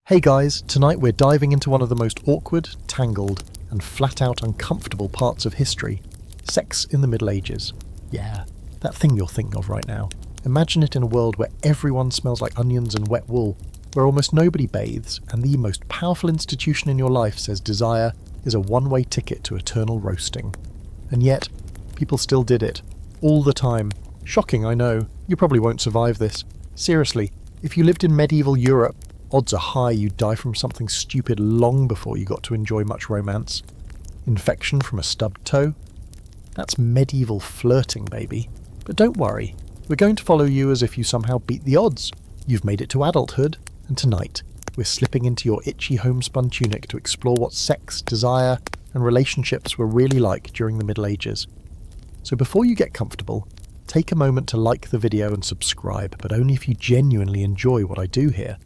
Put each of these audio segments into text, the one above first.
Hey guys, tonight we're diving into one of the most awkward, tangled, and flat-out uncomfortable parts of history. Sex in the Middle Ages. Yeah, that thing you're thinking of right now. Imagine it in a world where everyone smells like onions and wet wool, where almost nobody bathes, and the most powerful institution in your life says desire is a one-way ticket to eternal roasting. And yet, people still did it. All the time. Shocking, I know. You probably won't survive this. Seriously, if you lived in medieval Europe, odds are high you'd die from something stupid long before you got to enjoy much romance. Infection from a stubbed toe? That's medieval flirting, baby. But don't worry, we're going to follow you as if you somehow beat the odds. You've made it to adulthood, and tonight, we're slipping into your itchy homespun tunic to explore what sex, desire, and relationships were really like during the Middle Ages. So before you get comfortable, take a moment to like the video and subscribe, but only if you genuinely enjoy what I do here.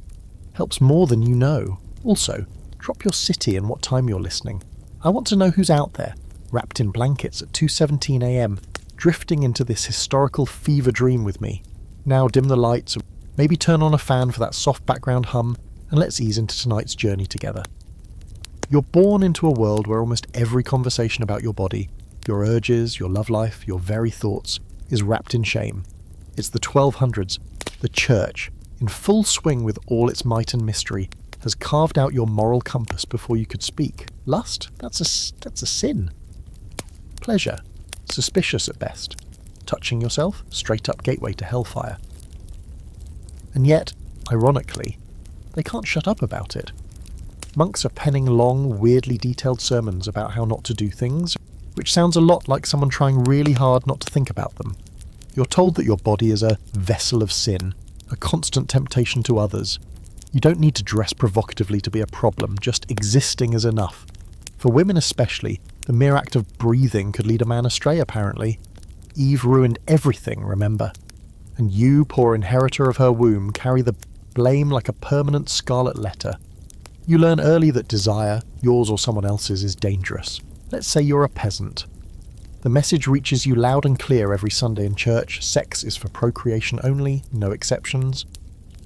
Helps more than you know. Also, drop your city and what time you're listening. I want to know who's out there, wrapped in blankets at 2:17 AM, drifting into this historical fever dream with me. Now dim the lights, maybe turn on a fan for that soft background hum, and let's ease into tonight's journey together. You're born into a world where almost every conversation about your body, your urges, your love life, your very thoughts, is wrapped in shame. It's the 1200s, the church, in full swing with all its might and mystery, has carved out your moral compass before you could speak. Lust? That's a sin. Pleasure? Suspicious at best. Touching yourself? Straight up gateway to hellfire. And yet, ironically, they can't shut up about it. Monks are penning long, weirdly detailed sermons about how not to do things, which sounds a lot like someone trying really hard not to think about them. You're told that your body is a vessel of sin, a constant temptation to others. You don't need to dress provocatively to be a problem, just existing is enough. For women especially, the mere act of breathing could lead a man astray apparently. Eve ruined everything, remember? And you, poor inheritor of her womb, carry the blame like a permanent scarlet letter. You learn early that desire, yours or someone else's, is dangerous. Let's say you're a peasant. The message reaches you loud and clear every Sunday in church. Sex is for procreation only, no exceptions.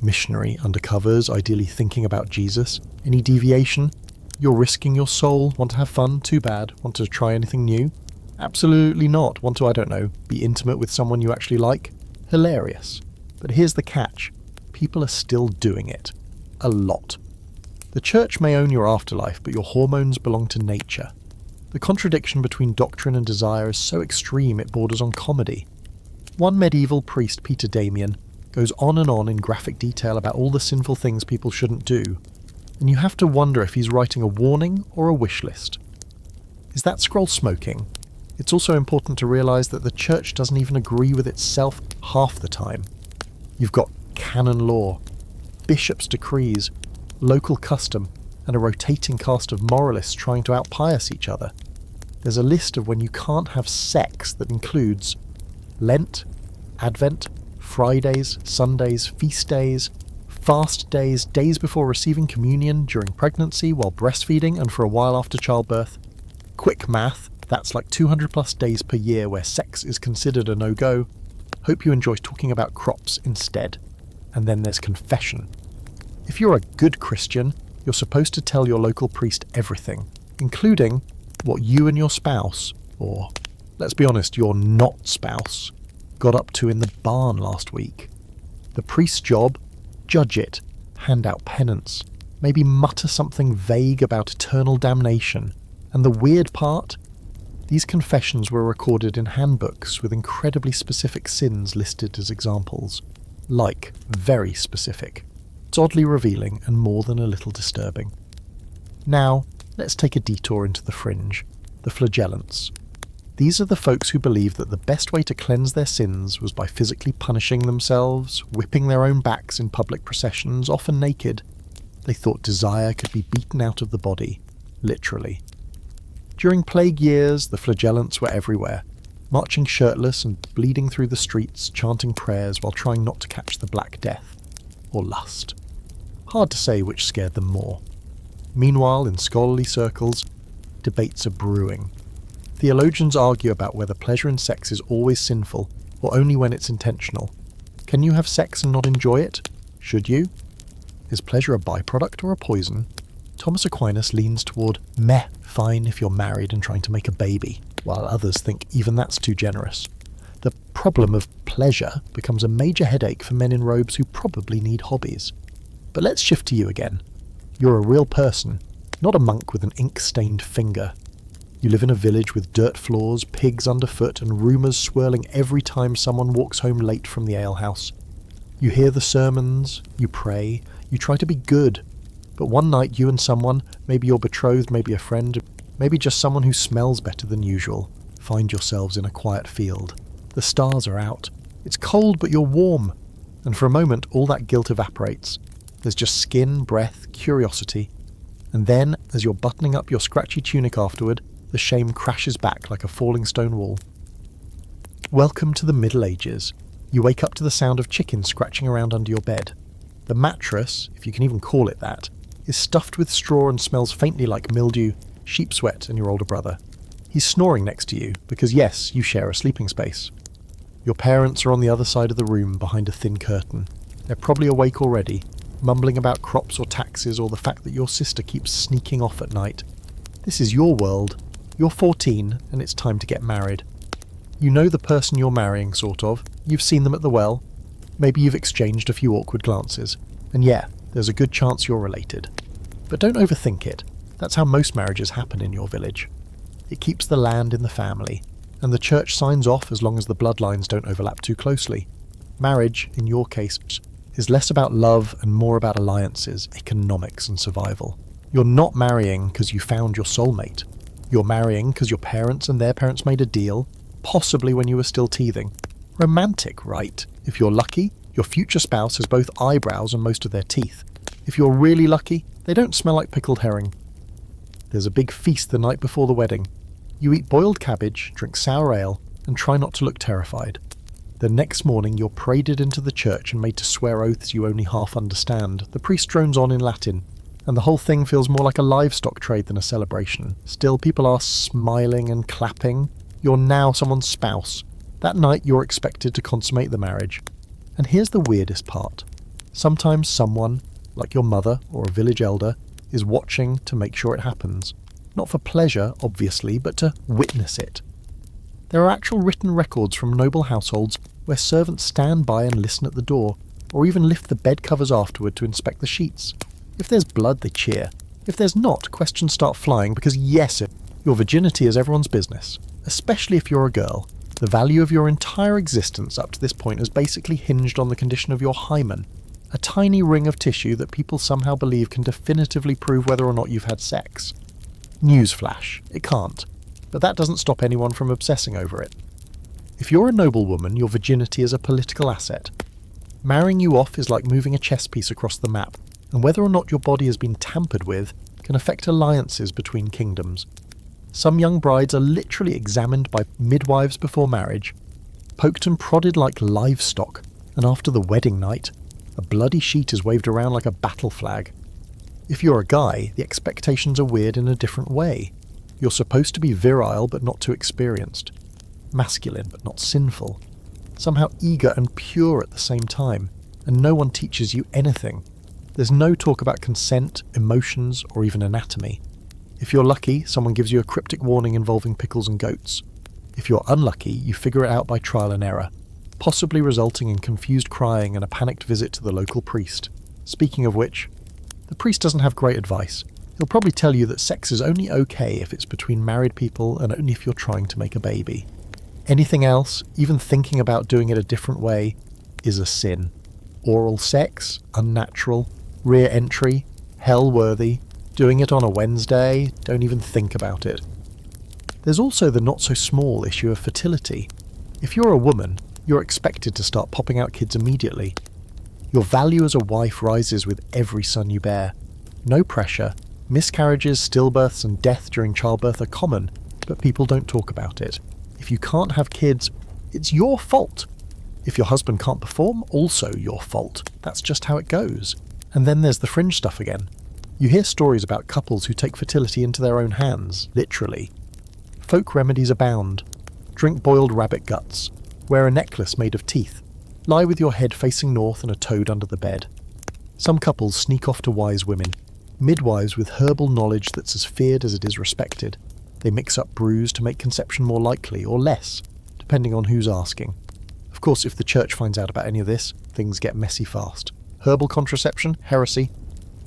Missionary undercovers, ideally thinking about Jesus. Any deviation? You're risking your soul. Want to have fun? Too bad. Want to try anything new? Absolutely not. Want to, I don't know, be intimate with someone you actually like? Hilarious. But here's the catch. People are still doing it. A lot. The church may own your afterlife, but your hormones belong to nature. The contradiction between doctrine and desire is so extreme it borders on comedy. One medieval priest, Peter Damian, goes on and on in graphic detail about all the sinful things people shouldn't do, and you have to wonder if he's writing a warning or a wish list. Is that scroll smoking? It's also important to realise that the church doesn't even agree with itself half the time. You've got canon law, bishops' decrees, local custom, and a rotating cast of moralists trying to outpious each other. There's a list of when you can't have sex that includes Lent, Advent, Fridays, Sundays, feast days, fast days, days before receiving communion, during pregnancy, while breastfeeding, and for a while after childbirth. Quick math, that's like 200 plus days per year where sex is considered a no-go. Hope you enjoy talking about crops instead. And then there's confession. If you're a good Christian, you're supposed to tell your local priest everything, including what you and your spouse, or let's be honest, your not spouse, got up to in the barn last week. The priest's job? Judge it, hand out penance, maybe mutter something vague about eternal damnation. And the weird part? These confessions were recorded in handbooks with incredibly specific sins listed as examples. Like, very specific. It's oddly revealing and more than a little disturbing. Now, let's take a detour into the fringe, the flagellants. These are the folks who believe that the best way to cleanse their sins was by physically punishing themselves, whipping their own backs in public processions, often naked. They thought desire could be beaten out of the body, literally. During plague years, the flagellants were everywhere, marching shirtless and bleeding through the streets, chanting prayers while trying not to catch the Black Death. Or lust. Hard to say which scared them more. Meanwhile, in scholarly circles, debates are brewing. Theologians argue about whether pleasure in sex is always sinful, or only when it's intentional. Can you have sex and not enjoy it? Should you? Is pleasure a byproduct or a poison? Thomas Aquinas leans toward meh, fine if you're married and trying to make a baby, while others think even that's too generous. The problem of pleasure becomes a major headache for men in robes who probably need hobbies. But let's shift to you again. You're a real person, not a monk with an ink-stained finger. You live in a village with dirt floors, pigs underfoot, and rumours swirling every time someone walks home late from the alehouse. You hear the sermons, you pray, you try to be good. But one night you and someone, maybe your betrothed, maybe a friend, maybe just someone who smells better than usual, find yourselves in a quiet field. The stars are out. It's cold, but you're warm. And for a moment, all that guilt evaporates. There's just skin, breath, curiosity. And then, as you're buttoning up your scratchy tunic afterward, the shame crashes back like a falling stone wall. Welcome to the Middle Ages. You wake up to the sound of chickens scratching around under your bed. The mattress, if you can even call it that, is stuffed with straw and smells faintly like mildew, sheep sweat, and your older brother. He's snoring next to you, because yes, you share a sleeping space. Your parents are on the other side of the room behind a thin curtain. They're probably awake already, mumbling about crops or taxes or the fact that your sister keeps sneaking off at night. This is your world. You're 14, and it's time to get married. You know the person you're marrying, sort of. You've seen them at the well. Maybe you've exchanged a few awkward glances. And yeah, there's a good chance you're related. But don't overthink it. That's how most marriages happen in your village. It keeps the land in the family, and the church signs off as long as the bloodlines don't overlap too closely. Marriage, in your case, is less about love and more about alliances, economics, and survival. You're not marrying because you found your soulmate. You're marrying because your parents and their parents made a deal, possibly when you were still teething. Romantic, right? If you're lucky, your future spouse has both eyebrows and most of their teeth. If you're really lucky, they don't smell like pickled herring. There's a big feast the night before the wedding. You eat boiled cabbage, drink sour ale, and try not to look terrified. The next morning you're paraded into the church and made to swear oaths you only half understand. The priest drones on in Latin, and the whole thing feels more like a livestock trade than a celebration. Still, people are smiling and clapping. You're now someone's spouse. That night you're expected to consummate the marriage. And here's the weirdest part. Sometimes someone, like your mother or a village elder, is watching to make sure it happens. Not for pleasure, obviously, but to witness it. There are actual written records from noble households where servants stand by and listen at the door, or even lift the bed covers afterward to inspect the sheets. If there's blood, they cheer. If there's not, questions start flying because yes, your virginity is everyone's business. Especially if you're a girl. The value of your entire existence up to this point has basically hinged on the condition of your hymen, a tiny ring of tissue that people somehow believe can definitively prove whether or not you've had sex. Newsflash, it can't. But that doesn't stop anyone from obsessing over it. If you're a noble woman, your virginity is a political asset. Marrying you off is like moving a chess piece across the map, and whether or not your body has been tampered with can affect alliances between kingdoms. Some young brides are literally examined by midwives before marriage, poked and prodded like livestock, and after the wedding night, a bloody sheet is waved around like a battle flag. If you're a guy, the expectations are weird in a different way. You're supposed to be virile but not too experienced, masculine but not sinful, somehow eager and pure at the same time, and no one teaches you anything. There's no talk about consent, emotions, or even anatomy. If you're lucky, someone gives you a cryptic warning involving pickles and goats. If you're unlucky, you figure it out by trial and error, possibly resulting in confused crying and a panicked visit to the local priest. Speaking of which, the priest doesn't have great advice. He'll probably tell you that sex is only okay if it's between married people and only if you're trying to make a baby. Anything else, even thinking about doing it a different way, is a sin. Oral sex, unnatural, rear entry, hell-worthy, doing it on a Wednesday, don't even think about it. There's also the not-so-small issue of fertility. If you're a woman, you're expected to start popping out kids immediately. Your value as a wife rises with every son you bear. No pressure. Miscarriages, stillbirths, and death during childbirth are common, but people don't talk about it. If you can't have kids, it's your fault. If your husband can't perform, also your fault. That's just how it goes. And then there's the fringe stuff again. You hear stories about couples who take fertility into their own hands, literally. Folk remedies abound. Drink boiled rabbit guts. Wear a necklace made of teeth. Lie with your head facing north and a toad under the bed. Some couples sneak off to wise women, midwives with herbal knowledge that's as feared as it is respected. They mix up brews to make conception more likely, or less, depending on who's asking. Of course, if the church finds out about any of this, things get messy fast. Herbal contraception, heresy.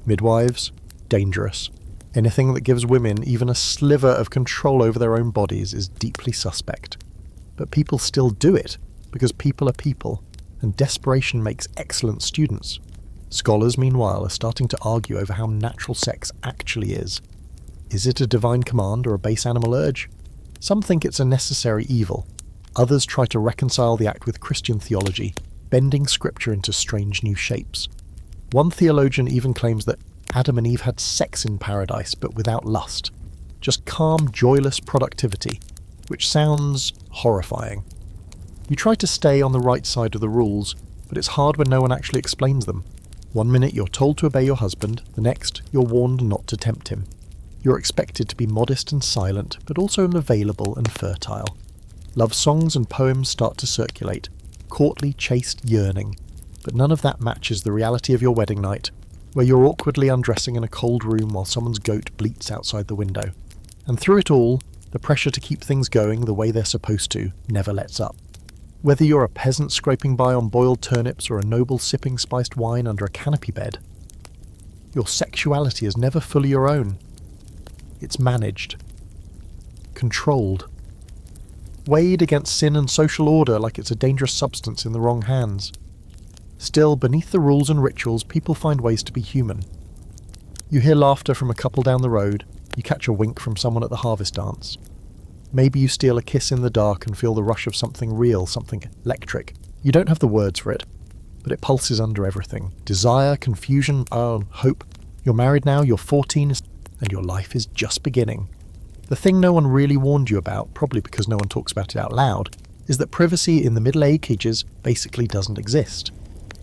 Midwives, dangerous. Anything that gives women even a sliver of control over their own bodies is deeply suspect. But people still do it, because people are people, and desperation makes excellent students. Scholars, meanwhile, are starting to argue over how natural sex actually is. Is it a divine command or a base animal urge? Some think it's a necessary evil. Others try to reconcile the act with Christian theology, bending scripture into strange new shapes. One theologian even claims that Adam and Eve had sex in paradise, but without lust. Just calm, joyless productivity, which sounds horrifying. You try to stay on the right side of the rules, but it's hard when no one actually explains them. One minute you're told to obey your husband, the next you're warned not to tempt him. You're expected to be modest and silent, but also available and fertile. Love songs and poems start to circulate, courtly, chaste yearning, but none of that matches the reality of your wedding night, where you're awkwardly undressing in a cold room while someone's goat bleats outside the window. And through it all, the pressure to keep things going the way they're supposed to never lets up. Whether you're a peasant scraping by on boiled turnips or a noble sipping spiced wine under a canopy bed, your sexuality is never fully your own. It's managed. Controlled. Weighed against sin and social order like it's a dangerous substance in the wrong hands. Still, beneath the rules and rituals, people find ways to be human. You hear laughter from a couple down the road, you catch a wink from someone at the harvest dance. Maybe you steal a kiss in the dark and feel the rush of something real, something electric. You don't have the words for it, but it pulses under everything. Desire, confusion, hope. You're married now, you're 14, and your life is just beginning. The thing no one really warned you about, probably because no one talks about it out loud, is that privacy in the Middle Ages basically doesn't exist.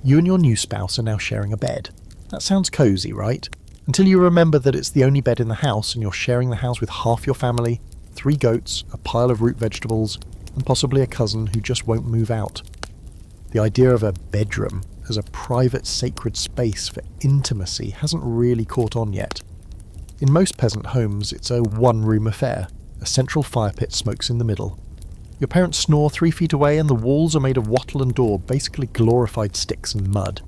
You and your new spouse are now sharing a bed. That sounds cozy, right? Until you remember that it's the only bed in the house and you're sharing the house with half your family, 3 goats, a pile of root vegetables, and possibly a cousin who just won't move out. The idea of a bedroom as a private sacred space for intimacy hasn't really caught on yet. In most peasant homes, it's a one-room affair. A central fire pit smokes in the middle. Your parents snore 3 feet away and the walls are made of wattle and daub, basically glorified sticks and mud.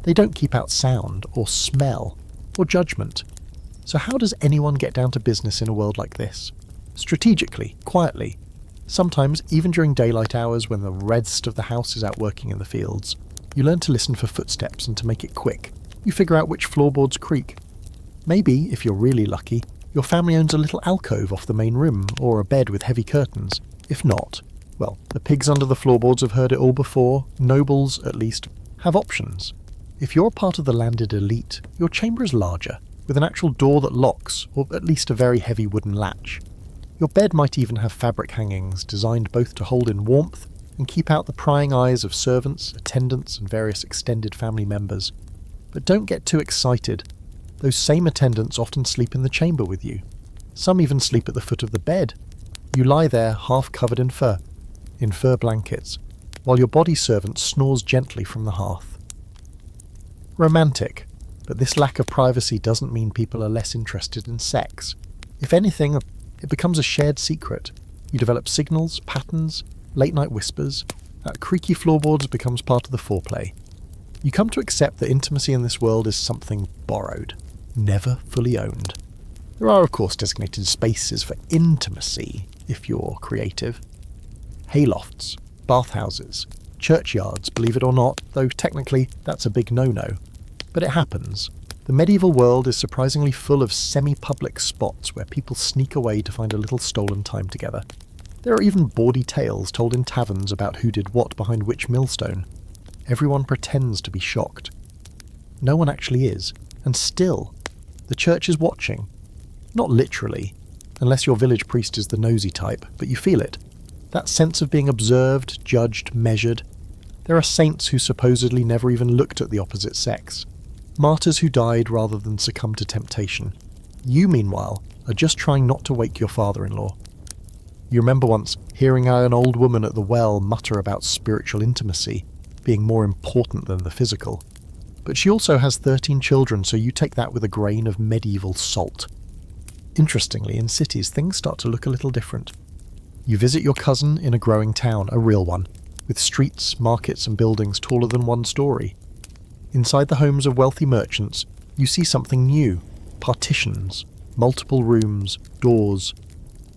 They don't keep out sound, or smell, or judgment. So how does anyone get down to business in a world like this? Strategically, quietly. Sometimes, even during daylight hours when the rest of the house is out working in the fields. You learn to listen for footsteps and to make it quick. You figure out which floorboards creak. Maybe, if you're really lucky, your family owns a little alcove off the main room, or a bed with heavy curtains. If not, well, the pigs under the floorboards have heard it all before. Nobles, at least, have options. If you're part of the landed elite, your chamber is larger, with an actual door that locks, or at least a very heavy wooden latch. Your bed might even have fabric hangings designed both to hold in warmth and keep out the prying eyes of servants, attendants, and various extended family members. But don't get too excited. Those same attendants often sleep in the chamber with you. Some even sleep at the foot of the bed. You lie there half covered in fur blankets, while your body servant snores gently from the hearth. Romantic, but this lack of privacy doesn't mean people are less interested in sex. If anything, it becomes a shared secret. You develop signals, patterns, late-night whispers. That creaky floorboards becomes part of the foreplay. You come to accept that intimacy in this world is something borrowed, never fully owned. There are, of course, designated spaces for intimacy, if you're creative. Haylofts, bathhouses, churchyards, believe it or not, though technically that's a big no-no. But it happens. The medieval world is surprisingly full of semi-public spots where people sneak away to find a little stolen time together. There are even bawdy tales told in taverns about who did what behind which millstone. Everyone pretends to be shocked. No one actually is, and still, the church is watching. Not literally, unless your village priest is the nosy type, but you feel it. That sense of being observed, judged, measured. There are saints who supposedly never even looked at the opposite sex. Martyrs who died rather than succumb to temptation. You, meanwhile, are just trying not to wake your father-in-law. You remember once hearing an old woman at the well mutter about spiritual intimacy being more important than the physical. But she also has 13 children, so you take that with a grain of medieval salt. Interestingly, in cities, things start to look a little different. You visit your cousin in a growing town, a real one, with streets, markets and buildings taller than one story. Inside the homes of wealthy merchants, you see something new: partitions, multiple rooms, doors.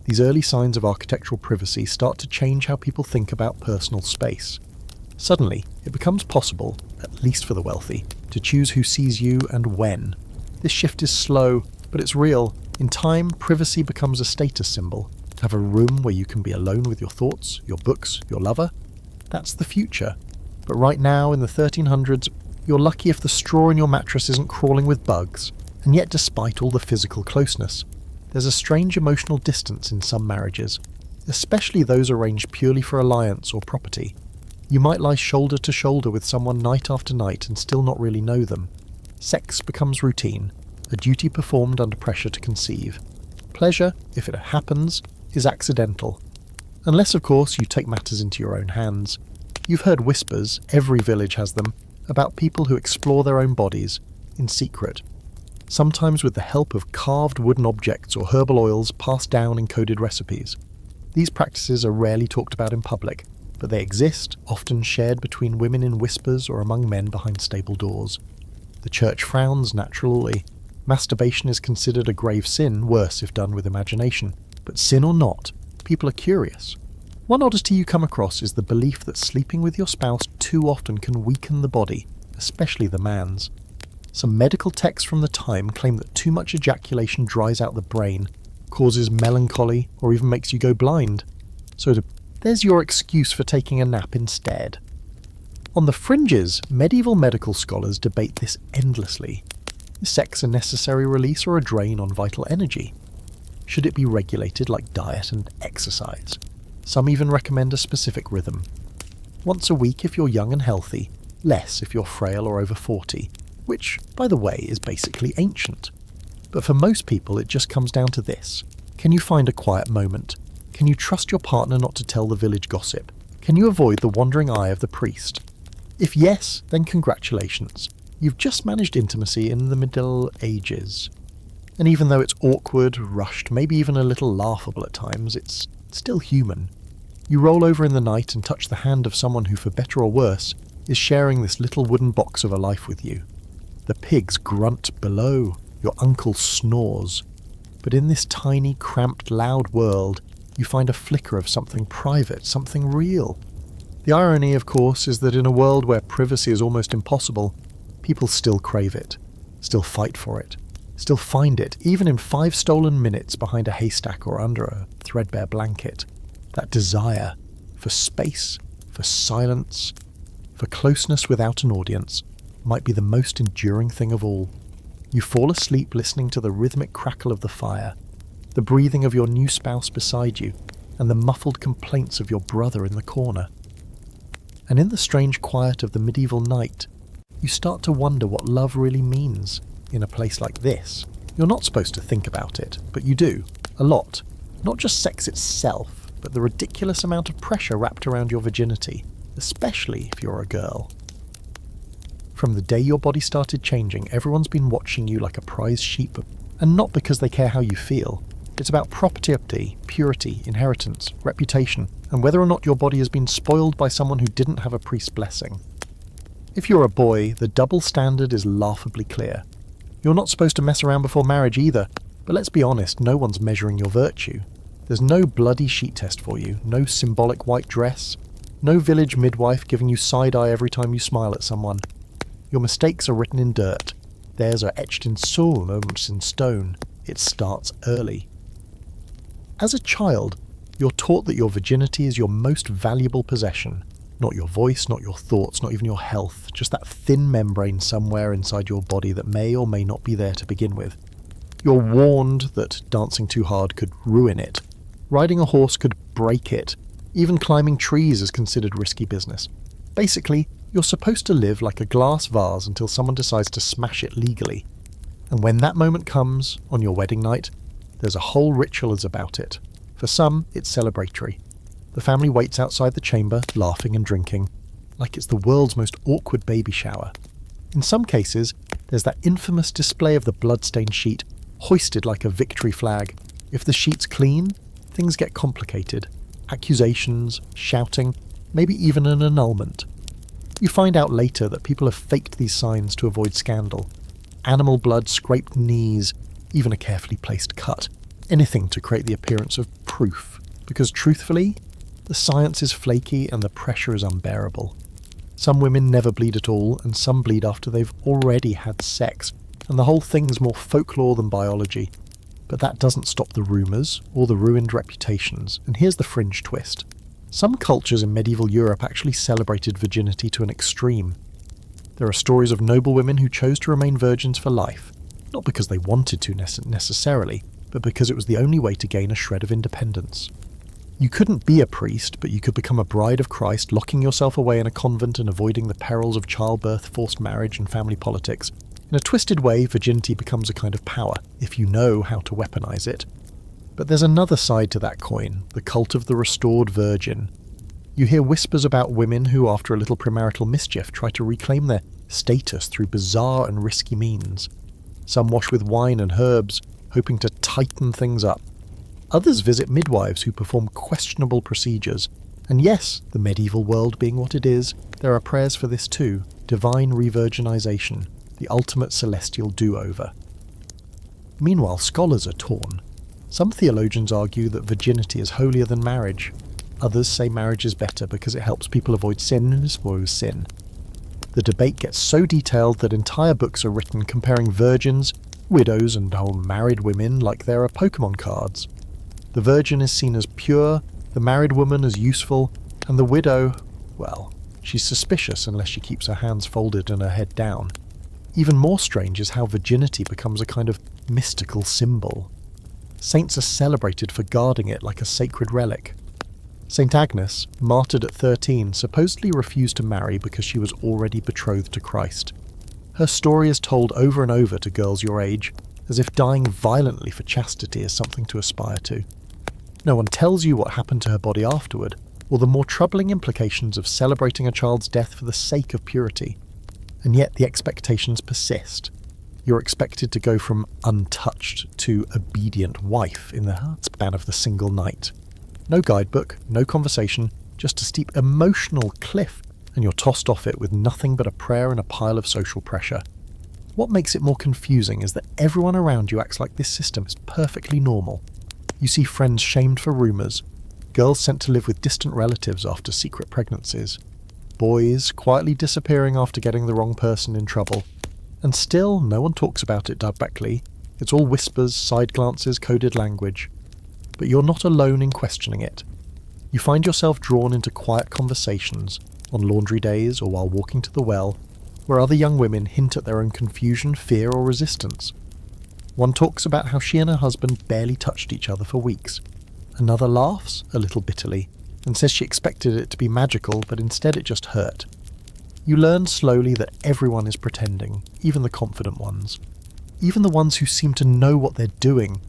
These early signs of architectural privacy start to change how people think about personal space. Suddenly, it becomes possible, at least for the wealthy, to choose who sees you and when. This shift is slow, but it's real. In time, privacy becomes a status symbol. To have a room where you can be alone with your thoughts, your books, your lover, that's the future. But right now, in the 1300s, you're lucky if the straw in your mattress isn't crawling with bugs. And yet, despite all the physical closeness, there's a strange emotional distance in some marriages, especially those arranged purely for alliance or property. You might lie shoulder to shoulder with someone night after night and still not really know them. Sex becomes routine, a duty performed under pressure to conceive. Pleasure, if it happens, is accidental. Unless, of course, you take matters into your own hands. You've heard whispers, every village has them, about people who explore their own bodies, in secret. Sometimes with the help of carved wooden objects or herbal oils passed down in coded recipes. These practices are rarely talked about in public, but they exist, often shared between women in whispers or among men behind stable doors. The church frowns naturally. Masturbation is considered a grave sin, worse if done with imagination. But sin or not, people are curious. One oddity you come across is the belief that sleeping with your spouse too often can weaken the body, especially the man's. Some medical texts from the time claim that too much ejaculation dries out the brain, causes melancholy, or even makes you go blind. So there's your excuse for taking a nap instead. On the fringes, medieval medical scholars debate this endlessly. Is sex a necessary release or a drain on vital energy? Should it be regulated like diet and exercise? Some even recommend a specific rhythm. Once a week if you're young and healthy, less if you're frail or over 40, which, by the way, is basically ancient. But for most people it just comes down to this. Can you find a quiet moment? Can you trust your partner not to tell the village gossip? Can you avoid the wandering eye of the priest? If yes, then congratulations. You've just managed intimacy in the Middle Ages. And even though it's awkward, rushed, maybe even a little laughable at times, it's still human. You roll over in the night and touch the hand of someone who, for better or worse, is sharing this little wooden box of a life with you. The pigs grunt below, your uncle snores. But in this tiny, cramped, loud world, you find a flicker of something private, something real. The irony, of course, is that in a world where privacy is almost impossible, people still crave it, still fight for it, still find it, even in 5 stolen minutes behind a haystack or under a threadbare blanket. That desire for space, for silence, for closeness without an audience might be the most enduring thing of all. You fall asleep listening to the rhythmic crackle of the fire, the breathing of your new spouse beside you, and the muffled complaints of your brother in the corner. And in the strange quiet of the medieval night, you start to wonder what love really means in a place like this. You're not supposed to think about it, but you do, a lot. Not just sex itself, but the ridiculous amount of pressure wrapped around your virginity, especially if you're a girl. From the day your body started changing, everyone's been watching you like a prize sheep, and not because they care how you feel. It's about property, purity, inheritance, reputation, and whether or not your body has been spoiled by someone who didn't have a priest's blessing. If you're a boy, the double standard is laughably clear. You're not supposed to mess around before marriage either, but let's be honest, no one's measuring your virtue. There's no bloody sheet test for you, no symbolic white dress, no village midwife giving you side-eye every time you smile at someone. Your mistakes are written in dirt. Theirs are etched in soul, moments in stone. It starts early. As a child, you're taught that your virginity is your most valuable possession. Not your voice, not your thoughts, not even your health, just that thin membrane somewhere inside your body that may or may not be there to begin with. You're warned that dancing too hard could ruin it. Riding a horse could break it. Even climbing trees is considered risky business. Basically, you're supposed to live like a glass vase until someone decides to smash it legally. And when that moment comes, on your wedding night, there's a whole ritual about it. For some, it's celebratory. The family waits outside the chamber, laughing and drinking, like it's the world's most awkward baby shower. In some cases, there's that infamous display of the bloodstained sheet, hoisted like a victory flag. If the sheet's clean, things get complicated. Accusations, shouting, maybe even an annulment. You find out later that people have faked these signs to avoid scandal. Animal blood, scraped knees, even a carefully placed cut. Anything to create the appearance of proof. Because truthfully, the science is flaky and the pressure is unbearable. Some women never bleed at all, and some bleed after they've already had sex, and the whole thing's more folklore than biology. But that doesn't stop the rumours, or the ruined reputations, and here's the fringe twist. Some cultures in medieval Europe actually celebrated virginity to an extreme. There are stories of noble women who chose to remain virgins for life, not because they wanted to necessarily, but because it was the only way to gain a shred of independence. You couldn't be a priest, but you could become a bride of Christ, locking yourself away in a convent and avoiding the perils of childbirth, forced marriage, and family politics. In a twisted way, virginity becomes a kind of power, if you know how to weaponize it. But there's another side to that coin, the cult of the restored virgin. You hear whispers about women who, after a little premarital mischief, try to reclaim their status through bizarre and risky means. Some wash with wine and herbs, hoping to tighten things up. Others visit midwives who perform questionable procedures. And yes, the medieval world being what it is, there are prayers for this too, divine revirginization, the ultimate celestial do-over. Meanwhile, scholars are torn. Some theologians argue that virginity is holier than marriage. Others say marriage is better because it helps people avoid sin and expose sin. The debate gets so detailed that entire books are written comparing virgins, widows, and whole married women like there are Pokemon cards. The virgin is seen as pure, the married woman as useful, and the widow, well, she's suspicious unless she keeps her hands folded and her head down. Even more strange is how virginity becomes a kind of mystical symbol. Saints are celebrated for guarding it like a sacred relic. St. Agnes, martyred at 13, supposedly refused to marry because she was already betrothed to Christ. Her story is told over and over to girls your age, as if dying violently for chastity is something to aspire to. No one tells you what happened to her body afterward, or the more troubling implications of celebrating a child's death for the sake of purity. And yet the expectations persist. You're expected to go from untouched to obedient wife in the span of the single night. No guidebook, no conversation, just a steep emotional cliff, and you're tossed off it with nothing but a prayer and a pile of social pressure. What makes it more confusing is that everyone around you acts like this system is perfectly normal. You see friends shamed for rumours, girls sent to live with distant relatives after secret pregnancies, boys quietly disappearing after getting the wrong person in trouble. And still, no one talks about it directly. It's all whispers, side glances, coded language. But you're not alone in questioning it. You find yourself drawn into quiet conversations, on laundry days or while walking to the well, where other young women hint at their own confusion, fear, or resistance. One talks about how she and her husband barely touched each other for weeks. Another laughs, a little bitterly, and says she expected it to be magical, but instead it just hurt. You learn slowly that everyone is pretending, even the confident ones. Even the ones who seem to know what they're doing.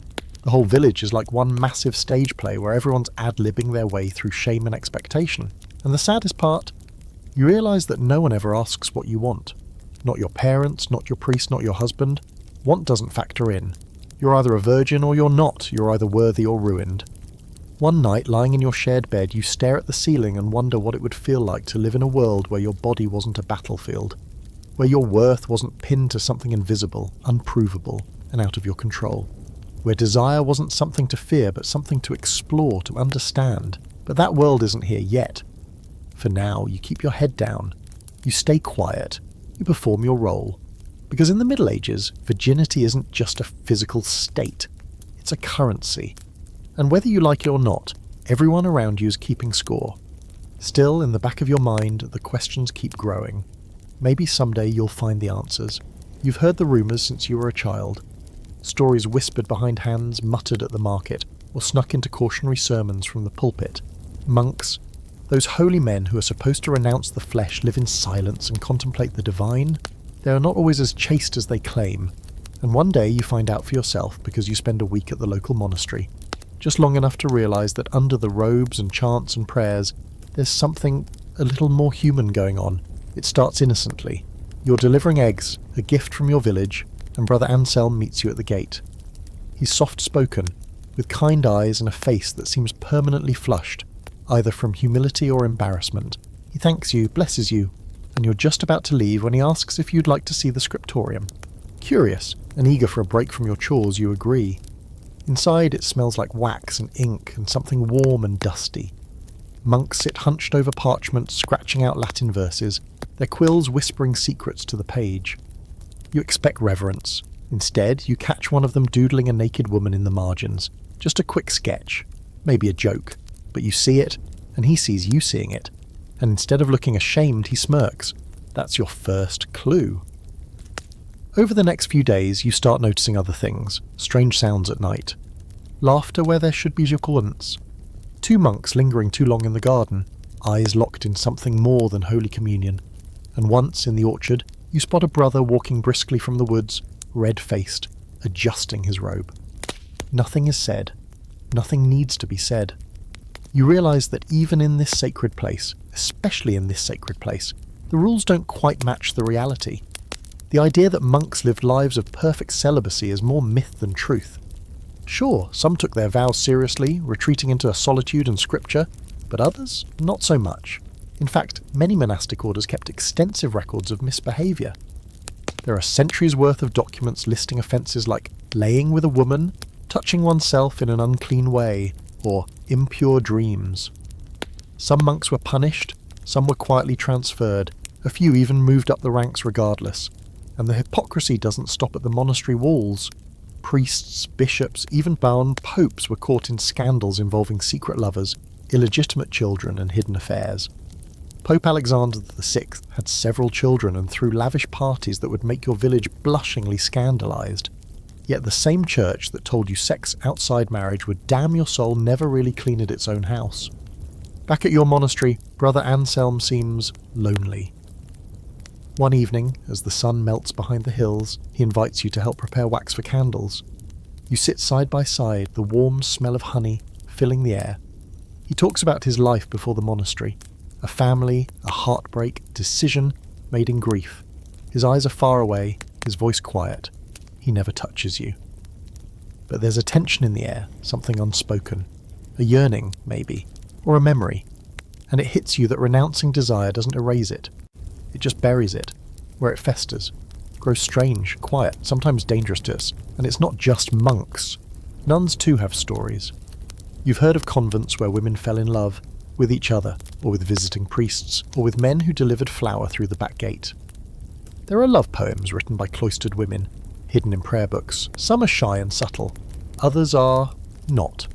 The whole village is like one massive stage play where everyone's ad-libbing their way through shame and expectation. And the saddest part, you realise that no one ever asks what you want. Not your parents, not your priest, not your husband. Want doesn't factor in. You're either a virgin or you're not. You're either worthy or ruined. One night, lying in your shared bed, you stare at the ceiling and wonder what it would feel like to live in a world where your body wasn't a battlefield, where your worth wasn't pinned to something invisible, unprovable, and out of your control, where desire wasn't something to fear but something to explore, to understand. But that world isn't here yet. For now, you keep your head down, you stay quiet, you perform your role. Because in the Middle Ages, virginity isn't just a physical state, it's a currency. And whether you like it or not, everyone around you is keeping score. Still, in the back of your mind, the questions keep growing. Maybe someday you'll find the answers. You've heard the rumours since you were a child. Stories whispered behind hands, muttered at the market, or snuck into cautionary sermons from the pulpit. Monks, those holy men who are supposed to renounce the flesh, live in silence and contemplate the divine, they are not always as chaste as they claim. And one day you find out for yourself because you spend a week at the local monastery. Just long enough to realise that under the robes and chants and prayers, there's something a little more human going on. It starts innocently. You're delivering eggs, a gift from your village, and Brother Anselm meets you at the gate. He's soft-spoken, with kind eyes and a face that seems permanently flushed, either from humility or embarrassment. He thanks you, blesses you, and you're just about to leave when he asks if you'd like to see the scriptorium. Curious, and eager for a break from your chores, you agree. Inside it smells like wax and ink and something warm and dusty. Monks sit hunched over parchment, scratching out Latin verses, their quills whispering secrets to the page. You expect reverence. Instead, you catch one of them doodling a naked woman in the margins. Just a quick sketch, maybe a joke, but you see it, and he sees you seeing it, and instead of looking ashamed, he smirks. That's your first clue. Over the next few days, you start noticing other things, strange sounds at night. Laughter where there should be jocolence. 2 monks lingering too long in the garden, eyes locked in something more than Holy Communion. And once, in the orchard, you spot a brother walking briskly from the woods, red-faced, adjusting his robe. Nothing is said. Nothing needs to be said. You realise that even in this sacred place, especially in this sacred place, the rules don't quite match the reality. The idea that monks lived lives of perfect celibacy is more myth than truth. Sure, some took their vows seriously, retreating into solitude and scripture, but others, not so much. In fact, many monastic orders kept extensive records of misbehaviour. There are centuries worth of documents listing offences like laying with a woman, touching oneself in an unclean way, or impure dreams. Some monks were punished, some were quietly transferred, a few even moved up the ranks regardless. And the hypocrisy doesn't stop at the monastery walls. Priests, bishops, even bound popes were caught in scandals involving secret lovers, illegitimate children, and hidden affairs. Pope Alexander VI had several children and threw lavish parties that would make your village blushingly scandalised. Yet the same church that told you sex outside marriage would damn your soul never really cleaned its own house. Back at your monastery, Brother Anselm seems lonely. One evening, as the sun melts behind the hills, he invites you to help prepare wax for candles. You sit side by side, the warm smell of honey filling the air. He talks about his life before the monastery, a family, a heartbreak, decision made in grief. His eyes are far away, his voice quiet. He never touches you. But there's a tension in the air, something unspoken. A yearning, maybe, or a memory. And it hits you that renouncing desire doesn't erase it. It just buries it, where it festers, grows strange, quiet, sometimes dangerous to us. And it's not just monks. Nuns too have stories. You've heard of convents where women fell in love, with each other, or with visiting priests, or with men who delivered flour through the back gate. There are love poems written by cloistered women, hidden in prayer books. Some are shy and subtle, others are not.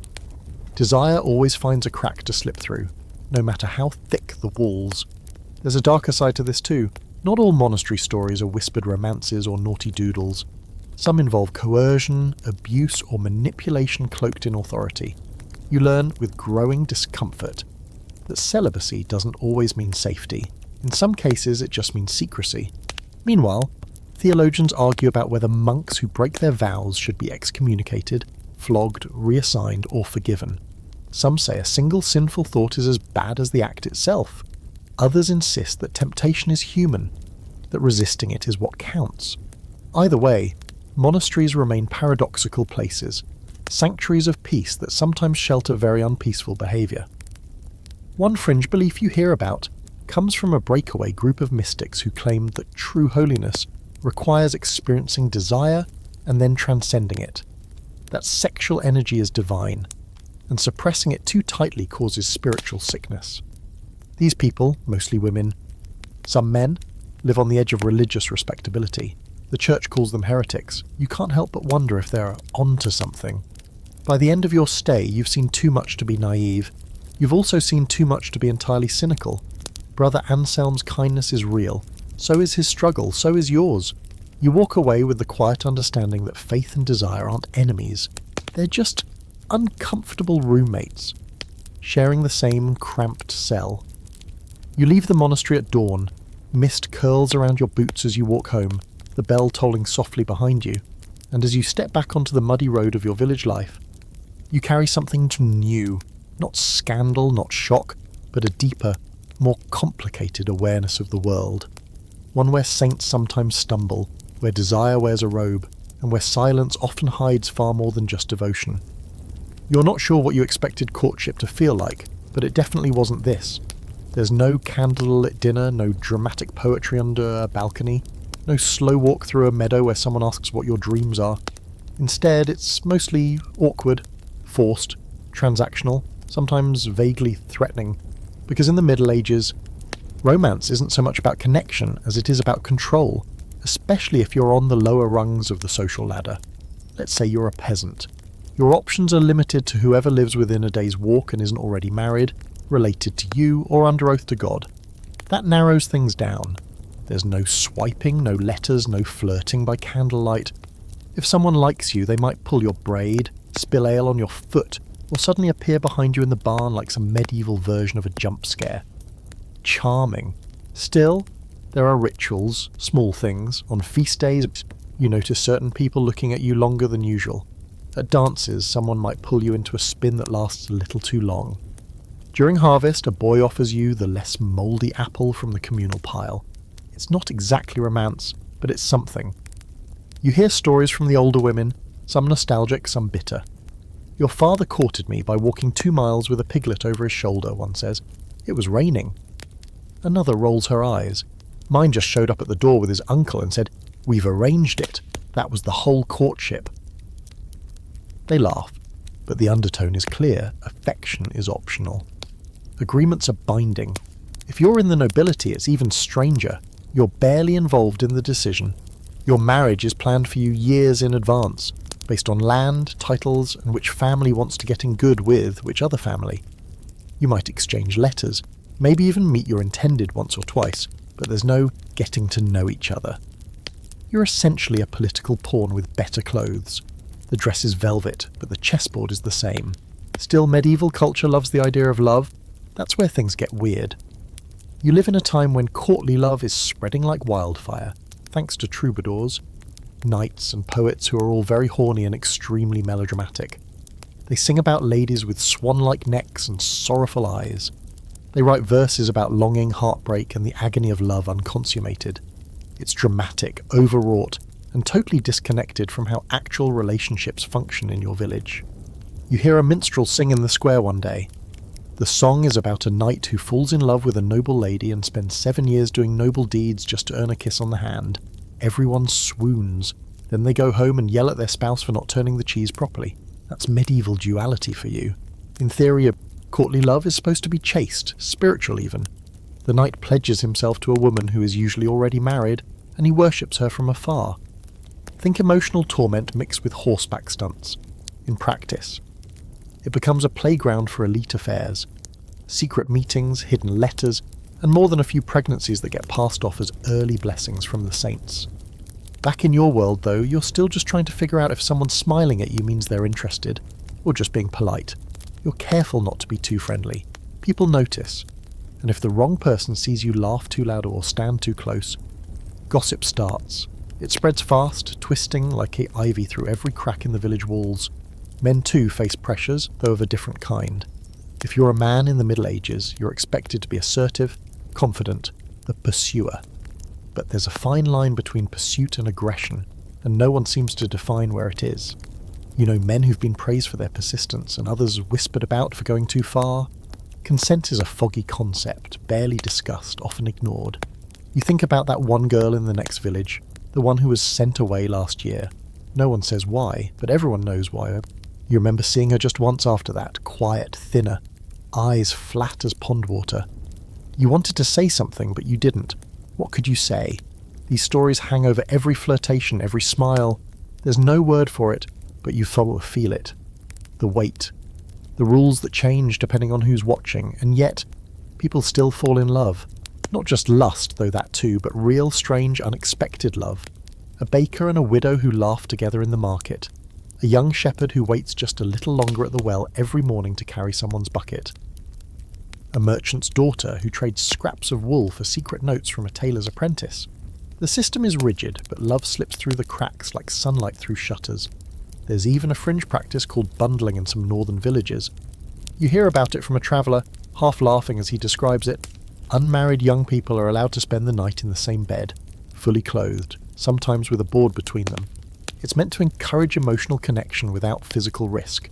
Desire always finds a crack to slip through, no matter how thick the walls. There's a darker side to this too. Not all monastery stories are whispered romances or naughty doodles. Some involve coercion, abuse, or manipulation cloaked in authority. You learn with growing discomfort that celibacy doesn't always mean safety. In some cases, it just means secrecy. Meanwhile, theologians argue about whether monks who break their vows should be excommunicated, flogged, reassigned, or forgiven. Some say a single sinful thought is as bad as the act itself. Others insist that temptation is human, that resisting it is what counts. Either way, monasteries remain paradoxical places, sanctuaries of peace that sometimes shelter very unpeaceful behaviour. One fringe belief you hear about comes from a breakaway group of mystics who claim that true holiness requires experiencing desire and then transcending it, that sexual energy is divine, and suppressing it too tightly causes spiritual sickness. These people, mostly women, some men, live on the edge of religious respectability. The church calls them heretics. You can't help but wonder if they're onto something. By the end of your stay, you've seen too much to be naive. You've also seen too much to be entirely cynical. Brother Anselm's kindness is real. So is his struggle. So is yours. You walk away with the quiet understanding that faith and desire aren't enemies. They're just uncomfortable roommates, sharing the same cramped cell. You leave the monastery at dawn. Mist curls around your boots as you walk home, the bell tolling softly behind you, and as you step back onto the muddy road of your village life, you carry something new, not scandal, not shock, but a deeper, more complicated awareness of the world. one where saints sometimes stumble, where desire wears a robe, and where silence often hides far more than just devotion. You're not sure what you expected courtship to feel like, but it definitely wasn't this. There's no candlelit dinner, no dramatic poetry under a balcony, no slow walk through a meadow where someone asks what your dreams are. Instead, it's mostly awkward, forced, transactional, sometimes vaguely threatening, because in the Middle Ages, romance isn't so much about connection as it is about control, especially if you're on the lower rungs of the social ladder. Let's say you're a peasant. Your options are limited to whoever lives within a day's walk and isn't already married, related to you, or under oath to God. That narrows things down. There's no swiping, no letters, no flirting by candlelight. If someone likes you, they might pull your braid, spill ale on your foot, or suddenly appear behind you in the barn like some medieval version of a jump scare. Charming. Still, there are rituals, small things. On feast days, you notice certain people looking at you longer than usual. At dances, someone might pull you into a spin that lasts a little too long. During harvest, a boy offers you the less mouldy apple from the communal pile. It's not exactly romance, but it's something. You hear stories from the older women, some nostalgic, some bitter. Your father courted me by walking 2 miles with a piglet over his shoulder, one says. It was raining. Another rolls her eyes. Mine just showed up at the door with his uncle and said, "We've arranged it. That was the whole courtship." They laugh, but the undertone is clear. Affection is optional. Agreements are binding. If you're in the nobility, it's even stranger. You're barely involved in the decision. Your marriage is planned for you years in advance, based on land, titles, and which family wants to get in good with which other family. You might exchange letters, maybe even meet your intended once or twice, but there's no getting to know each other. You're essentially a political pawn with better clothes. The dress is velvet, but the chessboard is the same. Still, medieval culture loves the idea of love. That's where things get weird. You live in a time when courtly love is spreading like wildfire, thanks to troubadours, knights and poets who are all very horny and extremely melodramatic. They sing about ladies with swan-like necks and sorrowful eyes. They write verses about longing, heartbreak, and the agony of love unconsummated. It's dramatic, overwrought, and totally disconnected from how actual relationships function in your village. You hear a minstrel sing in the square one day. The song is about a knight who falls in love with a noble lady and spends 7 years doing noble deeds just to earn a kiss on the hand. Everyone swoons. Then they go home and yell at their spouse for not turning the cheese properly. That's medieval duality for you. In theory, a courtly love is supposed to be chaste, spiritual even. The knight pledges himself to a woman who is usually already married, and he worships her from afar. Think emotional torment mixed with horseback stunts. In practice, it becomes a playground for elite affairs. Secret meetings, hidden letters, and more than a few pregnancies that get passed off as early blessings from the saints. Back in your world, though, you're still just trying to figure out if someone smiling at you means they're interested, or just being polite. You're careful not to be too friendly. People notice. And if the wrong person sees you laugh too loud or stand too close, gossip starts. It spreads fast, twisting like ivy through every crack in the village walls. Men too face pressures, though of a different kind. If you're a man in the Middle Ages, you're expected to be assertive, confident, the pursuer. But there's a fine line between pursuit and aggression, and no one seems to define where it is. You know men who've been praised for their persistence and others whispered about for going too far. Consent is a foggy concept, barely discussed, often ignored. You think about that one girl in the next village, the one who was sent away last year. No one says why, but everyone knows why. You remember seeing her just once after that, quiet, thinner, eyes flat as pond water. You wanted to say something, but you didn't. What could you say? These stories hang over every flirtation, every smile. There's no word for it, but you feel it. The weight. The rules that change depending on who's watching, and yet, people still fall in love. Not just lust, though that too, but real, strange, unexpected love. A baker and a widow who laugh together in the market. A young shepherd who waits just a little longer at the well every morning to carry someone's bucket. A merchant's daughter who trades scraps of wool for secret notes from a tailor's apprentice. The system is rigid, but love slips through the cracks like sunlight through shutters. There's even a fringe practice called bundling in some northern villages. You hear about it from a traveller, half laughing as he describes it. Unmarried young people are allowed to spend the night in the same bed. fully clothed, sometimes with a board between them. It's meant to encourage emotional connection without physical risk.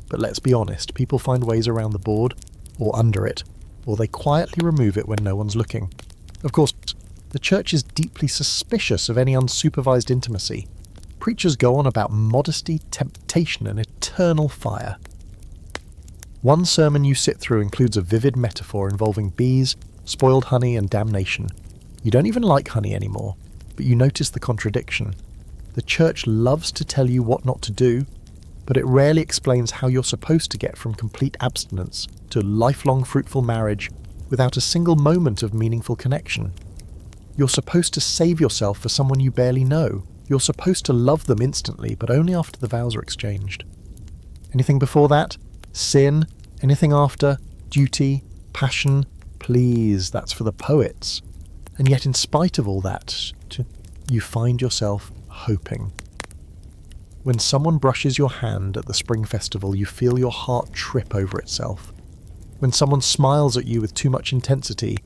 But let's be honest, people find ways around the board, or under it, or they quietly remove it when no one's looking. Of course, the church is deeply suspicious of any unsupervised intimacy. Preachers go on about modesty, temptation, and eternal fire. One sermon you sit through includes a vivid metaphor involving bees, spoiled honey, and damnation. You don't even like honey anymore, but you notice the contradiction. The church loves to tell you what not to do, but it rarely explains how you're supposed to get from complete abstinence to lifelong fruitful marriage without a single moment of meaningful connection. You're supposed to save yourself for someone you barely know. You're supposed to love them instantly, but only after the vows are exchanged. Anything before that? Sin? Anything after? Duty? Passion? Please, that's for the poets. And yet in spite of all that, you find yourself hoping. When someone brushes your hand at the spring festival, you feel your heart trip over itself. When someone smiles at you with too much intensity,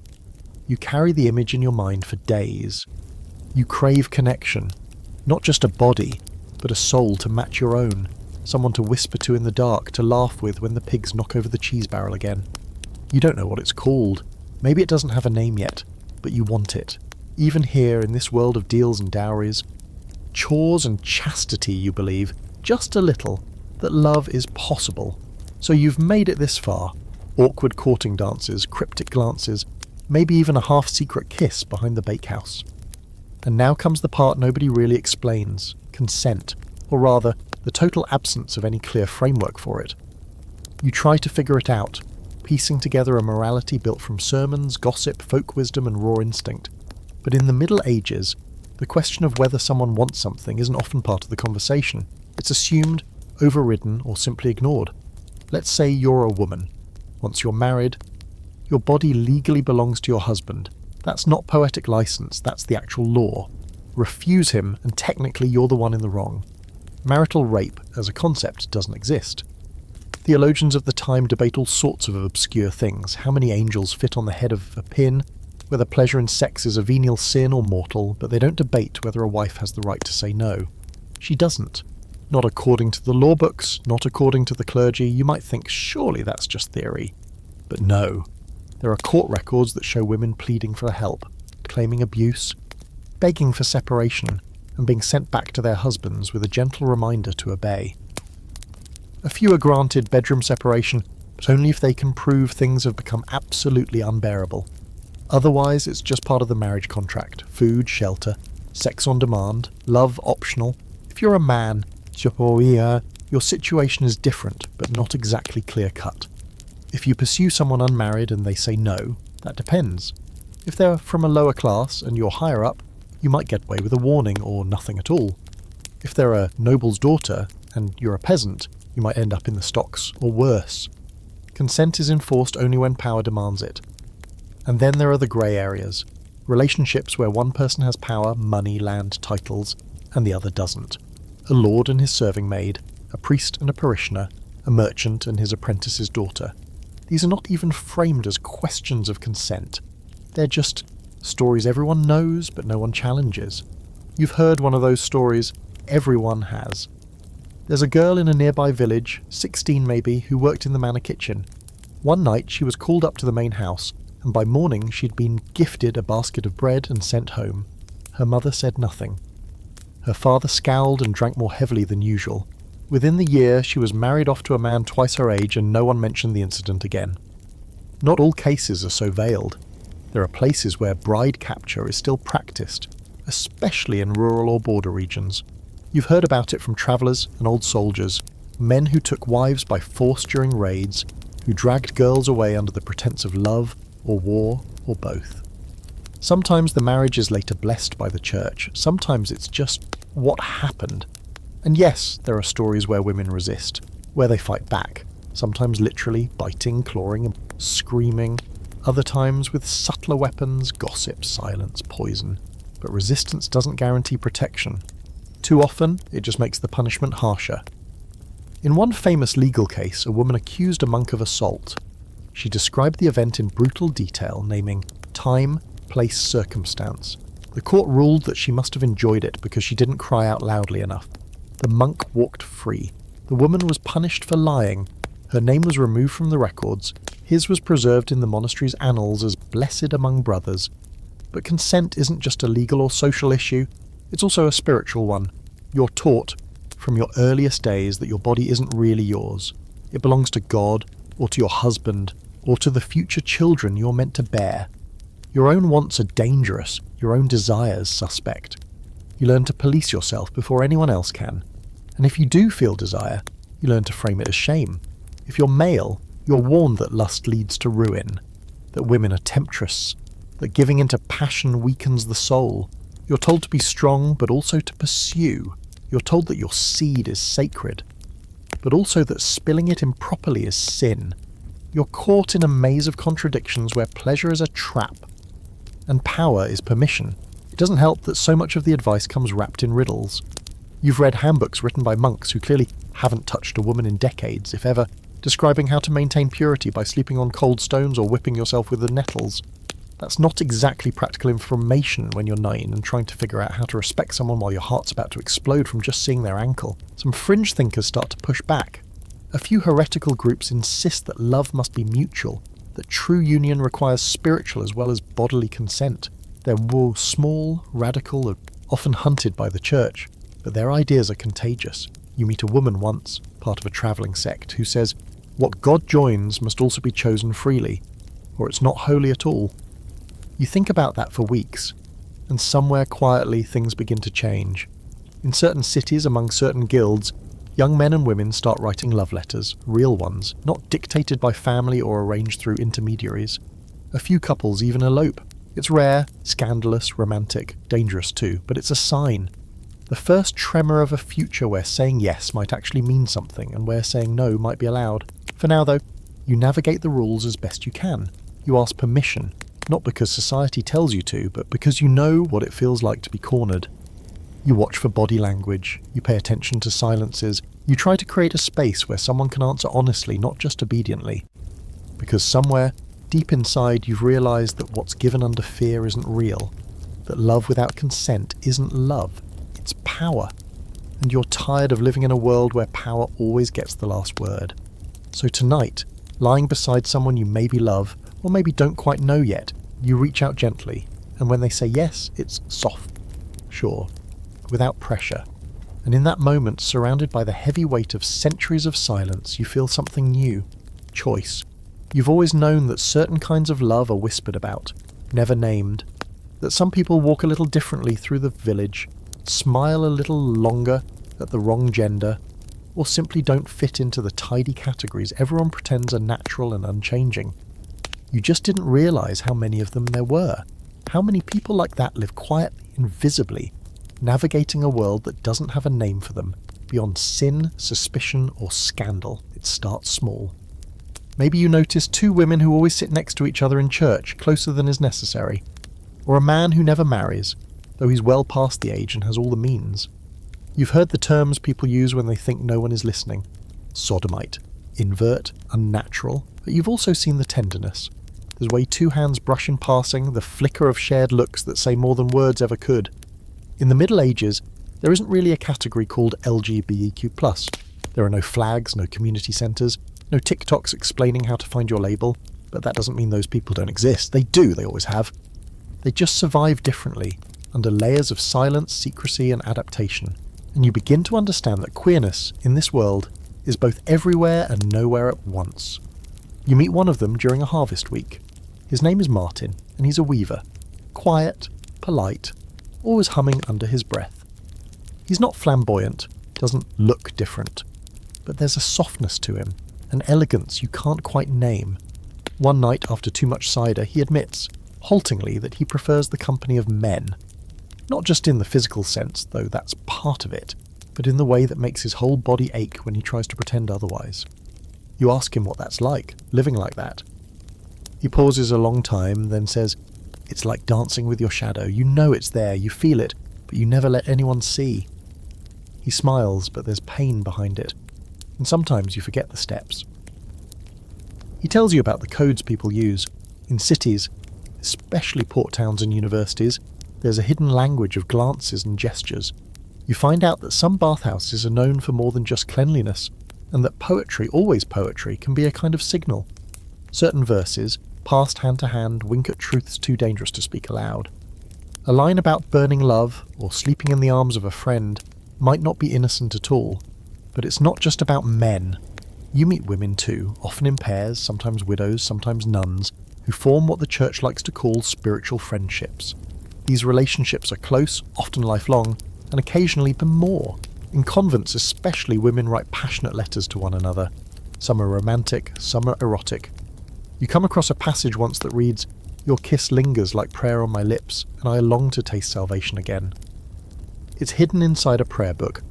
you carry the image in your mind for days. You crave connection, not just a body, but a soul to match your own, someone to whisper to in the dark, to laugh with when the pigs knock over the cheese barrel again. You don't know what it's called. Maybe it doesn't have a name yet, but you want it. Even here, in this world of deals and dowries, chores and chastity, you believe, just a little, that love is possible. So you've made it this far. Awkward courting dances, cryptic glances, maybe even a half-secret kiss behind the bakehouse. And now comes the part nobody really explains, consent, or rather, the total absence of any clear framework for it. You try to figure it out, piecing together a morality built from sermons, gossip, folk wisdom, and raw instinct. But in the Middle Ages, the question of whether someone wants something isn't often part of the conversation. It's assumed, overridden, or simply ignored. Let's say you're a woman. Once you're married, your body legally belongs to your husband. That's not poetic license, that's the actual law. Refuse him, and technically you're the one in the wrong. Marital rape, as a concept, doesn't exist. Theologians of the time debate all sorts of obscure things, how many angels fit on the head of a pin, whether pleasure in sex is a venial sin or mortal, but they don't debate whether a wife has the right to say no. She doesn't. Not according to the law books, not according to the clergy. You might think, surely that's just theory. But no. There are court records that show women pleading for help, claiming abuse, begging for separation, and being sent back to their husbands with a gentle reminder to obey. A few are granted bedroom separation, but only if they can prove things have become absolutely unbearable. Otherwise, it's just part of the marriage contract. Food, shelter, sex on demand, love optional. If you're a man, your situation is different, but not exactly clear-cut. If you pursue someone unmarried and they say no, that depends. If they're from a lower class and you're higher up, you might get away with a warning or nothing at all. If they're a noble's daughter and you're a peasant, you might end up in the stocks or worse. Consent is enforced only when power demands it. And then there are the grey areas, relationships where one person has power, money, land, titles, and the other doesn't. A lord and his serving maid, a priest and a parishioner, a merchant and his apprentice's daughter. These are not even framed as questions of consent. They're just stories everyone knows but no one challenges. You've heard one of those stories, everyone has. There's a girl in a nearby village, 16 maybe, who worked in the manor kitchen. One night she was called up to the main house, and by morning she'd been gifted a basket of bread and sent home. Her mother said nothing. Her father scowled and drank more heavily than usual. Within the year, she was married off to a man twice her age and no one mentioned the incident again. Not all cases are so veiled. There are places where bride capture is still practiced, especially in rural or border regions. You've heard about it from travellers and old soldiers, men who took wives by force during raids, who dragged girls away under the pretense of love, or war, or both. Sometimes the marriage is later blessed by the church, sometimes it's just what happened. And yes, there are stories where women resist, where they fight back, sometimes literally biting, clawing, and screaming, other times with subtler weapons, gossip, silence, poison. But resistance doesn't guarantee protection. Too often, it just makes the punishment harsher. In one famous legal case, a woman accused a monk of assault. She described the event in brutal detail, naming time, place, circumstance. The court ruled that she must have enjoyed it because she didn't cry out loudly enough. The monk walked free. The woman was punished for lying. Her name was removed from the records. His was preserved in the monastery's annals as blessed among brothers. But consent isn't just a legal or social issue, it's also a spiritual one. You're taught, from your earliest days, that your body isn't really yours. It belongs to God, or to your husband, or to the future children you're meant to bear. Your own wants are dangerous, your own desires suspect. You learn to police yourself before anyone else can. And if you do feel desire, you learn to frame it as shame. If you're male, you're warned that lust leads to ruin, that women are temptress, that giving into passion weakens the soul. You're told to be strong, but also to pursue. You're told that your seed is sacred, but also that spilling it improperly is sin. You're caught in a maze of contradictions where pleasure is a trap, and power is permission. It doesn't help that so much of the advice comes wrapped in riddles. You've read handbooks written by monks who clearly haven't touched a woman in decades, if ever, describing how to maintain purity by sleeping on cold stones or whipping yourself with the nettles. That's not exactly practical information when you're 9 and trying to figure out how to respect someone while your heart's about to explode from just seeing their ankle. Some fringe thinkers start to push back. A few heretical groups insist that love must be mutual, that true union requires spiritual as well as bodily consent. They're small, radical, and often hunted by the church, but their ideas are contagious. You meet a woman once, part of a travelling sect, who says, "What God joins must also be chosen freely, or it's not holy at all." You think about that for weeks, and somewhere quietly things begin to change. In certain cities, among certain guilds, young men and women start writing love letters, real ones, not dictated by family or arranged through intermediaries. A few couples even elope. It's rare, scandalous, romantic, dangerous too, but it's a sign. The first tremor of a future where saying yes might actually mean something, and where saying no might be allowed. For now, though, you navigate the rules as best you can. You ask permission, not because society tells you to, but because you know what it feels like to be cornered. You watch for body language, you pay attention to silences, you try to create a space where someone can answer honestly, not just obediently. Because somewhere, deep inside, you've realised that what's given under fear isn't real, that love without consent isn't love, it's power. And you're tired of living in a world where power always gets the last word. So tonight, lying beside someone you maybe love, or maybe don't quite know yet, you reach out gently, and when they say yes, it's soft, sure, without pressure. And in that moment, surrounded by the heavy weight of centuries of silence, you feel something new, choice. You've always known that certain kinds of love are whispered about, never named, that some people walk a little differently through the village, smile a little longer at the wrong gender, or simply don't fit into the tidy categories everyone pretends are natural and unchanging. You just didn't realise how many of them there were. How many people like that live quietly, invisibly, navigating a world that doesn't have a name for them, beyond sin, suspicion, or scandal. It starts small. Maybe you notice 2 women who always sit next to each other in church, closer than is necessary. Or a man who never marries, though he's well past the age and has all the means. You've heard the terms people use when they think no one is listening. Sodomite, invert, unnatural, but you've also seen the tenderness. There's way 2 hands brush in passing, the flicker of shared looks that say more than words ever could. In the Middle Ages, there isn't really a category called LGBTQ+. There are no flags, no community centres, no TikToks explaining how to find your label, but that doesn't mean those people don't exist. They do, they always have. They just survive differently, under layers of silence, secrecy and adaptation. And you begin to understand that queerness, in this world, is both everywhere and nowhere at once. You meet one of them during a harvest week. His name is Martin, and he's a weaver. Quiet, polite, always humming under his breath. He's not flamboyant, doesn't look different, but there's a softness to him, an elegance you can't quite name. One night, after too much cider, he admits, haltingly, that he prefers the company of men. Not just in the physical sense, though that's part of it, but in the way that makes his whole body ache when he tries to pretend otherwise. You ask him what that's like, living like that. He pauses a long time, then says, "It's like dancing with your shadow. You know it's there, you feel it, but you never let anyone see." He smiles, but there's pain behind it, and sometimes you forget the steps. He tells you about the codes people use. In cities, especially port towns and universities, There's a hidden language of glances and gestures. You find out that some bathhouses are known for more than just cleanliness, and that poetry, always poetry, can be a kind of signal. Certain verses, passed hand to hand, wink at truths too dangerous to speak aloud. A line about burning love, or sleeping in the arms of a friend, might not be innocent at all, but it's not just about men. You meet women too, often in pairs, sometimes widows, sometimes nuns, who form what the church likes to call spiritual friendships. These relationships are close, often lifelong, and occasionally even more. In convents especially, women write passionate letters to one another. Some are romantic, some are erotic. You come across a passage once that reads, "Your kiss lingers like prayer on my lips, and I long to taste salvation again." It's hidden inside a prayer book,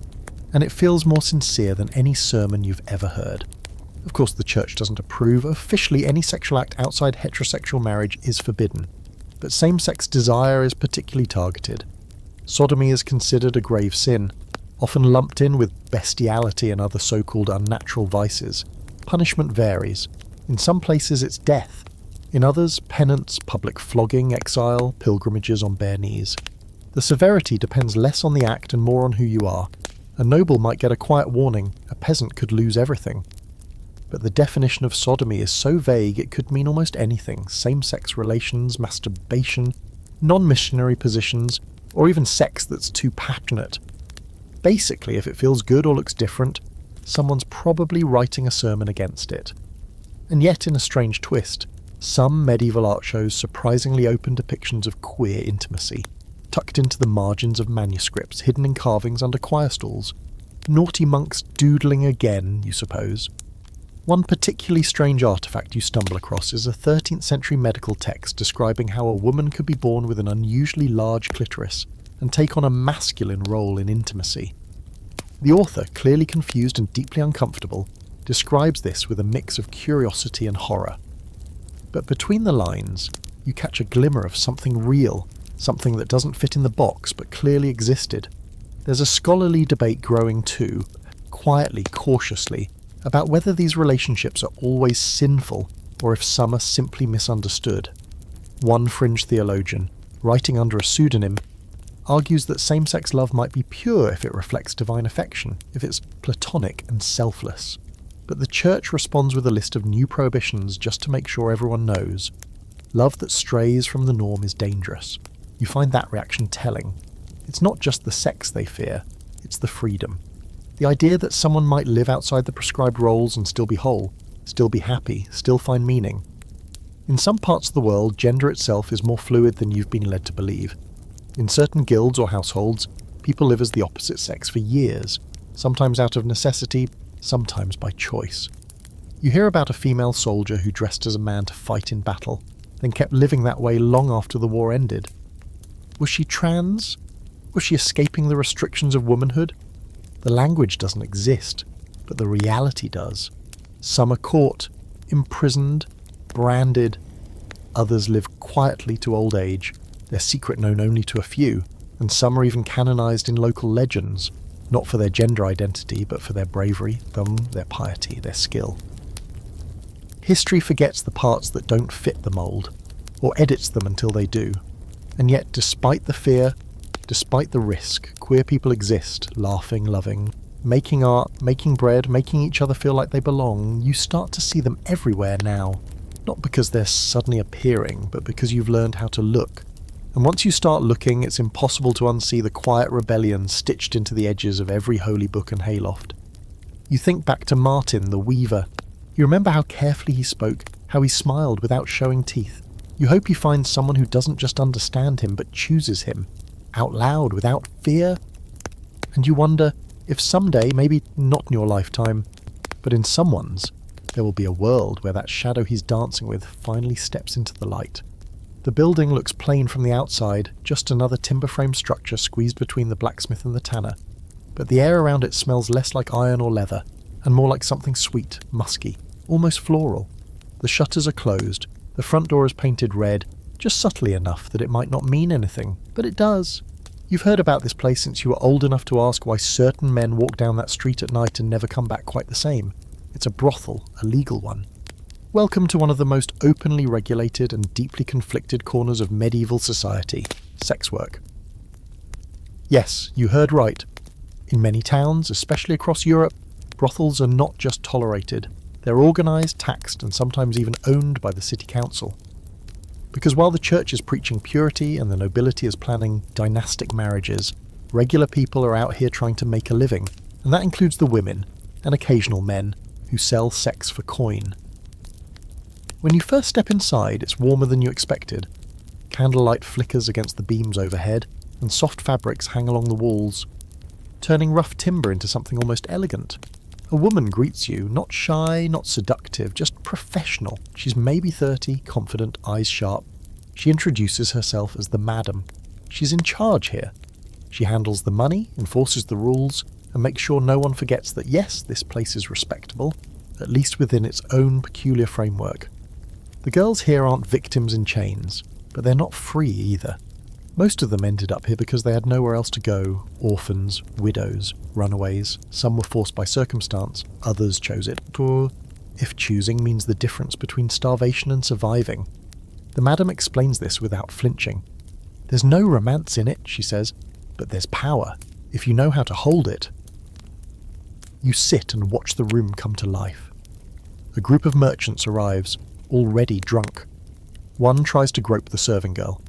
and it feels more sincere than any sermon you've ever heard. Of course, the church doesn't approve. Officially, any sexual act outside heterosexual marriage is forbidden, but same-sex desire is particularly targeted. Sodomy is considered a grave sin, often lumped in with bestiality and other so-called unnatural vices. Punishment varies. In some places it's death. In others, penance, public flogging, exile, pilgrimages on bare knees. The severity depends less on the act and more on who you are. A noble might get a quiet warning, a peasant could lose everything. But the definition of sodomy is so vague it could mean almost anything: same-sex relations, masturbation, non-missionary positions, or even sex that's too passionate. Basically, if it feels good or looks different, someone's probably writing a sermon against it. And yet, in a strange twist, some medieval art shows surprisingly open depictions of queer intimacy, tucked into the margins of manuscripts, hidden in carvings under choir stalls. Naughty monks doodling again, you suppose. One particularly strange artifact you stumble across is a 13th century medical text describing how a woman could be born with an unusually large clitoris and take on a masculine role in intimacy. The author, clearly confused and deeply uncomfortable, describes this with a mix of curiosity and horror. But between the lines, you catch a glimmer of something real, something that doesn't fit in the box but clearly existed. There's a scholarly debate growing too, quietly, cautiously, about whether these relationships are always sinful or if some are simply misunderstood. One fringe theologian, writing under a pseudonym, argues that same-sex love might be pure if it reflects divine affection, if it's platonic and selfless. But the church responds with a list of new prohibitions just to make sure everyone knows. Love that strays from the norm is dangerous. You find that reaction telling. It's not just the sex they fear, it's the freedom. The idea that someone might live outside the prescribed roles and still be whole, still be happy, still find meaning. In some parts of the world, gender itself is more fluid than you've been led to believe. In certain guilds or households, people live as the opposite sex for years, sometimes out of necessity, sometimes by choice. You hear about a female soldier who dressed as a man to fight in battle, then kept living that way long after the war ended. Was she trans? Was she escaping the restrictions of womanhood? The language doesn't exist, but the reality does. Some are caught, imprisoned, branded. Others live quietly to old age, their secret known only to a few, and some are even canonized in local legends, not for their gender identity, but for their bravery, their piety, their skill. History forgets the parts that don't fit the mould, or edits them until they do. And yet, despite the fear, despite the risk, queer people exist, laughing, loving, making art, making bread, making each other feel like they belong. You start to see them everywhere now. Not because they're suddenly appearing, but because you've learned how to look. And once you start looking, it's impossible to unsee the quiet rebellion stitched into the edges of every holy book and hayloft. You think back to Martin, the weaver. You remember how carefully he spoke, how he smiled without showing teeth. You hope he finds someone who doesn't just understand him, but chooses him. Out loud, without fear. And you wonder if someday, maybe not in your lifetime, but in someone's, there will be a world where that shadow he's dancing with finally steps into the light. The building looks plain from the outside, just another timber frame structure squeezed between the blacksmith and the tanner. But the air around it smells less like iron or leather, and more like something sweet, musky, almost floral. The shutters are closed, the front door is painted red, just subtly enough that it might not mean anything, but it does. You've heard about this place since you were old enough to ask why certain men walk down that street at night and never come back quite the same. It's a brothel, a legal one. Welcome to one of the most openly regulated and deeply conflicted corners of medieval society. sex work. Yes, you heard right. In many towns, especially across Europe, brothels are not just tolerated. They're organised, taxed, and sometimes even owned by the city council. Because while the church is preaching purity and the nobility is planning dynastic marriages, regular people are out here trying to make a living, and that includes the women, and occasional men, who sell sex for coin. When you first step inside, it's warmer than you expected. Candlelight flickers against the beams overhead, and soft fabrics hang along the walls, turning rough timber into something almost elegant. A woman greets you, not shy, not seductive, just professional. She's maybe 30, confident, eyes sharp. She introduces herself as the madam. She's in charge here. She handles the money, enforces the rules, and makes sure no one forgets that yes, this place is respectable, at least within its own peculiar framework. The girls here aren't victims in chains, but they're not free either. Most of them ended up here because they had nowhere else to go. Orphans, widows, runaways. Some were forced by circumstance, others chose it. If choosing means the difference between starvation and surviving. The madam explains this without flinching. There's no romance in it, she says, but there's power, if you know how to hold it. You sit and watch the room come to life. A group of merchants arrives, already drunk. One tries to grope the serving girl.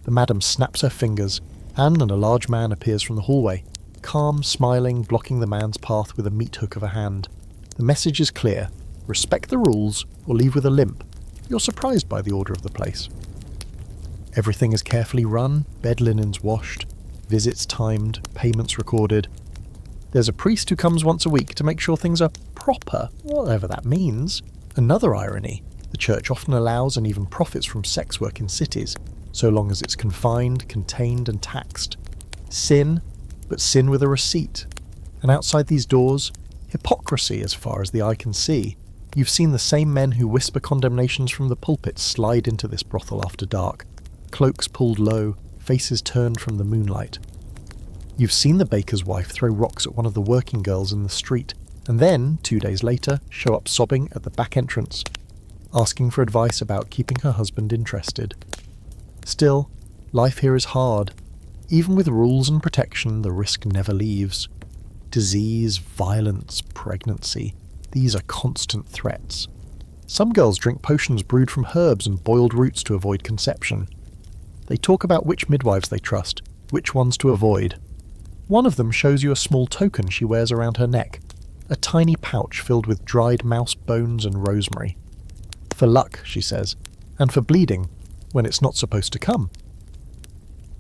The madam snaps her fingers, and a large man appears from the hallway, calm, smiling, blocking the man's path with a meat hook of a hand. The message is clear: respect the rules, or leave with a limp. You're surprised by the order of the place. Everything is carefully run, bed linens washed, visits timed, payments recorded. There's a priest who comes once a week to make sure things are proper, whatever that means. Another irony: the church often allows and even profits from sex work in cities, so long as it's confined, contained, and taxed. Sin, but sin with a receipt. And outside these doors, hypocrisy as far as the eye can see. You've seen the same men who whisper condemnations from the pulpit slide into this brothel after dark, cloaks pulled low, faces turned from the moonlight. You've seen the baker's wife throw rocks at one of the working girls in the street, and then, 2 days later, show up sobbing at the back entrance, asking for advice about keeping her husband interested. Still, life here is hard. Even with rules and protection, the risk never leaves. Disease, violence, pregnancy, these are constant threats. Some girls drink potions brewed from herbs and boiled roots to avoid conception. They talk about which midwives they trust, which ones to avoid. One of them shows you a small token she wears around her neck, a tiny pouch filled with dried mouse bones and rosemary. For luck, she says, and for bleeding, when it's not supposed to come.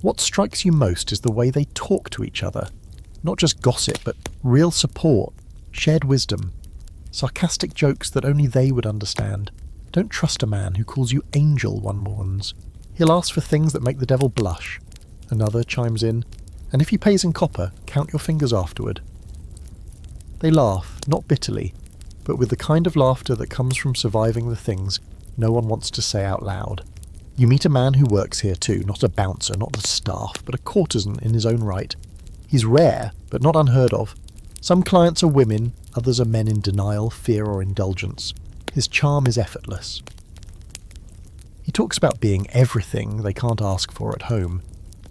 What strikes you most is the way they talk to each other. Not just gossip, but real support, shared wisdom, sarcastic jokes that only they would understand. Don't trust a man who calls you angel, one warns. He'll ask for things that make the devil blush. Another chimes in, and if he pays in copper, count your fingers afterward. They laugh, not bitterly, but with the kind of laughter that comes from surviving the things no one wants to say out loud. You meet a man who works here too, not a bouncer, not the staff, but a courtesan in his own right. He's rare, but not unheard of. Some clients are women, others are men in denial, fear or indulgence. His charm is effortless. He talks about being everything they can't ask for at home.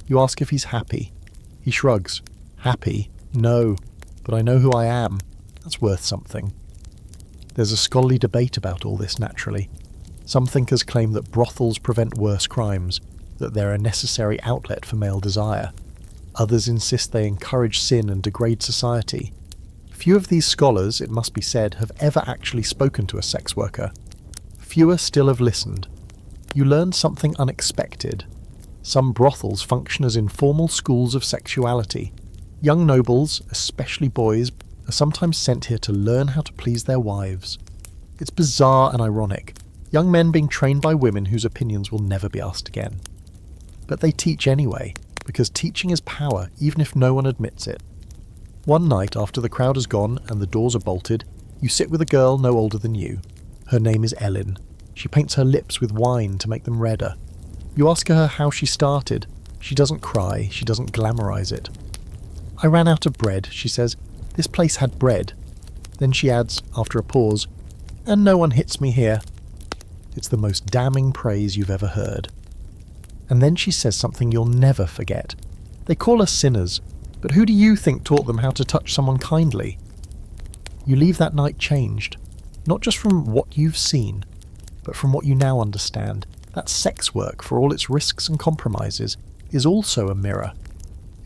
You ask if he's happy. He shrugs. Happy? No, but I know who I am. That's worth something. There's a scholarly debate about all this, naturally. Some thinkers claim that brothels prevent worse crimes, that they're a necessary outlet for male desire. Others insist they encourage sin and degrade society. Few of these scholars, it must be said, have ever actually spoken to a sex worker. Fewer still have listened. You learn something unexpected. Some brothels function as informal schools of sexuality. Young nobles, especially boys, are sometimes sent here to learn how to please their wives. It's bizarre and ironic. Young men being trained by women whose opinions will never be asked again. But they teach anyway, because teaching is power, even if no one admits it. One night, after the crowd has gone and the doors are bolted, you sit with a girl no older than you. Her name is Ellen. She paints her lips with wine to make them redder. You ask her how she started. She doesn't cry, she doesn't glamorize it. I ran out of bread, she says. This place had bread. Then she adds, after a pause, and no one hits me here. It's the most damning praise you've ever heard. And then she says something you'll never forget. They call us sinners, but who do you think taught them how to touch someone kindly? You leave that night changed, not just from what you've seen, but from what you now understand. That sex work, for all its risks and compromises, is also a mirror.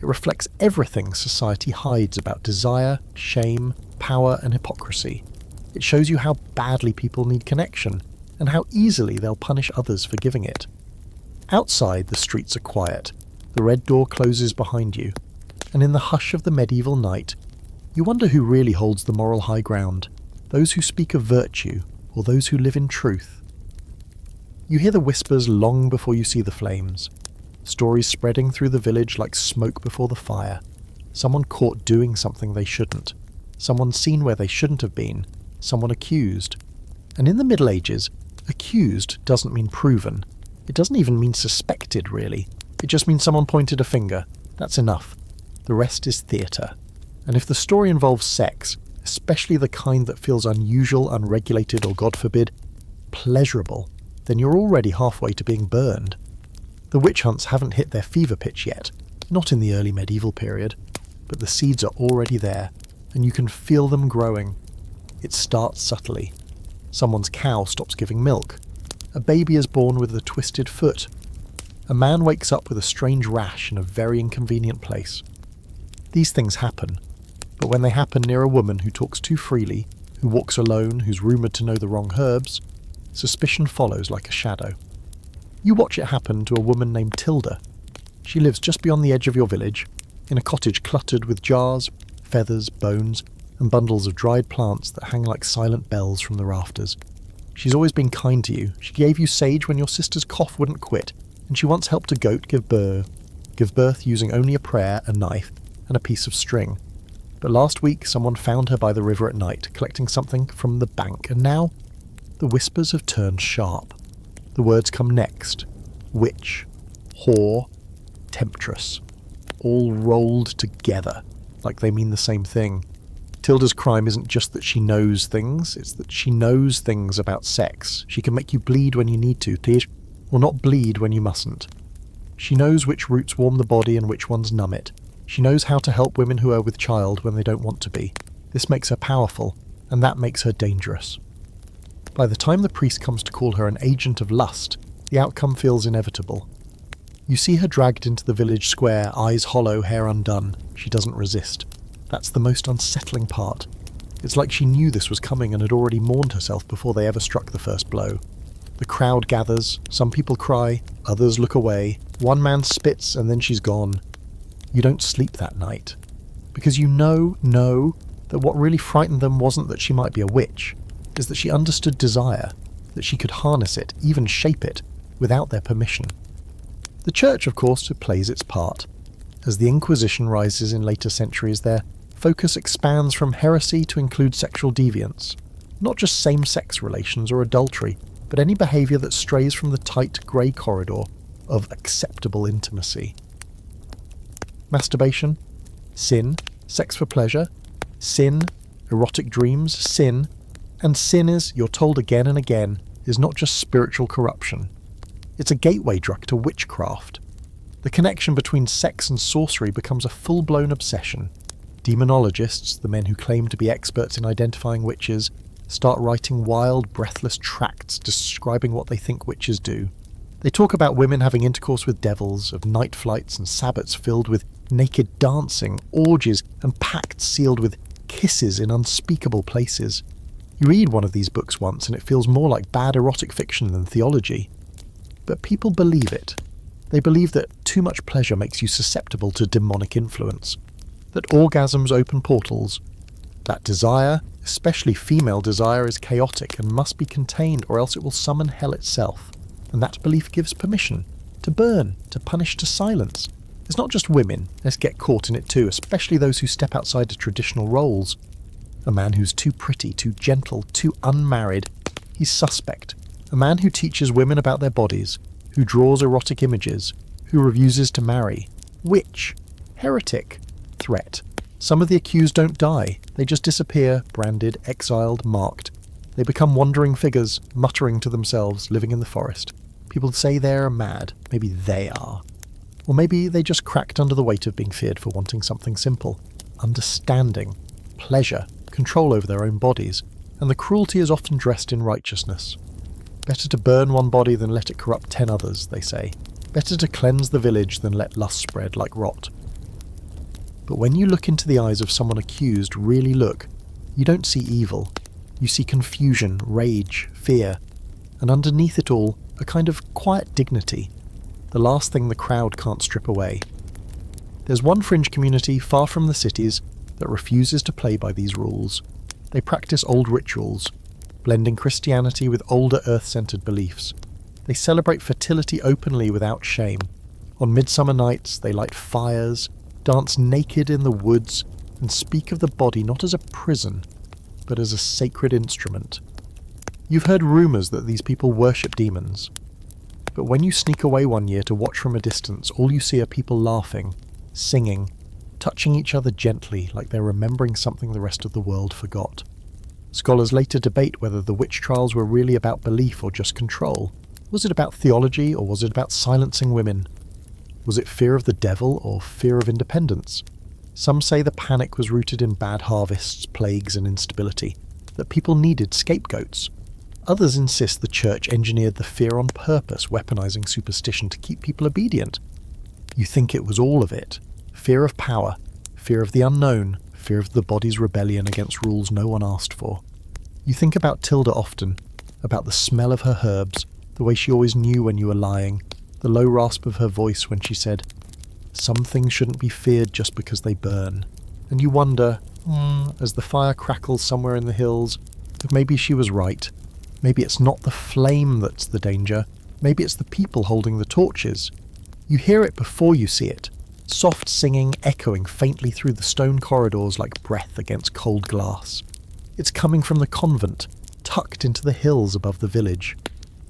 It reflects everything society hides about desire, shame, power and hypocrisy. It shows you how badly people need connection, and how easily they'll punish others for giving it. Outside, the streets are quiet. The red door closes behind you, and in the hush of the medieval night, you wonder who really holds the moral high ground, those who speak of virtue, or those who live in truth. You hear the whispers long before you see the flames, stories spreading through the village like smoke before the fire, someone caught doing something they shouldn't, someone seen where they shouldn't have been, someone accused. And in the Middle Ages, accused doesn't mean proven. It doesn't even mean suspected, really. It just means someone pointed a finger. That's enough. The rest is theatre. And if the story involves sex, especially the kind that feels unusual, unregulated, or, God forbid, pleasurable, then you're already halfway to being burned. The witch hunts haven't hit their fever pitch yet, not in the early medieval period, but the seeds are already there, and you can feel them growing. It starts subtly. Someone's cow stops giving milk. A baby is born with a twisted foot. A man wakes up with a strange rash in a very inconvenient place. These things happen, but when they happen near a woman who talks too freely, who walks alone, who's rumoured to know the wrong herbs, suspicion follows like a shadow. You watch it happen to a woman named Tilda. She lives just beyond the edge of your village, in a cottage cluttered with jars, feathers, bones, and bundles of dried plants that hang like silent bells from the rafters. She's always been kind to you. She gave you sage when your sister's cough wouldn't quit, and she once helped a goat give birth using only a prayer, a knife, and a piece of string. But last week someone found her by the river at night, collecting something from the bank, and now the whispers have turned sharp. The words come next. Witch, whore, temptress. All rolled together, like they mean the same thing. Tilda's crime isn't just that she knows things, it's that she knows things about sex. She can make you bleed when you need to, or not bleed when you mustn't. She knows which roots warm the body and which ones numb it. She knows how to help women who are with child when they don't want to be. This makes her powerful, and that makes her dangerous. By the time the priest comes to call her an agent of lust, the outcome feels inevitable. You see her dragged into the village square, eyes hollow, hair undone. She doesn't resist. That's the most unsettling part. It's like she knew this was coming and had already mourned herself before they ever struck the first blow. The crowd gathers, some people cry, others look away, one man spits and then she's gone. You don't sleep that night. Because you know that what really frightened them wasn't that she might be a witch, is that she understood desire, that she could harness it, even shape it, without their permission. The church, of course, plays its part. As the Inquisition rises in later centuries, their focus expands from heresy to include sexual deviance. Not just same-sex relations or adultery, but any behaviour that strays from the tight grey corridor of acceptable intimacy. Masturbation, sin. Sex for pleasure, sin. Erotic dreams, sin. And sin is, you're told again and again, is not just spiritual corruption. It's a gateway drug to witchcraft. The connection between sex and sorcery becomes a full-blown obsession. Demonologists, the men who claim to be experts in identifying witches, start writing wild, breathless tracts describing what they think witches do. They talk about women having intercourse with devils, of night flights and sabbats filled with naked dancing, orgies, and pacts sealed with kisses in unspeakable places. You read one of these books once and it feels more like bad erotic fiction than theology. But people believe it. They believe that too much pleasure makes you susceptible to demonic influence, that orgasms open portals, that desire, especially female desire, is chaotic and must be contained or else it will summon hell itself. And that belief gives permission to burn, to punish, to silence. It's not just women, let's get caught in it too, especially those who step outside the traditional roles. A man who's too pretty, too gentle, too unmarried, he's suspect. A man who teaches women about their bodies, who draws erotic images, who refuses to marry. Witch. Heretic. Threat. Some of the accused don't die, they just disappear, branded, exiled, marked. They become wandering figures, muttering to themselves, living in the forest. People say they're mad. Maybe they are. Or maybe they just cracked under the weight of being feared for wanting something simple. Understanding, pleasure, control over their own bodies, and the cruelty is often dressed in righteousness. Better to burn one body than let it corrupt 10 others, they say. Better to cleanse the village than let lust spread like rot. But when you look into the eyes of someone accused, really look, you don't see evil. You see confusion, rage, fear, and underneath it all, a kind of quiet dignity, the last thing the crowd can't strip away. There's one fringe community far from the cities that refuses to play by these rules. They practice old rituals, blending Christianity with older earth-centered beliefs. They celebrate fertility openly without shame. On midsummer nights, they light fires, dance naked in the woods, and speak of the body not as a prison, but as a sacred instrument. You've heard rumours that these people worship demons. But when you sneak away one year to watch from a distance, all you see are people laughing, singing, touching each other gently like they're remembering something the rest of the world forgot. Scholars later debate whether the witch trials were really about belief or just control. Was it about theology or was it about silencing women? Was it fear of the devil or fear of independence? Some say the panic was rooted in bad harvests, plagues and instability, that people needed scapegoats. Others insist the church engineered the fear on purpose, weaponizing superstition to keep people obedient. You think it was all of it. Fear of power, fear of the unknown, fear of the body's rebellion against rules no one asked for. You think about Tilda often, about the smell of her herbs, the way she always knew when you were lying, the low rasp of her voice when she said, "Some things shouldn't be feared just because they burn." And you wonder, as the fire crackles somewhere in the hills, if maybe she was right. Maybe it's not the flame that's the danger, maybe it's the people holding the torches. You hear it before you see it, soft singing echoing faintly through the stone corridors like breath against cold glass. It's coming from the convent, tucked into the hills above the village.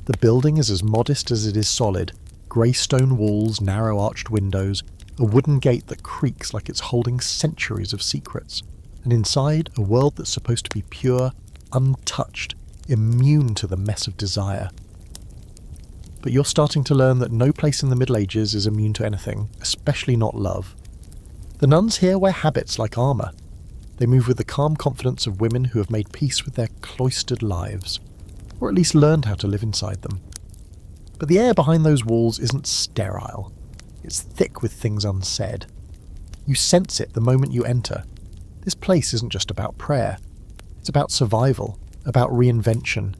The building is as modest as it is solid, grey stone walls, narrow arched windows, a wooden gate that creaks like it's holding centuries of secrets, and inside a world that's supposed to be pure, untouched, immune to the mess of desire. But you're starting to learn that no place in the Middle Ages is immune to anything, especially not love. The nuns here wear habits like armour. They move with the calm confidence of women who have made peace with their cloistered lives, or at least learned how to live inside them. But the air behind those walls isn't sterile. It's thick with things unsaid. You sense it the moment you enter. This place isn't just about prayer. It's about survival, about reinvention,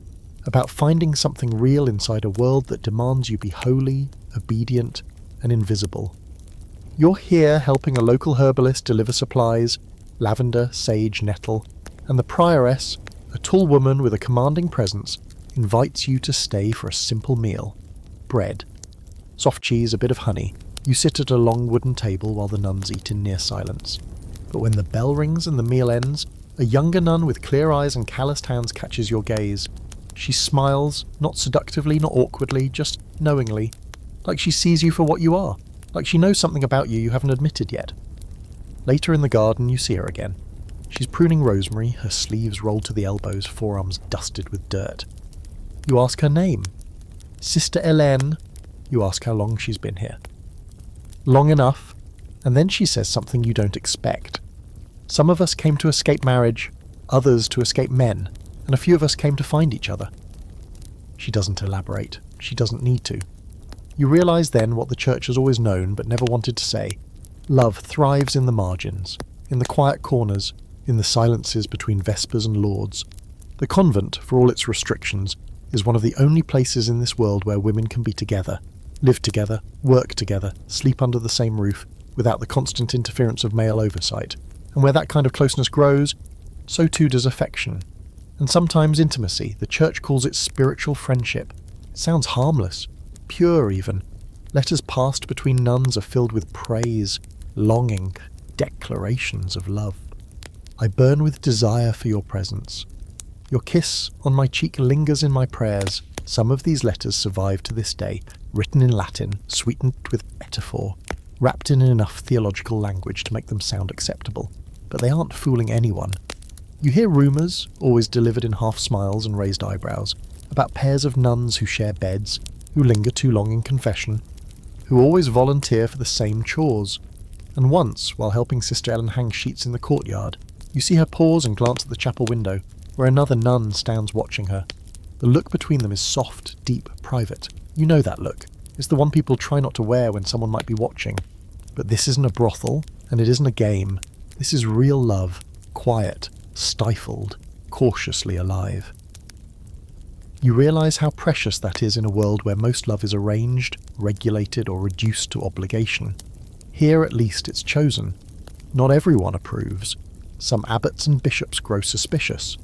about finding something real inside a world that demands you be holy, obedient, and invisible. You're here helping a local herbalist deliver supplies, lavender, sage, nettle, and the prioress, a tall woman with a commanding presence, invites you to stay for a simple meal. Bread, soft cheese, a bit of honey. You sit at a long wooden table while the nuns eat in near silence. But when the bell rings and the meal ends, a younger nun with clear eyes and calloused hands catches your gaze. She smiles, not seductively, not awkwardly, just knowingly, like she sees you for what you are, like she knows something about you haven't admitted yet. Later in the garden you see her again. She's pruning rosemary, her sleeves rolled to the elbows, forearms dusted with dirt. You ask her name. Sister Hélène. You ask how long she's been here. Long enough, and then she says something you don't expect. Some of us came to escape marriage, others to escape men, and a few of us came to find each other. She doesn't elaborate. She doesn't need to. You realise then what the church has always known but never wanted to say. Love thrives in the margins, in the quiet corners, in the silences between Vespers and Lauds. The convent, for all its restrictions, is one of the only places in this world where women can be together, live together, work together, sleep under the same roof, without the constant interference of male oversight. And where that kind of closeness grows, so too does affection. And sometimes intimacy. The church calls it spiritual friendship. It sounds harmless, pure even. Letters passed between nuns are filled with praise, longing, declarations of love. I burn with desire for your presence. Your kiss on my cheek lingers in my prayers. Some of these letters survive to this day, written in Latin, sweetened with metaphor, wrapped in enough theological language to make them sound acceptable. But they aren't fooling anyone. You hear rumours, always delivered in half smiles and raised eyebrows, about pairs of nuns who share beds, who linger too long in confession, who always volunteer for the same chores. And once, while helping Sister Ellen hang sheets in the courtyard, you see her pause and glance at the chapel window, where another nun stands watching her. The look between them is soft, deep, private. You know that look. It's the one people try not to wear when someone might be watching. But this isn't a brothel, and it isn't a game. This is real love, quiet, stifled, cautiously alive. You realise how precious that is in a world where most love is arranged, regulated, or reduced to obligation. Here at least it's chosen. Not everyone approves. Some abbots and bishops grow suspicious.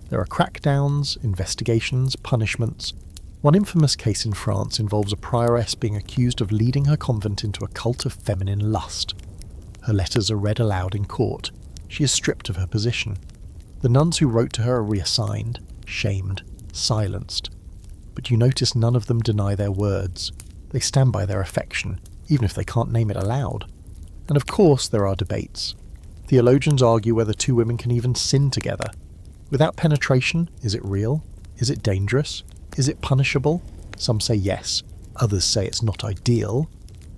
There are crackdowns, investigations, punishments. One infamous case in France involves a prioress being accused of leading her convent into a cult of feminine lust. Her letters are read aloud in court. She is stripped of her position. The nuns who wrote to her are reassigned, shamed, silenced. But you notice none of them deny their words. They stand by their affection, even if they can't name it aloud. And of course there are debates. Theologians argue whether two women can even sin together. Without penetration, is it real? Is it dangerous? Is it punishable? Some say yes, others say it's not ideal,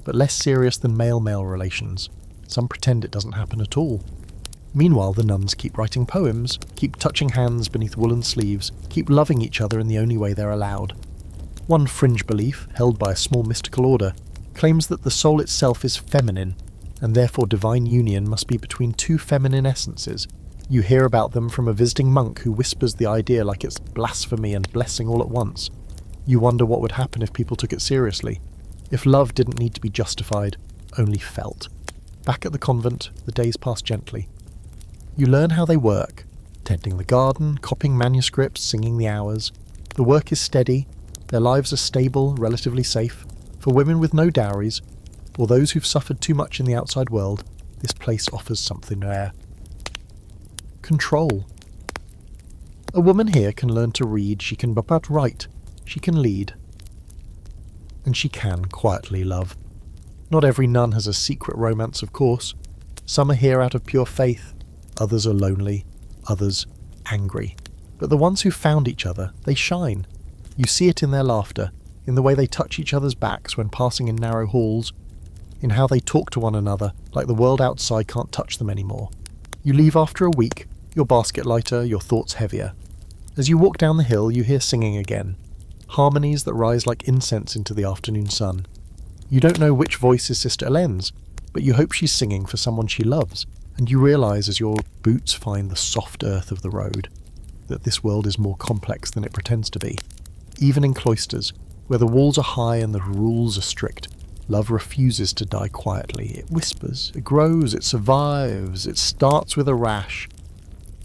but less serious than male-male relations. Some pretend it doesn't happen at all. Meanwhile, the nuns keep writing poems, keep touching hands beneath woolen sleeves, keep loving each other in the only way they're allowed. One fringe belief, held by a small mystical order, claims that the soul itself is feminine, and therefore divine union must be between two feminine essences. You hear about them from a visiting monk who whispers the idea like it's blasphemy and blessing all at once. You wonder what would happen if people took it seriously, if love didn't need to be justified, only felt. Back at the convent, the days pass gently. You learn how they work, tending the garden, copying manuscripts, singing the hours. The work is steady, their lives are stable, relatively safe. For women with no dowries, or those who've suffered too much in the outside world, this place offers something rare. Control. A woman here can learn to read, she can write, she can lead. And she can quietly love. Not every nun has a secret romance, of course. Some are here out of pure faith, others are lonely, others angry. But the ones who found each other, they shine. You see it in their laughter, in the way they touch each other's backs when passing in narrow halls, in how they talk to one another like the world outside can't touch them anymore. You leave after a week, your basket lighter, your thoughts heavier. As you walk down the hill, you hear singing again, harmonies that rise like incense into the afternoon sun. You don't know which voice is Sister Elaine's, but you hope she's singing for someone she loves, and you realise as your boots find the soft earth of the road, that this world is more complex than it pretends to be. Even in cloisters, where the walls are high and the rules are strict, love refuses to die quietly. It whispers, it grows, it survives, it starts with a rash.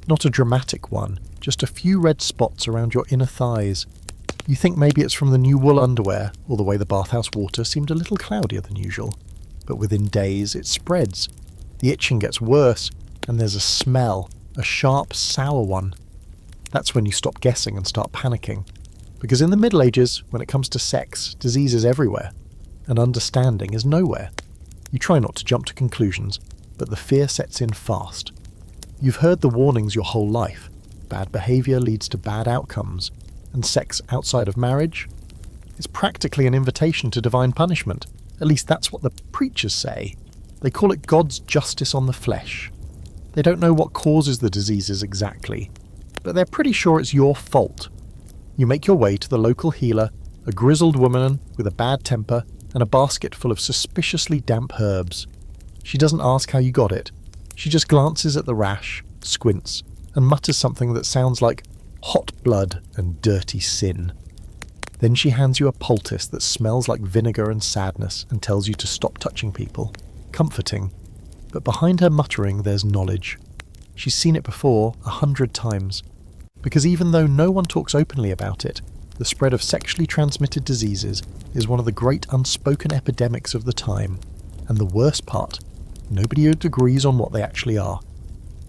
Not a dramatic one, just a few red spots around your inner thighs. You think maybe it's from the new wool underwear, or the way the bathhouse water seemed a little cloudier than usual. But within days it spreads. The itching gets worse, and there's a smell, a sharp, sour one. That's when you stop guessing and start panicking. Because in the Middle Ages, when it comes to sex, disease is everywhere, and understanding is nowhere. You try not to jump to conclusions, but the fear sets in fast. You've heard the warnings your whole life. Bad behaviour leads to bad outcomes, and sex outside of marriage? It's practically an invitation to divine punishment. At least that's what the preachers say. They call it God's justice on the flesh. They don't know what causes the diseases exactly, but they're pretty sure it's your fault. You make your way to the local healer, a grizzled woman with a bad temper and a basket full of suspiciously damp herbs. She doesn't ask how you got it. She just glances at the rash, squints, and mutters something that sounds like hot blood and dirty sin. Then she hands you a poultice that smells like vinegar and sadness and tells you to stop touching people. Comforting. But behind her muttering there's knowledge. She's seen it before 100 times. Because even though no one talks openly about it, the spread of sexually transmitted diseases is one of the great unspoken epidemics of the time. And the worst part, nobody agrees on what they actually are.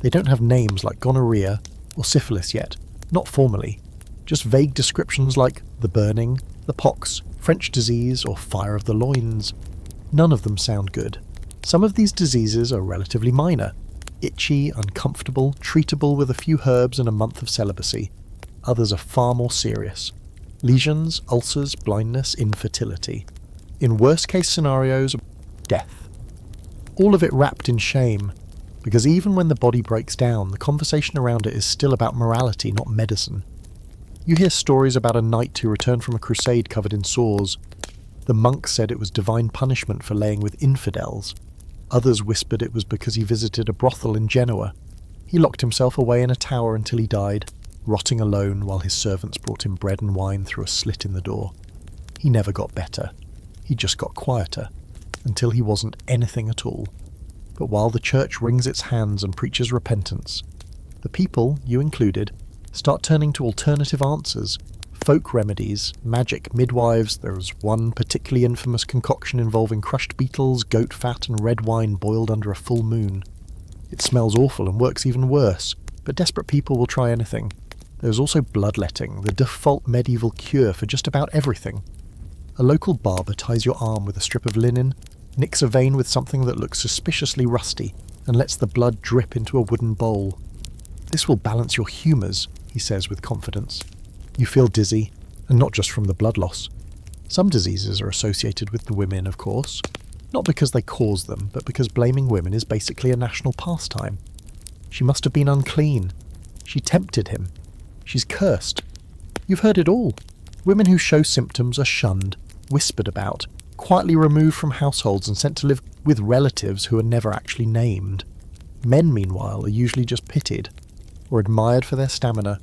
They don't have names like gonorrhea or syphilis yet, not formally, just vague descriptions like the burning, the pox, French disease, or fire of the loins. None of them sound good. Some of these diseases are relatively minor, itchy, uncomfortable, treatable with a few herbs and a month of celibacy. Others are far more serious. Lesions, ulcers, blindness, infertility. In worst-case scenarios, death. All of it wrapped in shame, because even when the body breaks down, the conversation around it is still about morality, not medicine. You hear stories about a knight who returned from a crusade covered in sores. The monk said it was divine punishment for laying with infidels. Others whispered it was because he visited a brothel in Genoa. He locked himself away in a tower until he died, rotting alone while his servants brought him bread and wine through a slit in the door. He never got better. He just got quieter, until he wasn't anything at all. But while the church wrings its hands and preaches repentance, the people, you included, start turning to alternative answers, folk remedies, magic, midwives. There was one particularly infamous concoction involving crushed beetles, goat fat and red wine boiled under a full moon. It smells awful and works even worse, but desperate people will try anything. There's also bloodletting, the default medieval cure for just about everything. A local barber ties your arm with a strip of linen, nicks a vein with something that looks suspiciously rusty, and lets the blood drip into a wooden bowl. This will balance your humours, he says with confidence. You feel dizzy, and not just from the blood loss. Some diseases are associated with the women, of course. Not because they cause them, but because blaming women is basically a national pastime. She must have been unclean. She tempted him. She's cursed. You've heard it all. Women who show symptoms are shunned, whispered about, quietly removed from households and sent to live with relatives who are never actually named. Men, meanwhile, are usually just pitied, or admired for their stamina.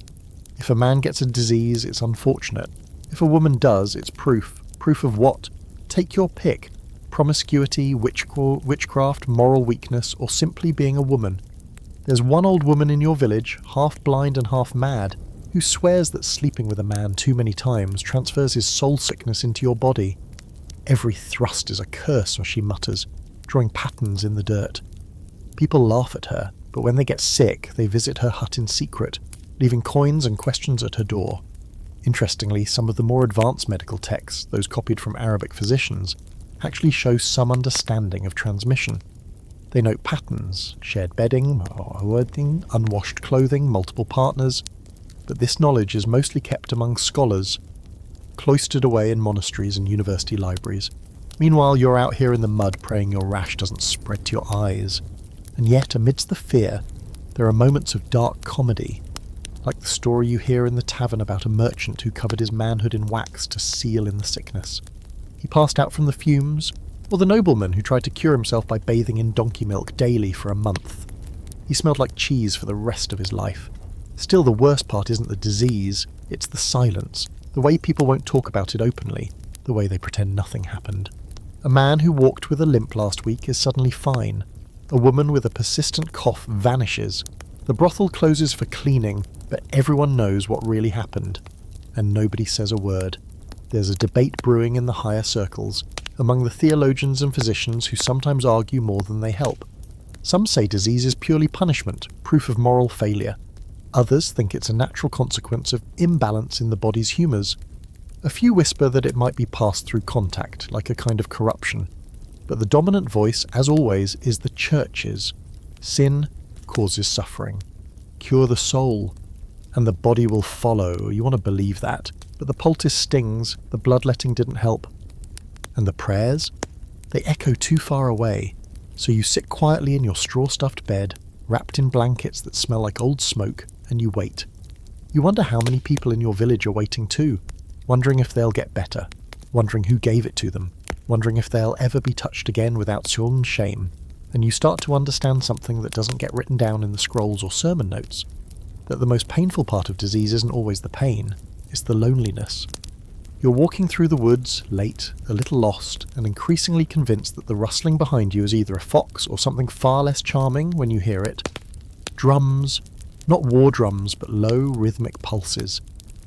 If a man gets a disease, it's unfortunate. If a woman does, it's proof. Proof of what? Take your pick. Promiscuity, witchcraft, moral weakness, or simply being a woman. There's one old woman in your village, half blind and half mad, who swears that sleeping with a man too many times transfers his soul sickness into your body. Every thrust is a curse, or she mutters, drawing patterns in the dirt. People laugh at her, but when they get sick, they visit her hut in secret, leaving coins and questions at her door. Interestingly, some of the more advanced medical texts, those copied from Arabic physicians, actually show some understanding of transmission. They note patterns, shared bedding, unwashed clothing, multiple partners, but this knowledge is mostly kept among scholars, cloistered away in monasteries and university libraries. Meanwhile, you're out here in the mud praying your rash doesn't spread to your eyes. And yet, amidst the fear, there are moments of dark comedy, like the story you hear in the tavern about a merchant who covered his manhood in wax to seal in the sickness. He passed out from the fumes, or the nobleman who tried to cure himself by bathing in donkey milk daily for a month. He smelled like cheese for the rest of his life. Still, the worst part isn't the disease, it's the silence, the way people won't talk about it openly, the way they pretend nothing happened. A man who walked with a limp last week is suddenly fine. A woman with a persistent cough vanishes. The brothel closes for cleaning, but everyone knows what really happened, and nobody says a word. There's a debate brewing in the higher circles, among the theologians and physicians who sometimes argue more than they help. Some say disease is purely punishment, proof of moral failure. Others think it's a natural consequence of imbalance in the body's humours. A few whisper that it might be passed through contact, like a kind of corruption. But the dominant voice, as always, is the church's. Sin causes suffering. Cure the soul, and the body will follow. You want to believe that. But the poultice stings, the bloodletting didn't help. And the prayers? They echo too far away, so you sit quietly in your straw-stuffed bed, wrapped in blankets that smell like old smoke, and you wait. You wonder how many people in your village are waiting too, wondering if they'll get better, wondering who gave it to them, wondering if they'll ever be touched again without some shame. And you start to understand something that doesn't get written down in the scrolls or sermon notes, that the most painful part of disease isn't always the pain, it's the loneliness. You're walking through the woods, late, a little lost, and increasingly convinced that the rustling behind you is either a fox or something far less charming when you hear it. Drums, not war drums, but low, rhythmic pulses,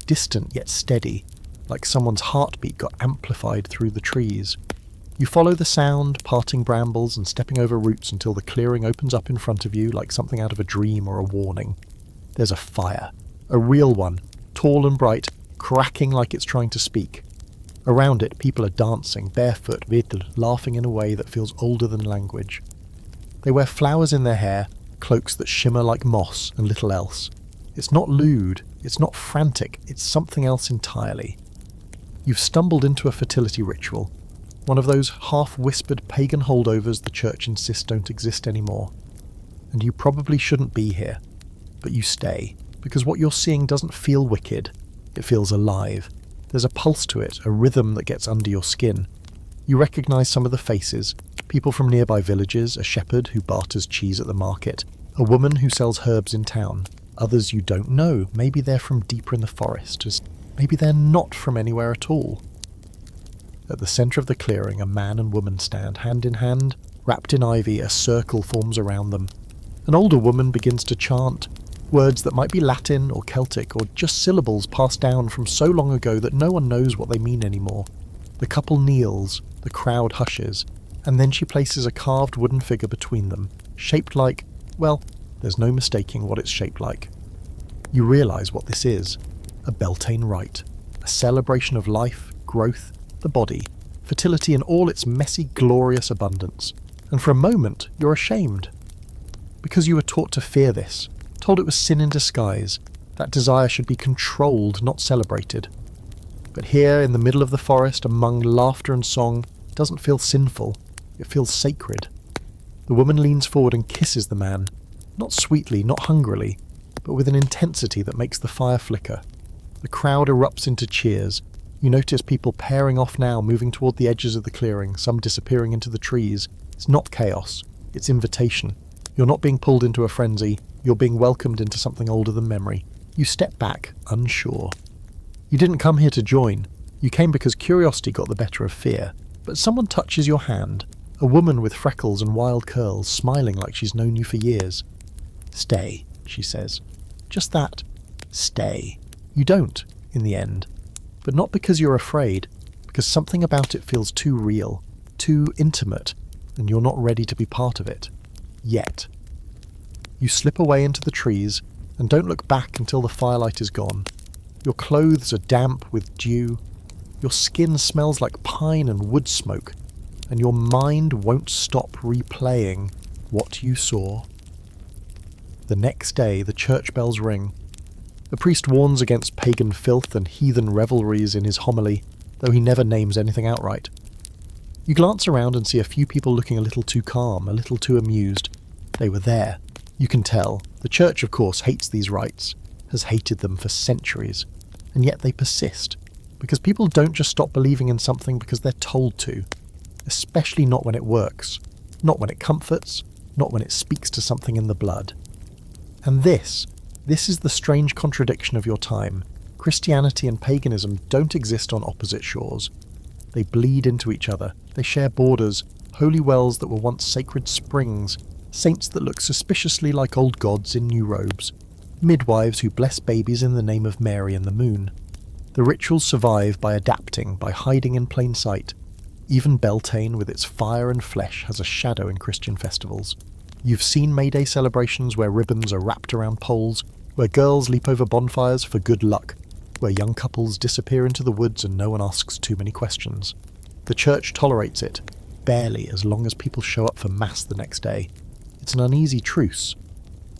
distant yet steady, like someone's heartbeat got amplified through the trees. You follow the sound, parting brambles and stepping over roots until the clearing opens up in front of you like something out of a dream or a warning. There's a fire, a real one, tall and bright, cracking like it's trying to speak. Around it, people are dancing, barefoot, laughing in a way that feels older than language. They wear flowers in their hair, cloaks that shimmer like moss, and little else. It's not lewd, it's not frantic, it's something else entirely. You've stumbled into a fertility ritual, one of those half-whispered pagan holdovers the church insists don't exist anymore. And you probably shouldn't be here, but you stay, because what you're seeing doesn't feel wicked, it feels alive. There's a pulse to it, a rhythm that gets under your skin. You recognise some of the faces, people from nearby villages, a shepherd who barters cheese at the market, a woman who sells herbs in town, others you don't know, maybe they're from deeper in the forest, maybe they're not from anywhere at all. At the centre of the clearing, a man and woman stand, hand in hand, wrapped in ivy. A circle forms around them. An older woman begins to chant, words that might be Latin or Celtic, or just syllables passed down from so long ago that no one knows what they mean anymore. The couple kneels, the crowd hushes, and then she places a carved wooden figure between them, shaped like, well, there's no mistaking what it's shaped like. You realise what this is. A Beltane rite. A celebration of life, growth, the body, fertility in all its messy, glorious abundance. And for a moment, you're ashamed. Because you were taught to fear this, told it was sin in disguise, that desire should be controlled, not celebrated. But here, in the middle of the forest, among laughter and song, it doesn't feel sinful, it feels sacred. The woman leans forward and kisses the man, not sweetly, not hungrily, but with an intensity that makes the fire flicker. The crowd erupts into cheers. You notice people pairing off now, moving toward the edges of the clearing, some disappearing into the trees. It's not chaos, it's invitation. You're not being pulled into a frenzy, you're being welcomed into something older than memory. You step back, unsure. You didn't come here to join. You came because curiosity got the better of fear. But someone touches your hand, a woman with freckles and wild curls, smiling like she's known you for years. "Stay," she says. Just that. Stay. You don't, in the end. But not because you're afraid, because something about it feels too real, too intimate, and you're not ready to be part of it. Yet. You slip away into the trees, and don't look back until the firelight is gone. Your clothes are damp with dew, your skin smells like pine and wood smoke, and your mind won't stop replaying what you saw. The next day, the church bells ring. The priest warns against pagan filth and heathen revelries in his homily, though he never names anything outright. You glance around and see a few people looking a little too calm, a little too amused. They were there. You can tell. The church, of course, hates these rites, has hated them for centuries, and yet they persist, because people don't just stop believing in something because they're told to, especially not when it works, not when it comforts, not when it speaks to something in the blood. And this is the strange contradiction of your time. Christianity and paganism don't exist on opposite shores. They bleed into each other. They share borders, holy wells that were once sacred springs, saints that look suspiciously like old gods in new robes, midwives who bless babies in the name of Mary and the moon. The rituals survive by adapting, by hiding in plain sight. Even Beltane, with its fire and flesh, has a shadow in Christian festivals. You've seen May Day celebrations where ribbons are wrapped around poles, where girls leap over bonfires for good luck, where young couples disappear into the woods and no one asks too many questions. The church tolerates it, barely, as long as people show up for mass the next day. It's an uneasy truce.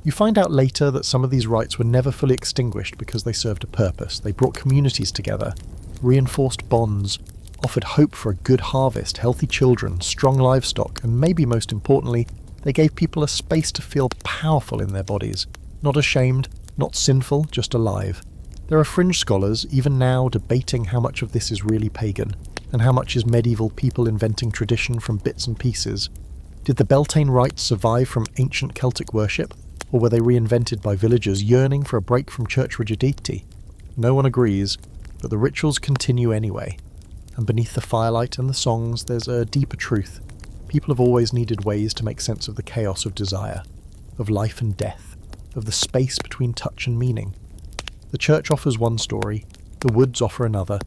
You find out later that some of these rites were never fully extinguished because they served a purpose. They brought communities together, reinforced bonds, offered hope for a good harvest, healthy children, strong livestock, and maybe most importantly, they gave people a space to feel powerful in their bodies. Not ashamed, not sinful, just alive. There are fringe scholars, even now, debating how much of this is really pagan, and how much is medieval people inventing tradition from bits and pieces. Did the Beltane rites survive from ancient Celtic worship, or were they reinvented by villagers yearning for a break from church rigidity? No one agrees, but the rituals continue anyway. And beneath the firelight and the songs, there's a deeper truth. People have always needed ways to make sense of the chaos of desire, of life and death, of the space between touch and meaning. The church offers one story, the woods offer another.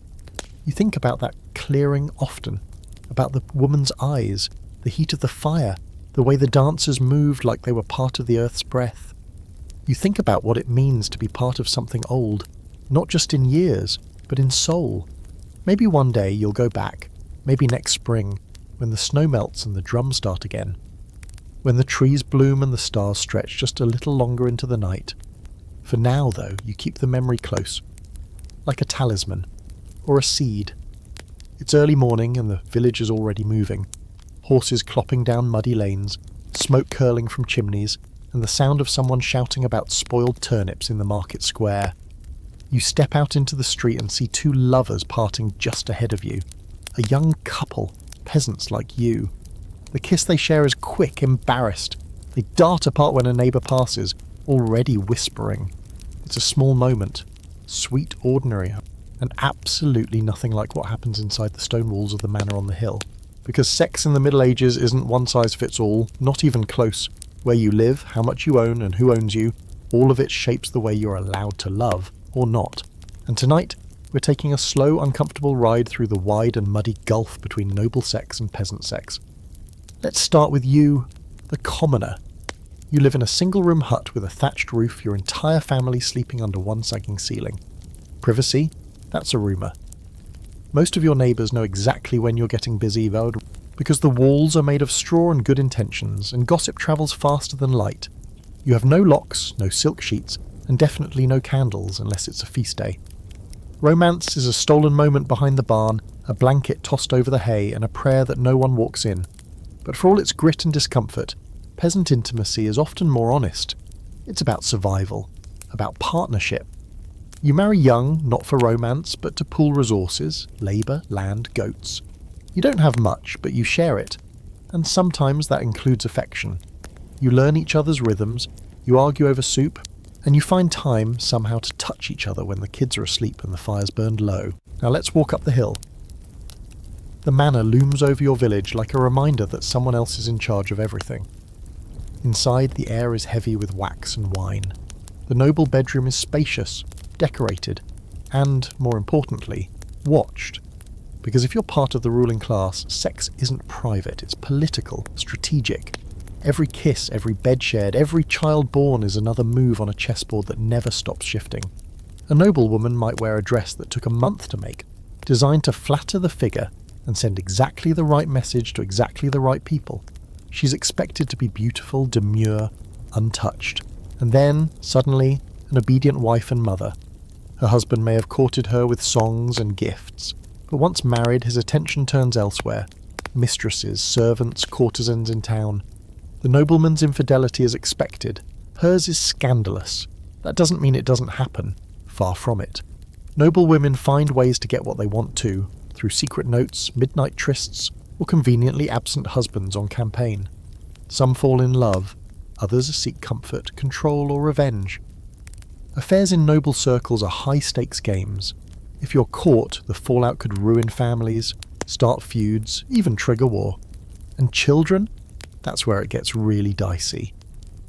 You think about that clearing often, about the woman's eyes, the heat of the fire, the way the dancers moved like they were part of the earth's breath. You think about what it means to be part of something old, not just in years, but in soul. Maybe one day you'll go back, maybe next spring, when the snow melts and the drums start again. When the trees bloom and the stars stretch just a little longer into the night. For now, though, you keep the memory close, like a talisman, or a seed, It's early morning and the village is already moving. Horses clopping down muddy lanes, smoke curling from chimneys, and the sound of someone shouting about spoiled turnips in the market square. You step out into the street and see two lovers parting just ahead of you. A young couple, peasants like you. The kiss they share is quick, embarrassed. They dart apart when a neighbour passes, already whispering. It's a small moment, sweet, ordinary, and absolutely nothing like what happens inside the stone walls of the manor on the hill. Because sex in the Middle Ages isn't one size fits all, not even close. Where you live, how much you own, and who owns you, all of it shapes the way you're allowed to love, or not. And tonight, we're taking a slow, uncomfortable ride through the wide and muddy gulf between noble sex and peasant sex. Let's start with you, the commoner. You live in a single-room hut with a thatched roof, your entire family sleeping under one sagging ceiling. Privacy? That's a rumour. Most of your neighbours know exactly when you're getting busy, though, because the walls are made of straw and good intentions, and gossip travels faster than light. You have no locks, no silk sheets, and definitely no candles unless it's a feast day. Romance is a stolen moment behind the barn, a blanket tossed over the hay, and a prayer that no one walks in. But for all its grit and discomfort, peasant intimacy is often more honest. It's about survival, about partnership. You marry young, not for romance, but to pool resources, labour, land, goats. You don't have much, but you share it, and sometimes that includes affection. You learn each other's rhythms, you argue over soup, and you find time somehow to touch each other when the kids are asleep and the fire's burned low. Now let's walk up the hill. The manor looms over your village like a reminder that someone else is in charge of everything. Inside, the air is heavy with wax and wine. The noble bedroom is spacious, decorated, and, more importantly, watched. Because if you're part of the ruling class, sex isn't private, it's political, strategic. Every kiss, every bed shared, every child born is another move on a chessboard that never stops shifting. A noblewoman might wear a dress that took a month to make, designed to flatter the figure and send exactly the right message to exactly the right people. She's expected to be beautiful, demure, untouched, and then, suddenly, an obedient wife and mother. Her husband may have courted her with songs and gifts, but once married, his attention turns elsewhere. Mistresses, servants, courtesans in town. The nobleman's infidelity is expected. Hers is scandalous. That doesn't mean it doesn't happen. Far from it. Noble women find ways to get what they want to, through secret notes, midnight trysts, or conveniently absent husbands on campaign. Some fall in love, others seek comfort, control, or revenge. Affairs in noble circles are high-stakes games. If you're caught, the fallout could ruin families, start feuds, even trigger war. And children? That's where it gets really dicey.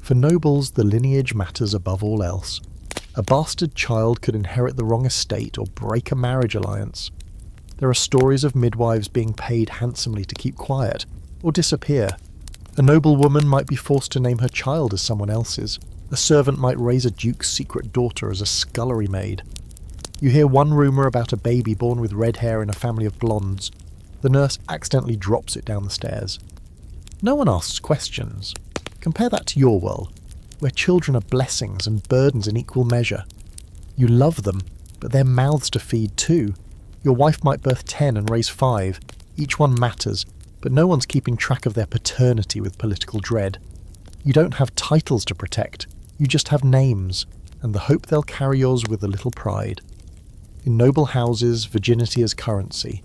For nobles, the lineage matters above all else. A bastard child could inherit the wrong estate or break a marriage alliance. There are stories of midwives being paid handsomely to keep quiet, or disappear. A noble woman might be forced to name her child as someone else's. A servant might raise a duke's secret daughter as a scullery maid. You hear one rumour about a baby born with red hair in a family of blondes. The nurse accidentally drops it down the stairs. No one asks questions. Compare that to your world, where children are blessings and burdens in equal measure. You love them, but they're mouths to feed too. Your wife might birth 10 and raise 5. Each one matters, but no one's keeping track of their paternity with political dread. You don't have titles to protect, you just have names, and the hope they'll carry yours with a little pride. In noble houses, virginity is currency.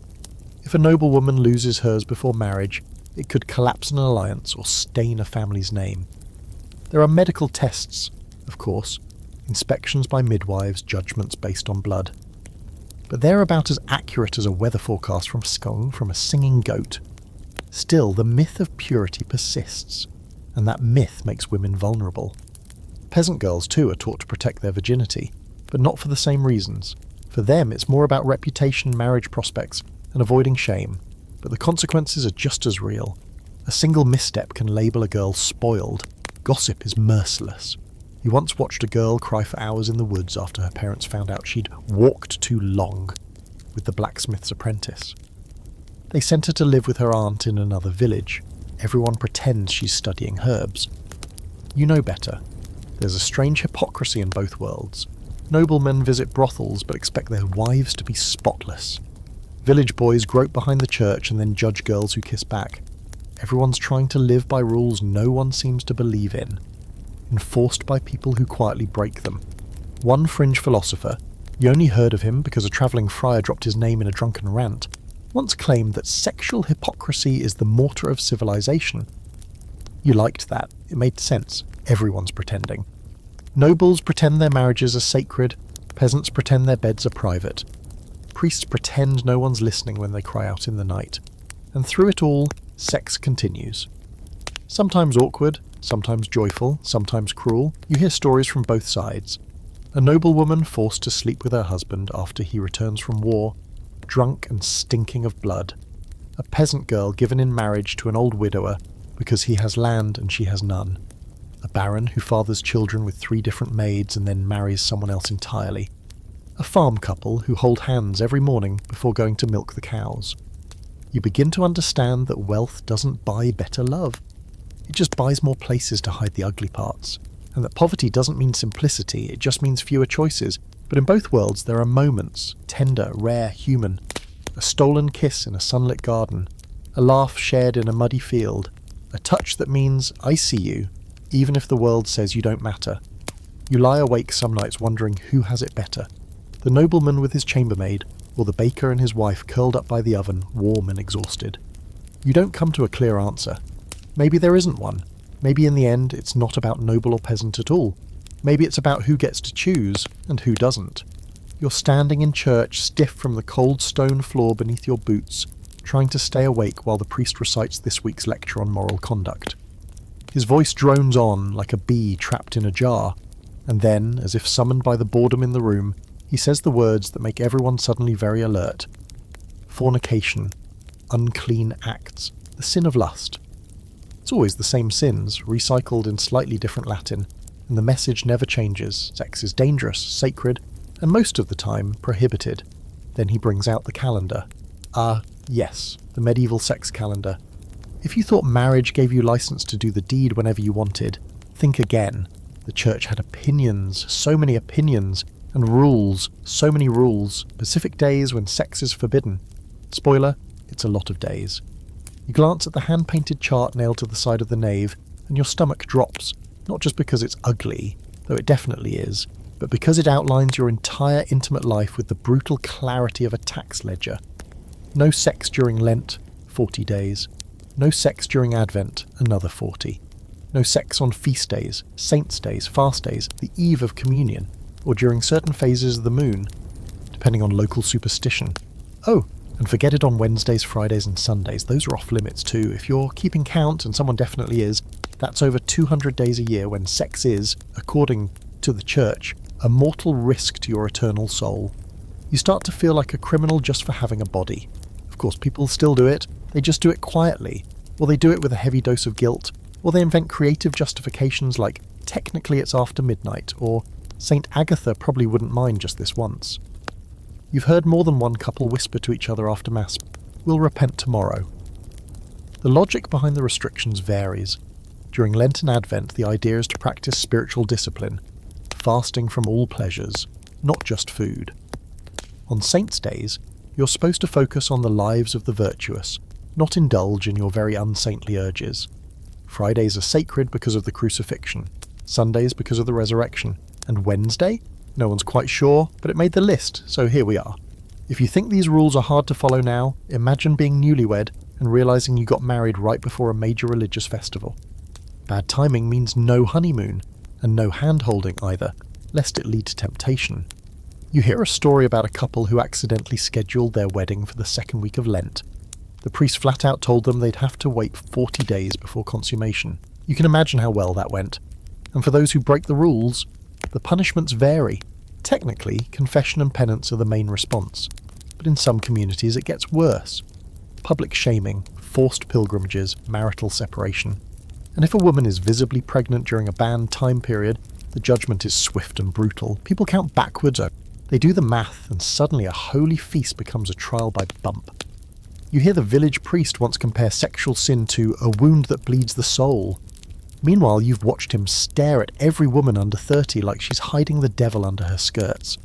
If a noblewoman loses hers before marriage, it could collapse an alliance or stain a family's name. There are medical tests, of course, inspections by midwives, judgments based on blood. But they're about as accurate as a weather forecast from a singing goat. Still, the myth of purity persists, and that myth makes women vulnerable. Peasant girls, too, are taught to protect their virginity, but not for the same reasons. For them, it's more about reputation, marriage prospects, and avoiding shame. But the consequences are just as real. A single misstep can label a girl spoiled. Gossip is merciless. You once watched a girl cry for hours in the woods after her parents found out she'd walked too long with the blacksmith's apprentice. They sent her to live with her aunt in another village. Everyone pretends she's studying herbs. You know better. There's a strange hypocrisy in both worlds. Noblemen visit brothels but expect their wives to be spotless. Village boys grope behind the church and then judge girls who kiss back. Everyone's trying to live by rules no one seems to believe in, enforced by people who quietly break them. One fringe philosopher, you only heard of him because a travelling friar dropped his name in a drunken rant, once claimed that sexual hypocrisy is the mortar of civilization. You liked that. It made sense. Everyone's pretending. Nobles pretend their marriages are sacred, peasants pretend their beds are private. Priests pretend no one's listening when they cry out in the night. And through it all, sex continues. Sometimes awkward, sometimes joyful, sometimes cruel. You hear stories from both sides. A noblewoman forced to sleep with her husband after he returns from war, drunk and stinking of blood. A peasant girl given in marriage to an old widower because he has land and she has none. A baron who fathers children with 3 different maids and then marries someone else entirely. A farm couple who hold hands every morning before going to milk the cows. You begin to understand that wealth doesn't buy better love. It just buys more places to hide the ugly parts. And that poverty doesn't mean simplicity, it just means fewer choices. But in both worlds there are moments, tender, rare, human. A stolen kiss in a sunlit garden. A laugh shared in a muddy field. A touch that means, I see you, even if the world says you don't matter. You lie awake some nights wondering who has it better. The nobleman with his chambermaid, or the baker and his wife curled up by the oven, warm and exhausted. You don't come to a clear answer. Maybe there isn't one. Maybe in the end it's not about noble or peasant at all. Maybe it's about who gets to choose, and who doesn't. You're standing in church, stiff from the cold stone floor beneath your boots, trying to stay awake while the priest recites this week's lecture on moral conduct. His voice drones on like a bee trapped in a jar, and then, as if summoned by the boredom in the room, he says the words that make everyone suddenly very alert. Fornication, unclean acts, the sin of lust. It's always the same sins, recycled in slightly different Latin, and the message never changes. Sex is dangerous, sacred, and most of the time prohibited. Then he brings out the calendar. Yes, the medieval sex calendar. If you thought marriage gave you license to do the deed whenever you wanted, think again. The church had opinions, so many opinions, and rules, so many rules, specific days when sex is forbidden. Spoiler, it's a lot of days. You glance at the hand-painted chart nailed to the side of the nave, and your stomach drops, not just because it's ugly, though it definitely is, but because it outlines your entire intimate life with the brutal clarity of a tax ledger. No sex during Lent, 40 days. No sex during Advent, another 40. No sex on feast days, saints' days, fast days, the eve of communion, or during certain phases of the moon, depending on local superstition. Oh, and forget it on Wednesdays, Fridays and Sundays. Those are off limits too. If you're keeping count, and someone definitely is, that's over 200 days a year when sex is, according to the church, a mortal risk to your eternal soul. You start to feel like a criminal just for having a body. Of course, people still do it. They just do it quietly, or they do it with a heavy dose of guilt, or they invent creative justifications like, technically it's after midnight, or St. Agatha probably wouldn't mind just this once. You've heard more than one couple whisper to each other after Mass, "We'll repent tomorrow." The logic behind the restrictions varies. During Lent and Advent, the idea is to practice spiritual discipline, fasting from all pleasures, not just food. On Saints' Days, you're supposed to focus on the lives of the virtuous, not indulge in your very unsaintly urges. Fridays are sacred because of the crucifixion, Sundays because of the resurrection, and Wednesday? No one's quite sure, but it made the list, so here we are. If you think these rules are hard to follow now, imagine being newlywed and realising you got married right before a major religious festival. Bad timing means no honeymoon, and no hand-holding either, lest it lead to temptation. You hear a story about a couple who accidentally scheduled their wedding for the second week of Lent. The priest flat out told them they'd have to wait 40 days before consummation. You can imagine how well that went. And for those who break the rules, the punishments vary. Technically, confession and penance are the main response, but in some communities it gets worse. Public shaming, forced pilgrimages, marital separation. And if a woman is visibly pregnant during a banned time period, the judgment is swift and brutal. People count backwards. They do the math, and suddenly a holy feast becomes a trial by bump. You hear the village priest once compare sexual sin to a wound that bleeds the soul. Meanwhile, you've watched him stare at every woman under 30 like she's hiding the devil under her skirts.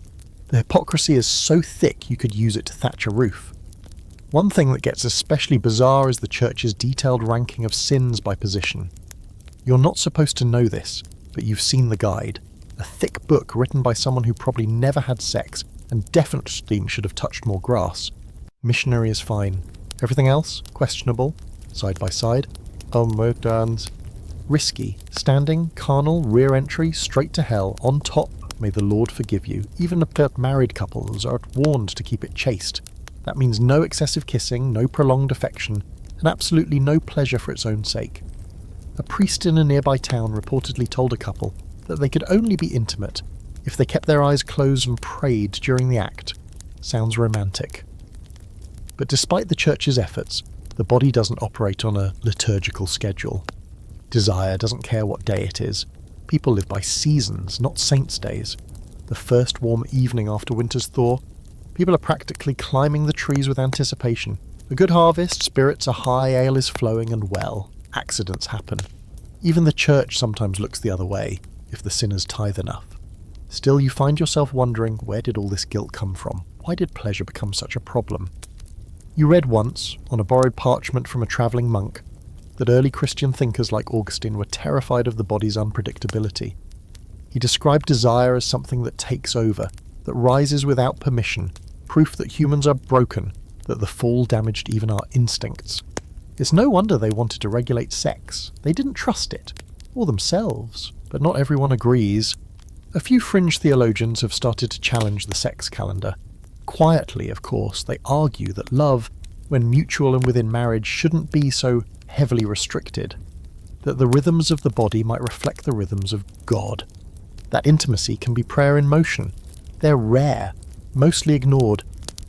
The hypocrisy is so thick you could use it to thatch a roof. One thing that gets especially bizarre is the church's detailed ranking of sins by position. You're not supposed to know this, but you've seen the guide, a thick book written by someone who probably never had sex and definitely should have touched more grass. Missionary is fine. Everything else? Questionable. Side by side. Omodans. Risky. Standing, carnal, rear entry, straight to hell, on top. May the Lord forgive you. Even if married couples are warned to keep it chaste. That means no excessive kissing, no prolonged affection, and absolutely no pleasure for its own sake. A priest in a nearby town reportedly told a couple that they could only be intimate if they kept their eyes closed and prayed during the act. Sounds romantic. But despite the church's efforts, the body doesn't operate on a liturgical schedule. Desire doesn't care what day it is. People live by seasons, not saints' days. The first warm evening after winter's thaw, people are practically climbing the trees with anticipation. A good harvest, spirits are high, ale is flowing, and well, accidents happen. Even the church sometimes looks the other way, if the sinners tithe enough. Still, you find yourself wondering, where did all this guilt come from? Why did pleasure become such a problem? You read once, on a borrowed parchment from a travelling monk, that early Christian thinkers like Augustine were terrified of the body's unpredictability. He described desire as something that takes over, that rises without permission, proof that humans are broken, that the fall damaged even our instincts. It's no wonder they wanted to regulate sex. They didn't trust it, or themselves, but not everyone agrees. A few fringe theologians have started to challenge the sex calendar. Quietly, of course, they argue that love, when mutual and within marriage, shouldn't be so heavily restricted, that the rhythms of the body might reflect the rhythms of God. That intimacy can be prayer in motion. They're rare, mostly ignored,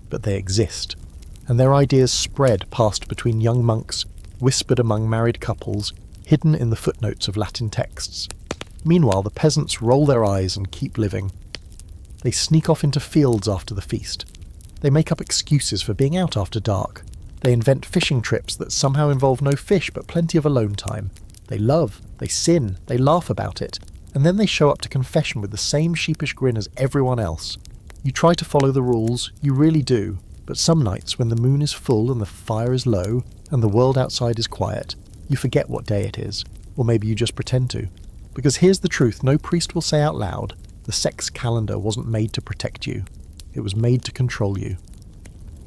but they exist, and their ideas spread past between young monks, whispered among married couples, hidden in the footnotes of Latin texts. Meanwhile, the peasants roll their eyes and keep living. They sneak off into fields after the feast. They make up excuses for being out after dark. They invent fishing trips that somehow involve no fish but plenty of alone time. They love, they sin, they laugh about it, and then they show up to confession with the same sheepish grin as everyone else. You try to follow the rules, you really do, but some nights when the moon is full and the fire is low, and the world outside is quiet, you forget what day it is, or maybe you just pretend to. Because here's the truth no priest will say out loud, the sex calendar wasn't made to protect you, it was made to control you.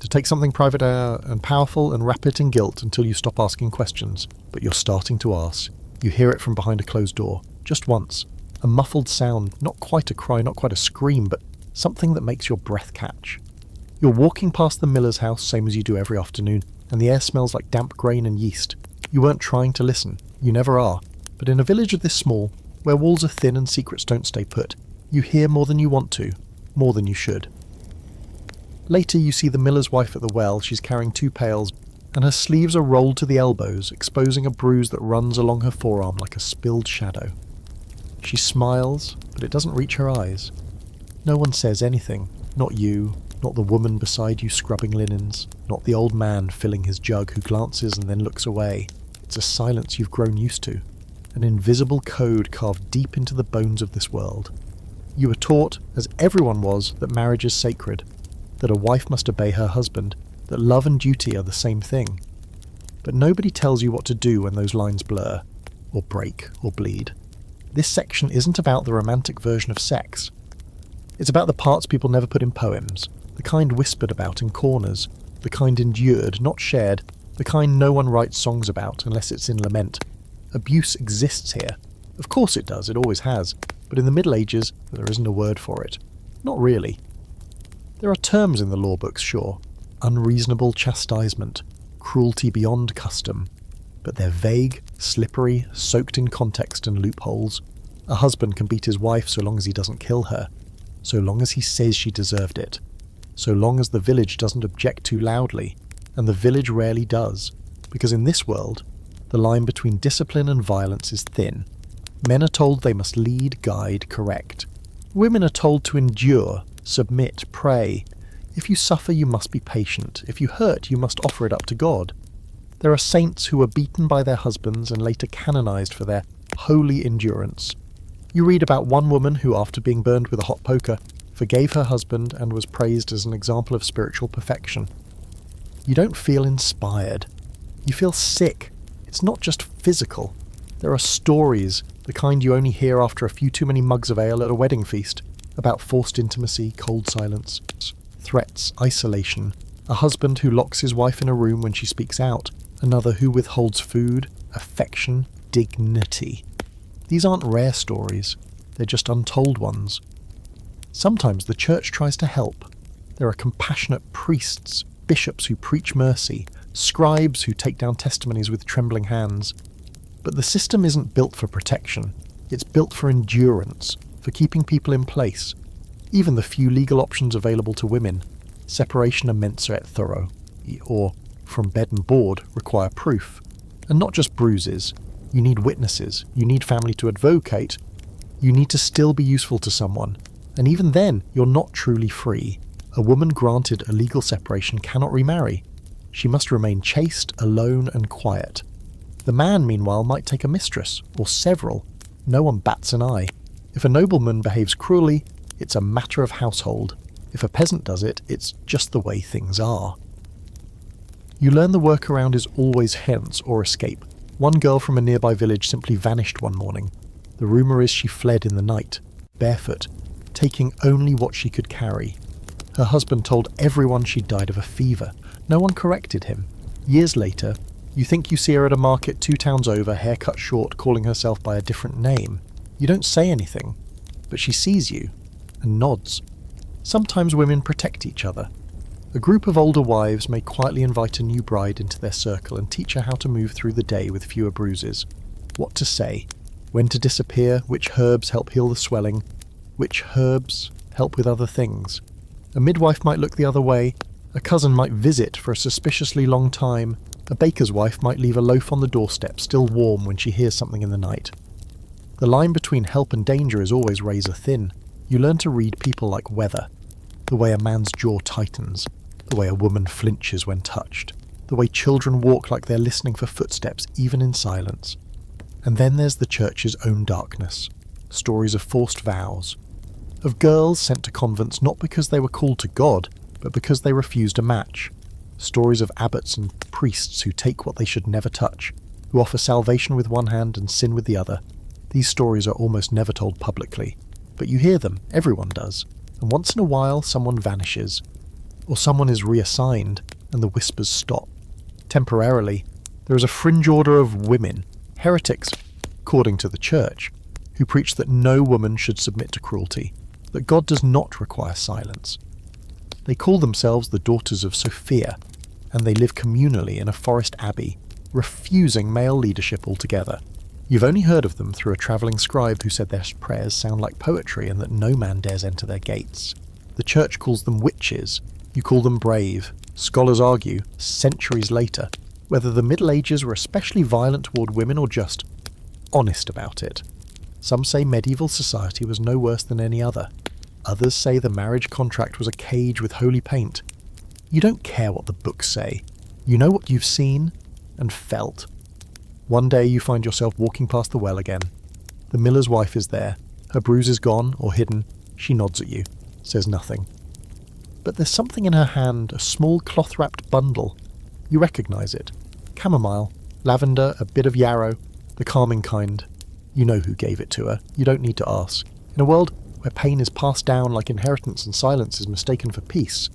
To take something private and powerful and wrap it in guilt until you stop asking questions, but you're starting to ask. You hear it from behind a closed door, just once. A muffled sound, not quite a cry, not quite a scream, but something that makes your breath catch. You're walking past the miller's house, same as you do every afternoon, and the air smells like damp grain and yeast. You weren't trying to listen, you never are, but in a village this small, where walls are thin and secrets don't stay put, you hear more than you want to, more than you should. Later you see the miller's wife at the well. She's carrying 2 pails, and her sleeves are rolled to the elbows, exposing a bruise that runs along her forearm like a spilled shadow. She smiles, but it doesn't reach her eyes. No one says anything, not you, not the woman beside you scrubbing linens, not the old man filling his jug who glances and then looks away. It's a silence you've grown used to, an invisible code carved deep into the bones of this world. You were taught, as everyone was, that marriage is sacred, that a wife must obey her husband, that love and duty are the same thing. But nobody tells you what to do when those lines blur, or break, or bleed. This section isn't about the romantic version of sex. It's about the parts people never put in poems, the kind whispered about in corners, the kind endured, not shared, the kind no one writes songs about unless it's in lament. Abuse exists here. Of course it does, it always has, but in the Middle Ages there isn't a word for it. Not really. There are terms in the law books, sure. Unreasonable chastisement, cruelty beyond custom. But they're vague, slippery, soaked in context and loopholes. A husband can beat his wife so long as he doesn't kill her, so long as he says she deserved it, so long as the village doesn't object too loudly, and the village rarely does, because in this world, the line between discipline and violence is thin. Men are told they must lead, guide, correct. Women are told to endure, submit, pray. If you suffer, you must be patient. If you hurt, you must offer it up to God. There are saints who were beaten by their husbands and later canonized for their holy endurance. You read about one woman who, after being burned with a hot poker, forgave her husband and was praised as an example of spiritual perfection. You don't feel inspired. You feel sick. It's not just physical. There are stories, the kind you only hear after a few too many mugs of ale at a wedding feast, about forced intimacy, cold silence, threats, isolation, a husband who locks his wife in a room when she speaks out, another who withholds food, affection, dignity. These aren't rare stories, they're just untold ones. Sometimes the church tries to help. There are compassionate priests, bishops who preach mercy, scribes who take down testimonies with trembling hands. But the system isn't built for protection. It's built for endurance, for keeping people in place. Even the few legal options available to women, separation and mensa et thoro, or from bed and board, require proof. And not just bruises. You need witnesses. You need family to advocate. You need to still be useful to someone. And even then, you're not truly free. A woman granted a legal separation cannot remarry. She must remain chaste, alone, and quiet. The man, meanwhile, might take a mistress, or several. No one bats an eye. If a nobleman behaves cruelly, it's a matter of household. If a peasant does it, it's just the way things are. You learn the workaround is always hence or escape. One girl from a nearby village simply vanished one morning. The rumour is she fled in the night, barefoot, taking only what she could carry. Her husband told everyone she'd died of a fever. No one corrected him. Years later, you think you see her at a market 2 towns over, hair cut short, calling herself by a different name. You don't say anything, but she sees you and nods. Sometimes women protect each other. A group of older wives may quietly invite a new bride into their circle and teach her how to move through the day with fewer bruises. What to say, when to disappear, which herbs help heal the swelling, which herbs help with other things. A midwife might look the other way, a cousin might visit for a suspiciously long time, a baker's wife might leave a loaf on the doorstep still warm when she hears something in the night. The line between help and danger is always razor thin. You learn to read people like weather, the way a man's jaw tightens, the way a woman flinches when touched, the way children walk like they're listening for footsteps even in silence. And then there's the church's own darkness, stories of forced vows, of girls sent to convents not because they were called to God, but because they refused a match. Stories of abbots and priests who take what they should never touch, who offer salvation with one hand and sin with the other. These stories are almost never told publicly, but you hear them, everyone does, and once in a while someone vanishes, or someone is reassigned, and the whispers stop. Temporarily, there is a fringe order of women, heretics, according to the church, who preach that no woman should submit to cruelty, that God does not require silence. They call themselves the daughters of Sophia, and they live communally in a forest abbey, refusing male leadership altogether. You've only heard of them through a travelling scribe who said their prayers sound like poetry and that no man dares enter their gates. The church calls them witches. You call them brave. Scholars argue, centuries later, whether the Middle Ages were especially violent toward women or just honest about it. Some say medieval society was no worse than any other. Others say the marriage contract was a cage with holy paint. You don't care what the books say. You know what you've seen and felt. One day you find yourself walking past the well again. The miller's wife is there. Her bruise is gone or hidden. She nods at you, says nothing. But there's something in her hand, a small cloth-wrapped bundle. You recognise it. Chamomile, lavender, a bit of yarrow, the calming kind. You know who gave it to her. You don't need to ask. In a world where pain is passed down like inheritance and silence is mistaken for peace,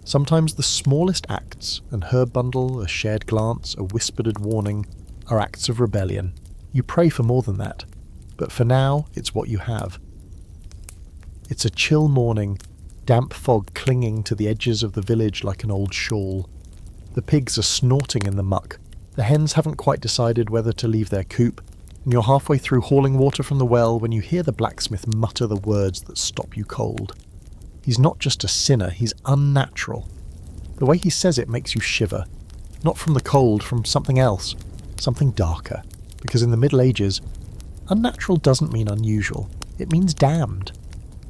sometimes the smallest acts, an herb bundle, a shared glance, a whispered warning, are acts of rebellion. You pray for more than that, but for now it's what you have. It's a chill morning, damp fog clinging to the edges of the village like an old shawl. The pigs are snorting in the muck. The hens haven't quite decided whether to leave their coop, and you're halfway through hauling water from the well when you hear the blacksmith mutter the words that stop you cold. He's not just a sinner, he's unnatural. The way he says it makes you shiver. Not from the cold, from something else. Something darker. Because in the Middle Ages, unnatural doesn't mean unusual. It means damned.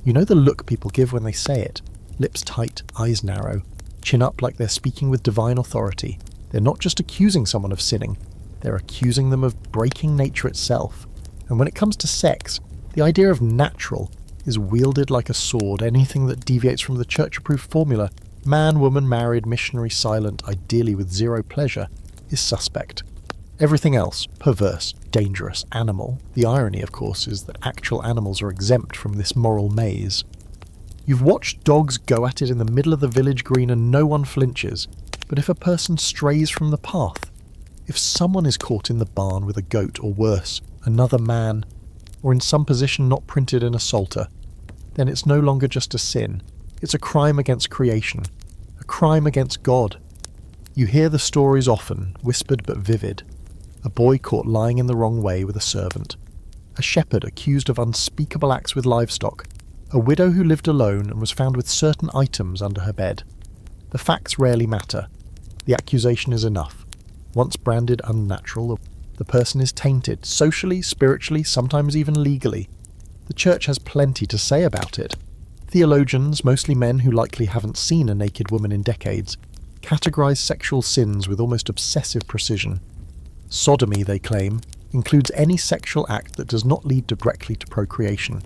You know the look people give when they say it. Lips tight, eyes narrow, chin up like they're speaking with divine authority. They're not just accusing someone of sinning. They're accusing them of breaking nature itself. And when it comes to sex, the idea of natural is wielded like a sword. Anything that deviates from the church-approved formula Man, woman, married, missionary, silent, ideally with zero pleasure, is suspect. Everything else, perverse, dangerous, animal. The irony, of course, is that actual animals are exempt from this moral maze. You've watched dogs go at it in the middle of the village green and no one flinches, but if a person strays from the path, if someone is caught in the barn with a goat or worse, another man, or in some position not printed in a psalter, then it's no longer just a sin, it's a crime against creation, a crime against God. You hear the stories often, whispered but vivid. A boy caught lying in the wrong way with a servant, a shepherd accused of unspeakable acts with livestock, a widow who lived alone and was found with certain items under her bed. The facts rarely matter. The accusation is enough. Once branded unnatural, the person is tainted, socially, spiritually, sometimes even legally. The church has plenty to say about it. Theologians, mostly men who likely haven't seen a naked woman in decades, categorize sexual sins with almost obsessive precision. Sodomy, they claim, includes any sexual act that does not lead directly to procreation.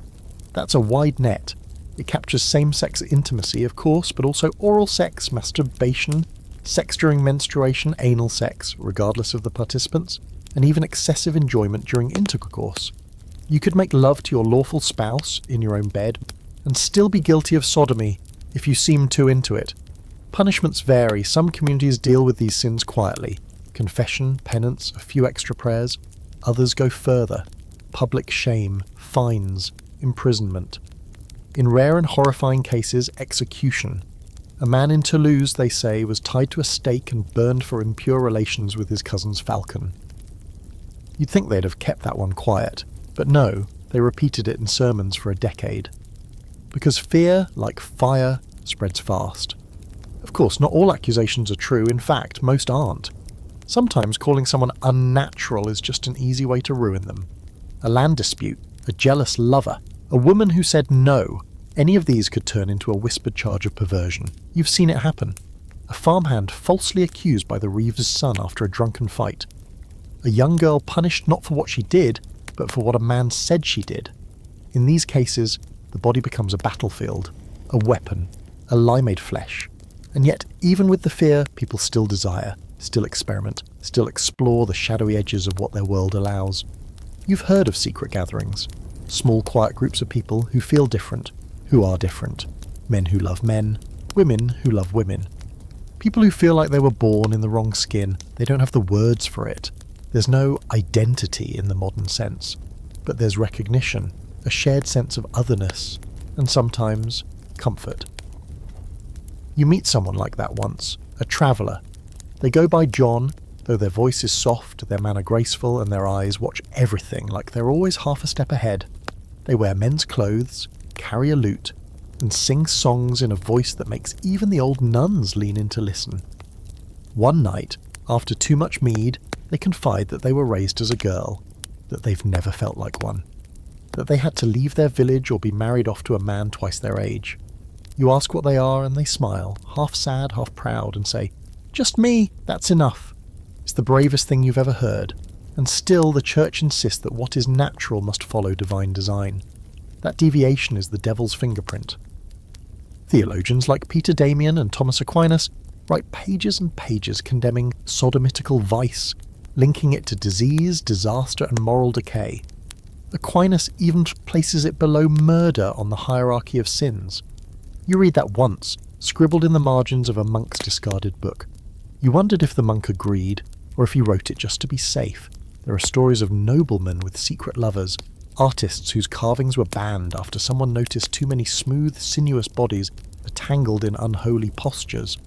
That's a wide net. It captures same-sex intimacy, of course, but also oral sex, masturbation, sex during menstruation, anal sex, regardless of the participants, and even excessive enjoyment during intercourse. You could make love to your lawful spouse in your own bed and still be guilty of sodomy if you seem too into it. Punishments vary. Some communities deal with these sins quietly. Confession, penance, a few extra prayers. Others go further. Public shame, fines, imprisonment. In rare and horrifying cases, execution. A man in Toulouse, they say, was tied to a stake and burned for impure relations with his cousin's falcon. You'd think they'd have kept that one quiet, but no, they repeated it in sermons for a decade. Because fear, like fire, spreads fast. Of course, not all accusations are true. In fact, most aren't. Sometimes calling someone unnatural is just an easy way to ruin them. A land dispute, a jealous lover, a woman who said no. Any of these could turn into a whispered charge of perversion. You've seen it happen. A farmhand falsely accused by the Reeves' son after a drunken fight. A young girl punished not for what she did, but for what a man said she did. In these cases, the body becomes a battlefield, a weapon, a lie made flesh. And yet, even with the fear, people still desire, still experiment, still explore the shadowy edges of what their world allows. You've heard of secret gatherings. Small, quiet groups of people who feel different, who are different. Men who love men, women who love women. People who feel like they were born in the wrong skin. They don't have the words for it. There's no identity in the modern sense, but there's recognition, a shared sense of otherness, and sometimes comfort. You meet someone like that once, a traveller. They go by John, though their voice is soft, their manner graceful, and their eyes watch everything like they're always half a step ahead. They wear men's clothes, carry a lute, and sing songs in a voice that makes even the old nuns lean in to listen. One night, after too much mead, they confide that they were raised as a girl, that they've never felt like one, that they had to leave their village or be married off to a man twice their age. You ask what they are and they smile, half sad, half proud, and say, "Just me, that's enough." It's the bravest thing you've ever heard, and still the church insists that what is natural must follow divine design. That deviation is the devil's fingerprint. Theologians like Peter Damian and Thomas Aquinas write pages and pages condemning sodomitical vice, linking it to disease, disaster, and moral decay. Aquinas even places it below murder on the hierarchy of sins. You read that once, scribbled in the margins of a monk's discarded book. You wondered if the monk agreed, or if he wrote it just to be safe. There are stories of noblemen with secret lovers, artists whose carvings were banned after someone noticed too many smooth, sinuous bodies are tangled in unholy postures.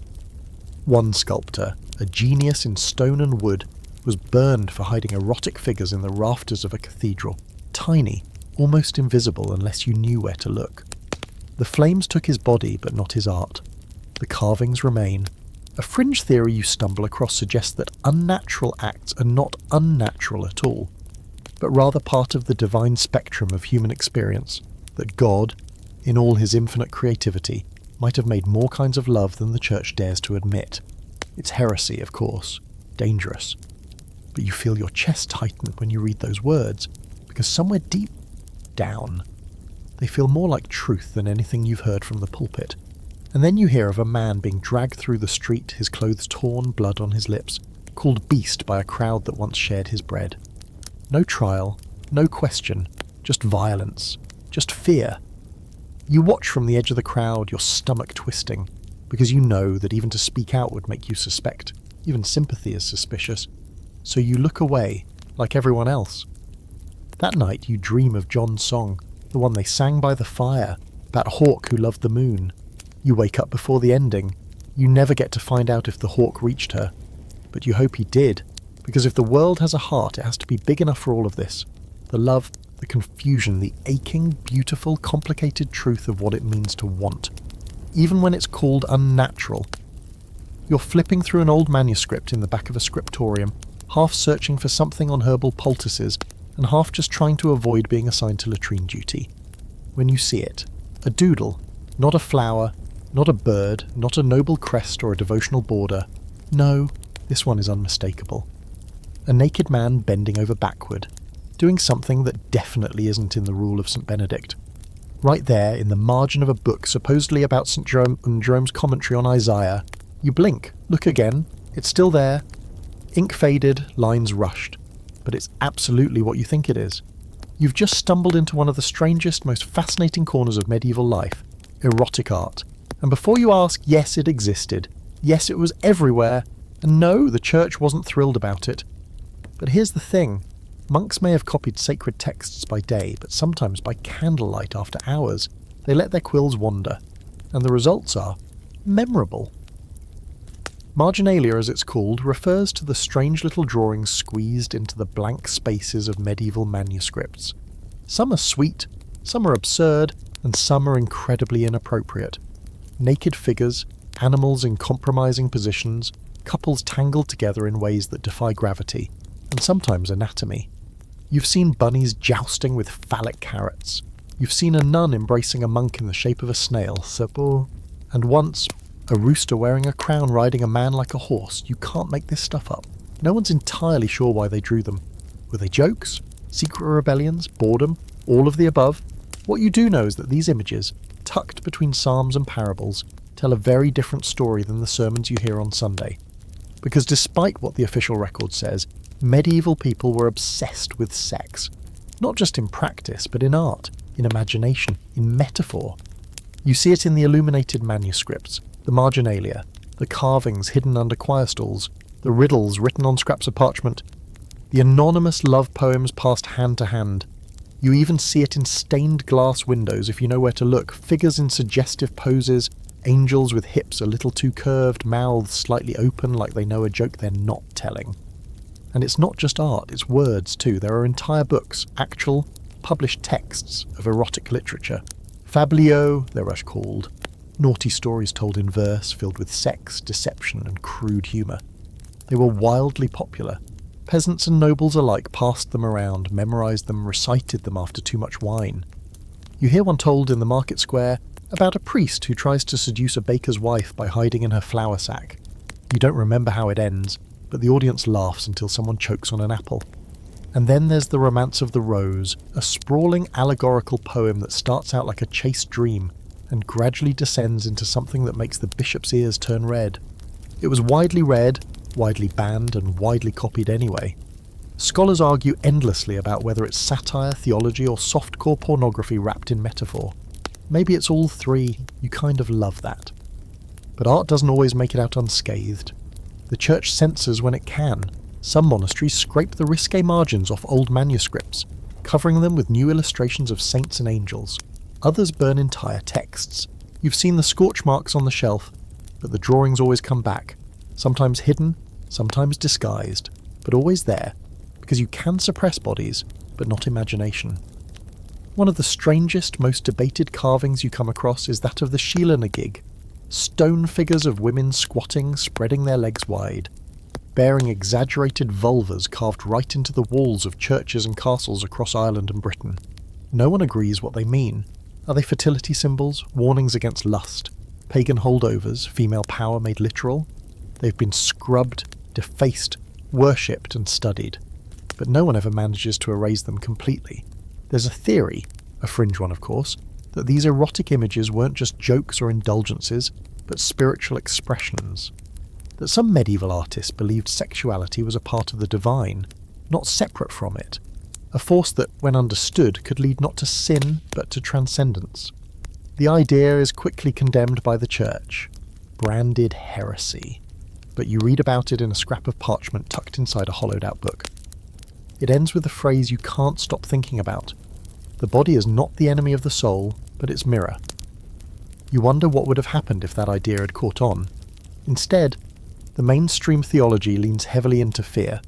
One sculptor, a genius in stone and wood, was burned for hiding erotic figures in the rafters of a cathedral, tiny, almost invisible unless you knew where to look. The flames took his body, but not his art. The carvings remain. A fringe theory you stumble across suggests that unnatural acts are not unnatural at all, but rather part of the divine spectrum of human experience, that God, in all his infinite creativity, might have made more kinds of love than the church dares to admit. It's heresy, of course, dangerous. But you feel your chest tighten when you read those words, because somewhere deep down, they feel more like truth than anything you've heard from the pulpit. And then you hear of a man being dragged through the street, his clothes torn, blood on his lips, called beast by a crowd that once shared his bread. No trial, no question, just violence, just fear. You watch from the edge of the crowd, your stomach twisting, because you know that even to speak out would make you suspect. Even sympathy is suspicious. So you look away, like everyone else. That night you dream of John's song, the one they sang by the fire, that hawk who loved the moon. You wake up before the ending. You never get to find out if the hawk reached her. But you hope he did, because if the world has a heart, it has to be big enough for all of this. The love, the confusion, the aching, beautiful, complicated truth of what it means to want. Even when it's called unnatural. You're flipping through an old manuscript in the back of a scriptorium, half searching for something on herbal poultices, and half just trying to avoid being assigned to latrine duty. When you see it, a doodle, not a flower, not a bird, not a noble crest or a devotional border. No, this one is unmistakable. A naked man bending over backward, doing something that definitely isn't in the rule of St. Benedict. Right there, in the margin of a book supposedly about St. Jerome and Jerome's commentary on Isaiah, you blink, look again, it's still there. Ink faded, lines rushed, but it's absolutely what you think it is. You've just stumbled into one of the strangest, most fascinating corners of medieval life, erotic art. And before you ask, yes, it existed. Yes, it was everywhere. And no, the church wasn't thrilled about it. But here's the thing. Monks may have copied sacred texts by day, but sometimes by candlelight after hours. They let their quills wander. And the results are memorable. Marginelia, as it's called, refers to the strange little drawings squeezed into the blank spaces of medieval manuscripts. Some are sweet, some are absurd, and some are incredibly inappropriate. Naked figures, animals in compromising positions, couples tangled together in ways that defy gravity, and sometimes anatomy. You've seen bunnies jousting with phallic carrots. You've seen a nun embracing a monk in the shape of a snail, and once, a rooster wearing a crown riding a man like a horse. You can't make this stuff up. No one's entirely sure why they drew them. Were they jokes? Secret rebellions? Boredom? All of the above? What you do know is that these images, tucked between psalms and parables, tell a very different story than the sermons you hear on Sunday. Because despite what the official record says, medieval people were obsessed with sex. Not just in practice, but in art, in imagination, in metaphor. You see it in the illuminated manuscripts, the marginelia, the carvings hidden under choir stalls, the riddles written on scraps of parchment, the anonymous love poems passed hand to hand. You even see it in stained glass windows if you know where to look, figures in suggestive poses, angels with hips a little too curved, mouths slightly open like they know a joke they're not telling. And it's not just art, it's words too. There are entire books, actual, published texts of erotic literature. Fabliaux, they were called. Naughty stories told in verse, filled with sex, deception, and crude humour. They were wildly popular. Peasants and nobles alike passed them around, memorised them, recited them after too much wine. You hear one told in the market square about a priest who tries to seduce a baker's wife by hiding in her flour sack. You don't remember how it ends, but the audience laughs until someone chokes on an apple. And then there's the Romance of the Rose, a sprawling allegorical poem that starts out like a chaste dream and gradually descends into something that makes the bishop's ears turn red. It was widely read, widely banned, and widely copied anyway. Scholars argue endlessly about whether it's satire, theology, or softcore pornography wrapped in metaphor. Maybe it's all three. You kind of love that. But art doesn't always make it out unscathed. The church censors when it can. Some monasteries scrape the risque margins off old manuscripts, covering them with new illustrations of saints and angels. Others burn entire texts. You've seen the scorch marks on the shelf, but the drawings always come back, sometimes hidden, sometimes disguised, but always there, because you can suppress bodies, but not imagination. One of the strangest, most debated carvings you come across is that of the Sheela-na-gig, stone figures of women squatting, spreading their legs wide, bearing exaggerated vulvas carved right into the walls of churches and castles across Ireland and Britain. No one agrees what they mean. Are they fertility symbols, warnings against lust, pagan holdovers, female power made literal? They've been scrubbed, defaced, worshipped and studied, but no one ever manages to erase them completely. There's a theory, a fringe one of course, that these erotic images weren't just jokes or indulgences, but spiritual expressions. That some medieval artists believed sexuality was a part of the divine, not separate from it, a force that, when understood, could lead not to sin, but to transcendence. The idea is quickly condemned by the church, branded heresy, but you read about it in a scrap of parchment tucked inside a hollowed-out book. It ends with a phrase you can't stop thinking about. The body is not the enemy of the soul, but its mirror. You wonder what would have happened if that idea had caught on. Instead, the mainstream theology leans heavily into fear.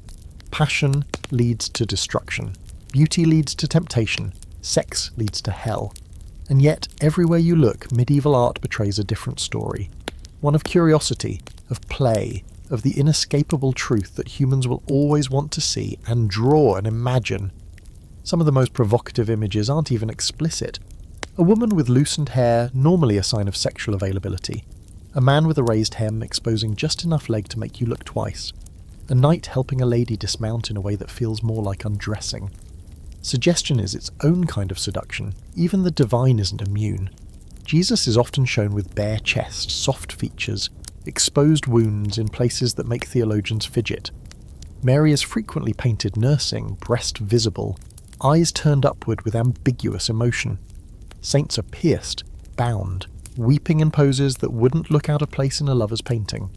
Passion leads to destruction. Beauty leads to temptation. Sex leads to hell. And yet, everywhere you look, medieval art betrays a different story. One of curiosity, of play, of the inescapable truth that humans will always want to see and draw and imagine. Some of the most provocative images aren't even explicit. A woman with loosened hair, normally a sign of sexual availability. A man with a raised hem exposing just enough leg to make you look twice. A knight helping a lady dismount in a way that feels more like undressing. Suggestion is its own kind of seduction. Even the divine isn't immune. Jesus is often shown with bare chest, soft features, exposed wounds in places that make theologians fidget. Mary is frequently painted nursing, breast visible, eyes turned upward with ambiguous emotion. Saints are pierced, bound, weeping in poses that wouldn't look out of place in a lover's painting.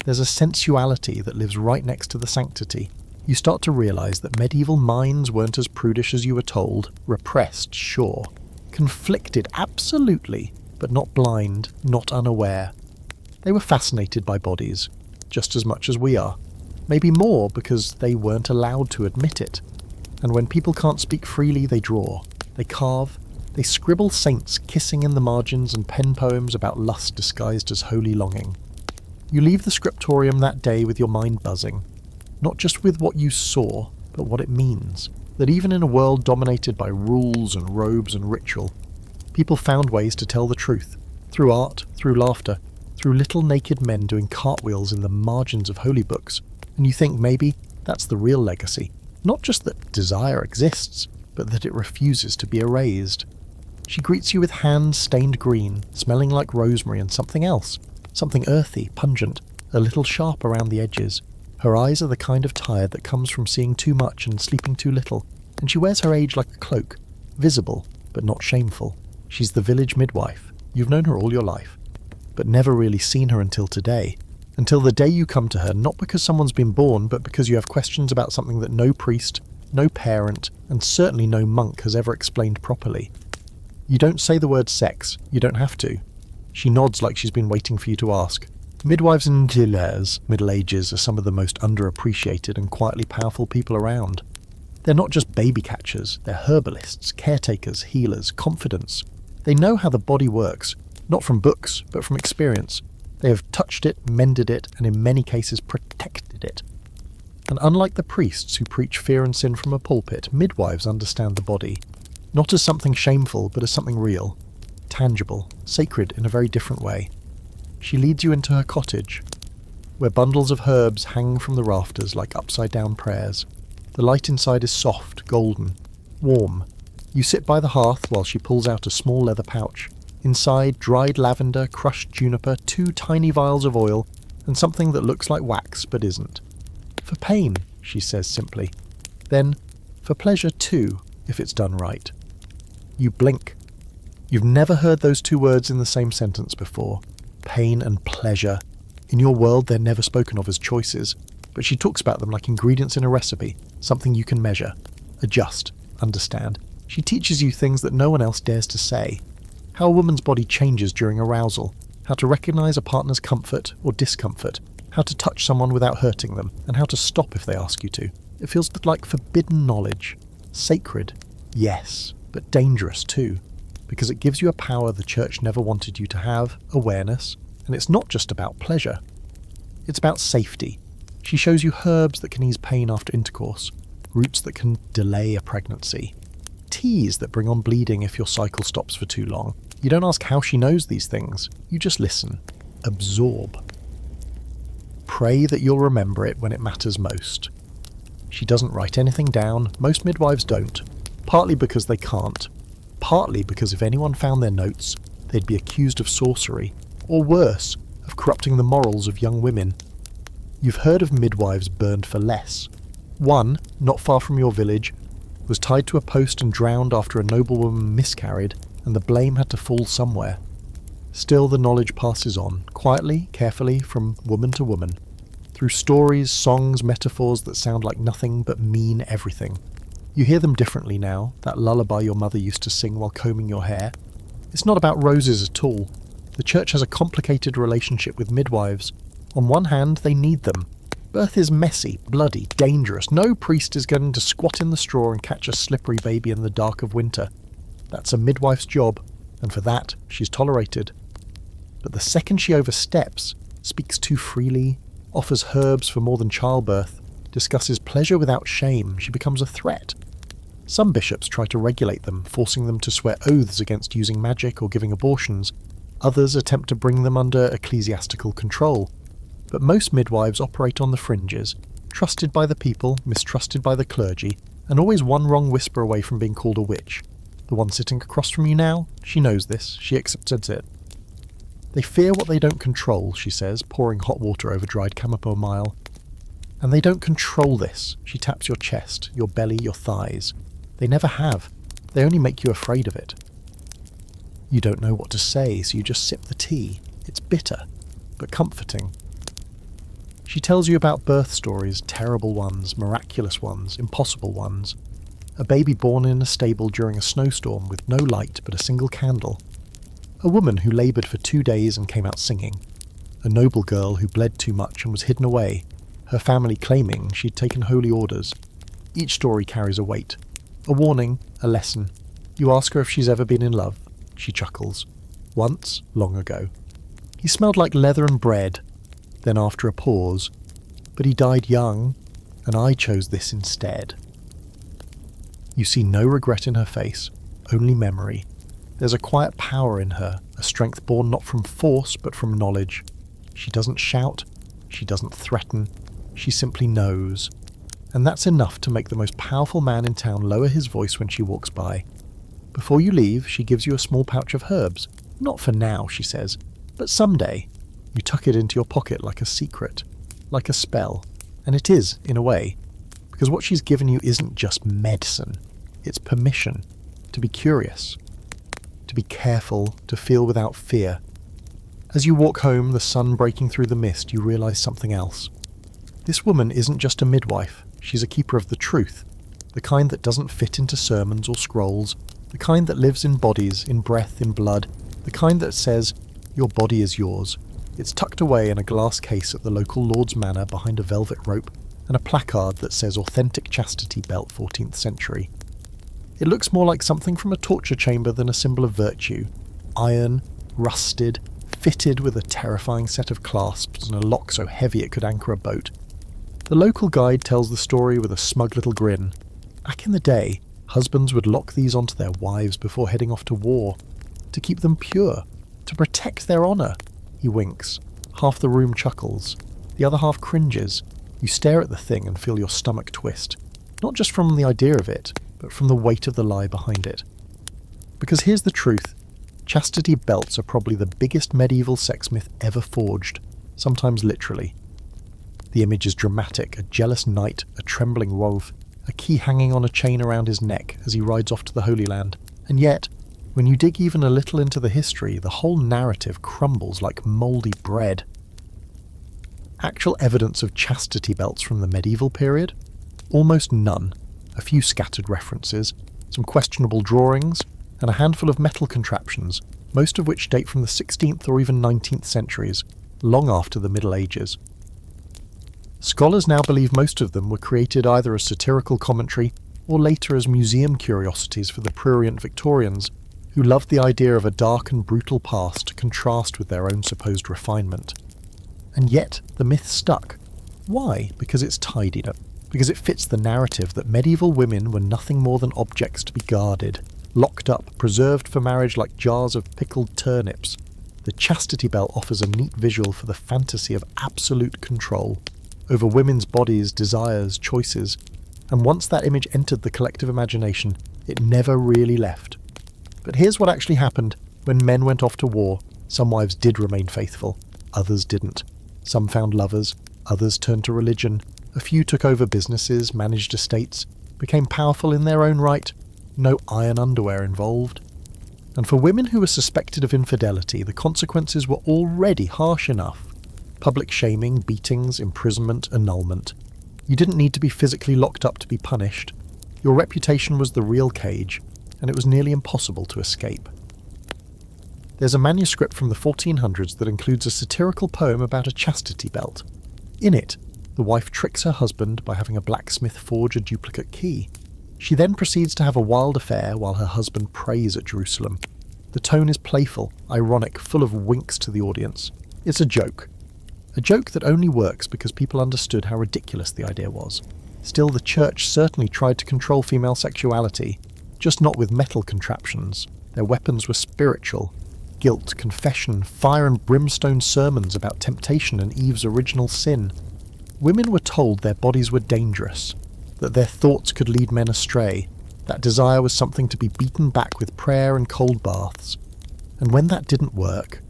There's a sensuality that lives right next to the sanctity. You start to realise that medieval minds weren't as prudish as you were told, repressed, sure, conflicted, absolutely, but not blind, not unaware. They were fascinated by bodies, just as much as we are. Maybe more because they weren't allowed to admit it. And when people can't speak freely, they draw, they carve, they scribble saints kissing in the margins and pen poems about lust disguised as holy longing. You leave the scriptorium that day with your mind buzzing, not just with what you saw, but what it means. That even in a world dominated by rules and robes and ritual, people found ways to tell the truth, through art, through laughter, through little naked men doing cartwheels in the margins of holy books, and you think maybe that's the real legacy. Not just that desire exists, but that it refuses to be erased. She greets you with hands stained green, smelling like rosemary and something else, something earthy, pungent, a little sharp around the edges. Her eyes are the kind of tired that comes from seeing too much and sleeping too little, and she wears her age like a cloak, visible, but not shameful. She's the village midwife. You've known her all your life, but never really seen her until today. Until the day you come to her, not because someone's been born, but because you have questions about something that no priest, no parent, and certainly no monk has ever explained properly. You don't say the word sex, you don't have to. She nods like she's been waiting for you to ask. Midwives in Celibacy, Middle Ages, are some of the most underappreciated and quietly powerful people around. They're not just baby catchers, they're herbalists, caretakers, healers, confidants. They know how the body works, not from books, but from experience. They have touched it, mended it, and in many cases protected it. And unlike the priests who preach fear and sin from a pulpit, midwives understand the body, not as something shameful, but as something real, tangible, sacred in a very different way. She leads you into her cottage, where bundles of herbs hang from the rafters like upside-down prayers. The light inside is soft, golden, warm. You sit by the hearth while she pulls out a small leather pouch. Inside, dried lavender, crushed juniper, 2 tiny vials of oil, and something that looks like wax but isn't. For pain, she says simply. Then, for pleasure too, if it's done right. You blink. You've never heard those 2 words in the same sentence before. Pain and pleasure. In your world, they're never spoken of as choices, but she talks about them like ingredients in a recipe, something you can measure, adjust, understand. She teaches you things that no one else dares to say. How a woman's body changes during arousal, how to recognize a partner's comfort or discomfort, how to touch someone without hurting them, and how to stop if they ask you to. It feels like forbidden knowledge. Sacred, yes, but dangerous too, because it gives you a power the church never wanted you to have, awareness, and it's not just about pleasure. It's about safety. She shows you herbs that can ease pain after intercourse, roots that can delay a pregnancy, teas that bring on bleeding if your cycle stops for too long. You don't ask how she knows these things, you just listen, absorb. Pray that you'll remember it when it matters most. She doesn't write anything down, most midwives don't, partly because they can't, partly because if anyone found their notes, they'd be accused of sorcery, or worse, of corrupting the morals of young women. You've heard of midwives burned for less. One, not far from your village, was tied to a post and drowned after a noblewoman miscarried, and the blame had to fall somewhere. Still, the knowledge passes on, quietly, carefully, from woman to woman, through stories, songs, metaphors that sound like nothing but mean everything. You hear them differently now, that lullaby your mother used to sing while combing your hair. It's not about roses at all. The church has a complicated relationship with midwives. On one hand, they need them. Birth is messy, bloody, dangerous. No priest is going to squat in the straw and catch a slippery baby in the dark of winter. That's a midwife's job, and for that, she's tolerated. But the second she oversteps, speaks too freely, offers herbs for more than childbirth, discusses pleasure without shame, she becomes a threat. Some bishops try to regulate them, forcing them to swear oaths against using magic or giving abortions. Others attempt to bring them under ecclesiastical control. But most midwives operate on the fringes, trusted by the people, mistrusted by the clergy, and always one wrong whisper away from being called a witch. The one sitting across from you now, she knows this, she accepts it. They fear what they don't control, she says, pouring hot water over dried chamomile. And they don't control this, she taps your chest, your belly, your thighs. They never have. They only make you afraid of it. You don't know what to say, so you just sip the tea. It's bitter, but comforting. She tells you about birth stories, terrible ones, miraculous ones, impossible ones. A baby born in a stable during a snowstorm with no light but a single candle. A woman who laboured for 2 days and came out singing. A noble girl who bled too much and was hidden away, her family claiming she'd taken holy orders. Each story carries a weight. A warning, a lesson. You ask her if she's ever been in love. She chuckles. Once, long ago. He smelled like leather and bread. Then after a pause, but he died young, and I chose this instead. You see no regret in her face, only memory. There's a quiet power in her, a strength born not from force but from knowledge. She doesn't shout, she doesn't threaten, she simply knows. And that's enough to make the most powerful man in town lower his voice when she walks by. Before you leave, she gives you a small pouch of herbs. Not for now, she says, but someday. You tuck it into your pocket like a secret, like a spell. And it is, in a way, because what she's given you isn't just medicine. It's permission to be curious, to be careful, to feel without fear. As you walk home, the sun breaking through the mist, you realise something else. This woman isn't just a midwife, she's a keeper of the truth, the kind that doesn't fit into sermons or scrolls, the kind that lives in bodies, in breath, in blood, the kind that says, your body is yours. It's tucked away in a glass case at the local Lord's Manor behind a velvet rope, and a placard that says Authentic Chastity Belt 14th Century. It looks more like something from a torture chamber than a symbol of virtue. Iron, rusted, fitted with a terrifying set of clasps and a lock so heavy it could anchor a boat. The local guide tells the story with a smug little grin. Back in the day, husbands would lock these onto their wives before heading off to war, to keep them pure, to protect their honour. He winks. Half the room chuckles. The other half cringes. You stare at the thing and feel your stomach twist. Not just from the idea of it, but from the weight of the lie behind it. Because here's the truth. Chastity belts are probably the biggest medieval sex myth ever forged, sometimes literally. The image is dramatic, a jealous knight, a trembling wolf, a key hanging on a chain around his neck as he rides off to the Holy Land. And yet, when you dig even a little into the history, the whole narrative crumbles like mouldy bread. Actual evidence of chastity belts from the medieval period? Almost none. A few scattered references, some questionable drawings, and a handful of metal contraptions, most of which date from the 16th or even 19th centuries, long after the Middle Ages. Scholars now believe most of them were created either as satirical commentary or later as museum curiosities for the prurient Victorians, who loved the idea of a dark and brutal past to contrast with their own supposed refinement. And yet, the myth stuck. Why? Because it's tidied up. Because it fits the narrative that medieval women were nothing more than objects to be guarded, locked up, preserved for marriage like jars of pickled turnips. The chastity belt offers a neat visual for the fantasy of absolute control over women's bodies, desires, choices, and once that image entered the collective imagination, it never really left. But here's what actually happened when men went off to war. Some wives did remain faithful, others didn't. Some found lovers, others turned to religion. A few took over businesses, managed estates, became powerful in their own right. No iron underwear involved. And for women who were suspected of infidelity, the consequences were already harsh enough. Public shaming, beatings, imprisonment, annulment. You didn't need to be physically locked up to be punished. Your reputation was the real cage, and it was nearly impossible to escape. There's a manuscript from the 1400s that includes a satirical poem about a chastity belt. In it, the wife tricks her husband by having a blacksmith forge a duplicate key. She then proceeds to have a wild affair while her husband prays at Jerusalem. The tone is playful, ironic, full of winks to the audience. It's a joke. A joke that only works because people understood how ridiculous the idea was. Still, the church certainly tried to control female sexuality, just not with metal contraptions. Their weapons were spiritual. Guilt, confession, fire and brimstone sermons about temptation and Eve's original sin. Women were told their bodies were dangerous, that their thoughts could lead men astray, that desire was something to be beaten back with prayer and cold baths. And when that didn't work,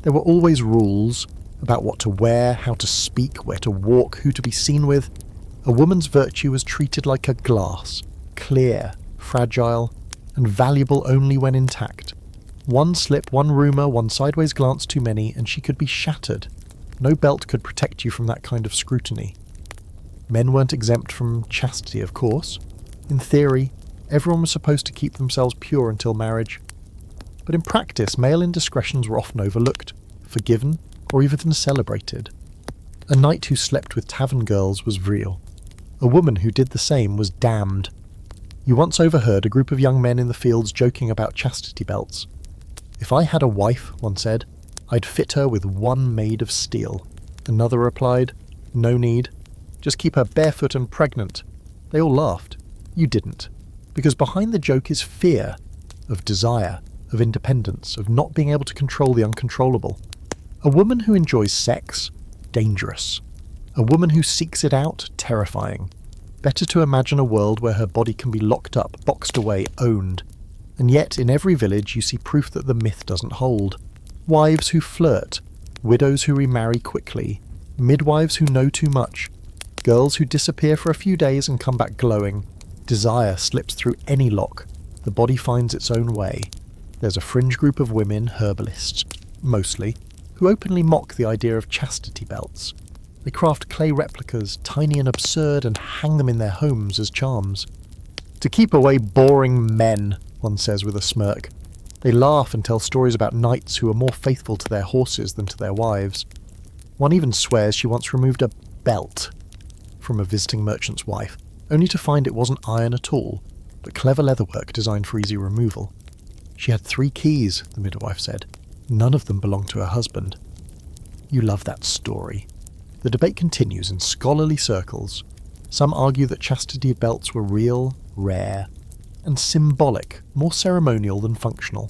there were always rules about what to wear, how to speak, where to walk, who to be seen with. A woman's virtue was treated like a glass, clear, fragile, and valuable only when intact. One slip, one rumour, one sideways glance too many, and she could be shattered. No belt could protect you from that kind of scrutiny. Men weren't exempt from chastity, of course. In theory, everyone was supposed to keep themselves pure until marriage. But in practice, male indiscretions were often overlooked, forgiven, or even celebrated. A knight who slept with tavern girls was real. A woman who did the same was damned. You once overheard a group of young men in the fields joking about chastity belts. "If I had a wife," one said, "I'd fit her with one made of steel." Another replied, "No need. Just keep her barefoot and pregnant." They all laughed. You didn't. Because behind the joke is fear, of desire, of independence, of not being able to control the uncontrollable. A woman who enjoys sex? Dangerous. A woman who seeks it out? Terrifying. Better to imagine a world where her body can be locked up, boxed away, owned. And yet, in every village you see proof that the myth doesn't hold. Wives who flirt, widows who remarry quickly, midwives who know too much, girls who disappear for a few days and come back glowing. Desire slips through any lock. The body finds its own way. There's a fringe group of women, herbalists, mostly, who openly mock the idea of chastity belts. They craft clay replicas, tiny and absurd, and hang them in their homes as charms. "To keep away boring men," one says with a smirk. They laugh and tell stories about knights who are more faithful to their horses than to their wives. One even swears she once removed a belt from a visiting merchant's wife, only to find it wasn't iron at all, but clever leatherwork designed for easy removal. She had 3 keys, the midwife said. None of them belonged to her husband. You love that story. The debate continues in scholarly circles. Some argue that chastity belts were real, rare, and symbolic, more ceremonial than functional.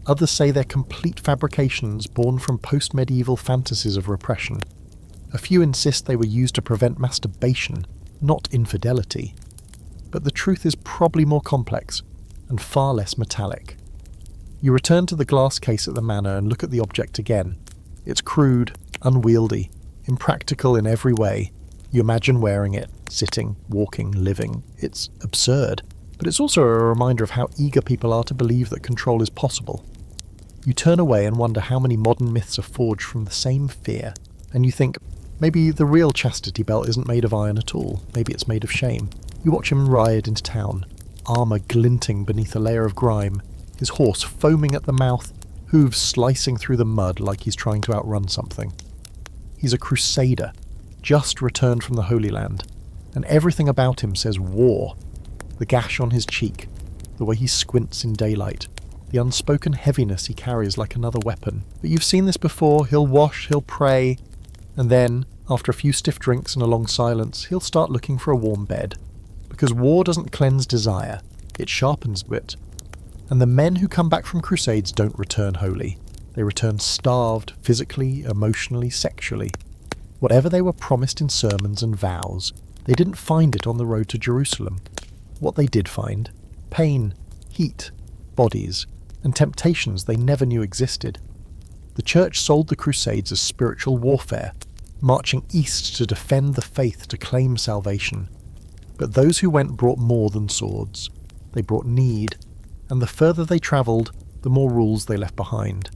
Others say they're complete fabrications born from post-medieval fantasies of repression. A few insist they were used to prevent masturbation, not infidelity. But the truth is probably more complex, and far less metallic. You return to the glass case at the manor and look at the object again. It's crude, unwieldy, impractical in every way. You imagine wearing it, sitting, walking, living. It's absurd. But it's also a reminder of how eager people are to believe that control is possible. You turn away and wonder how many modern myths are forged from the same fear. And you think, maybe the real chastity belt isn't made of iron at all. Maybe it's made of shame. You watch him ride into town, armour glinting beneath a layer of grime, his horse foaming at the mouth, hooves slicing through the mud like he's trying to outrun something. He's a crusader, just returned from the Holy Land, and everything about him says war. The gash on his cheek, the way he squints in daylight, the unspoken heaviness he carries like another weapon. But you've seen this before. He'll wash, he'll pray, and then, after a few stiff drinks and a long silence, he'll start looking for a warm bed. Because war doesn't cleanse desire, it sharpens it. And the men who come back from crusades don't return holy. They return starved, physically, emotionally, sexually. Whatever they were promised in sermons and vows, they didn't find it on the road to Jerusalem. What they did find: pain, heat, bodies, and temptations they never knew existed. The Church sold the Crusades as spiritual warfare, marching east to defend the faith to claim salvation. But those who went brought more than swords. They brought need, and the further they travelled, the more rules they left behind.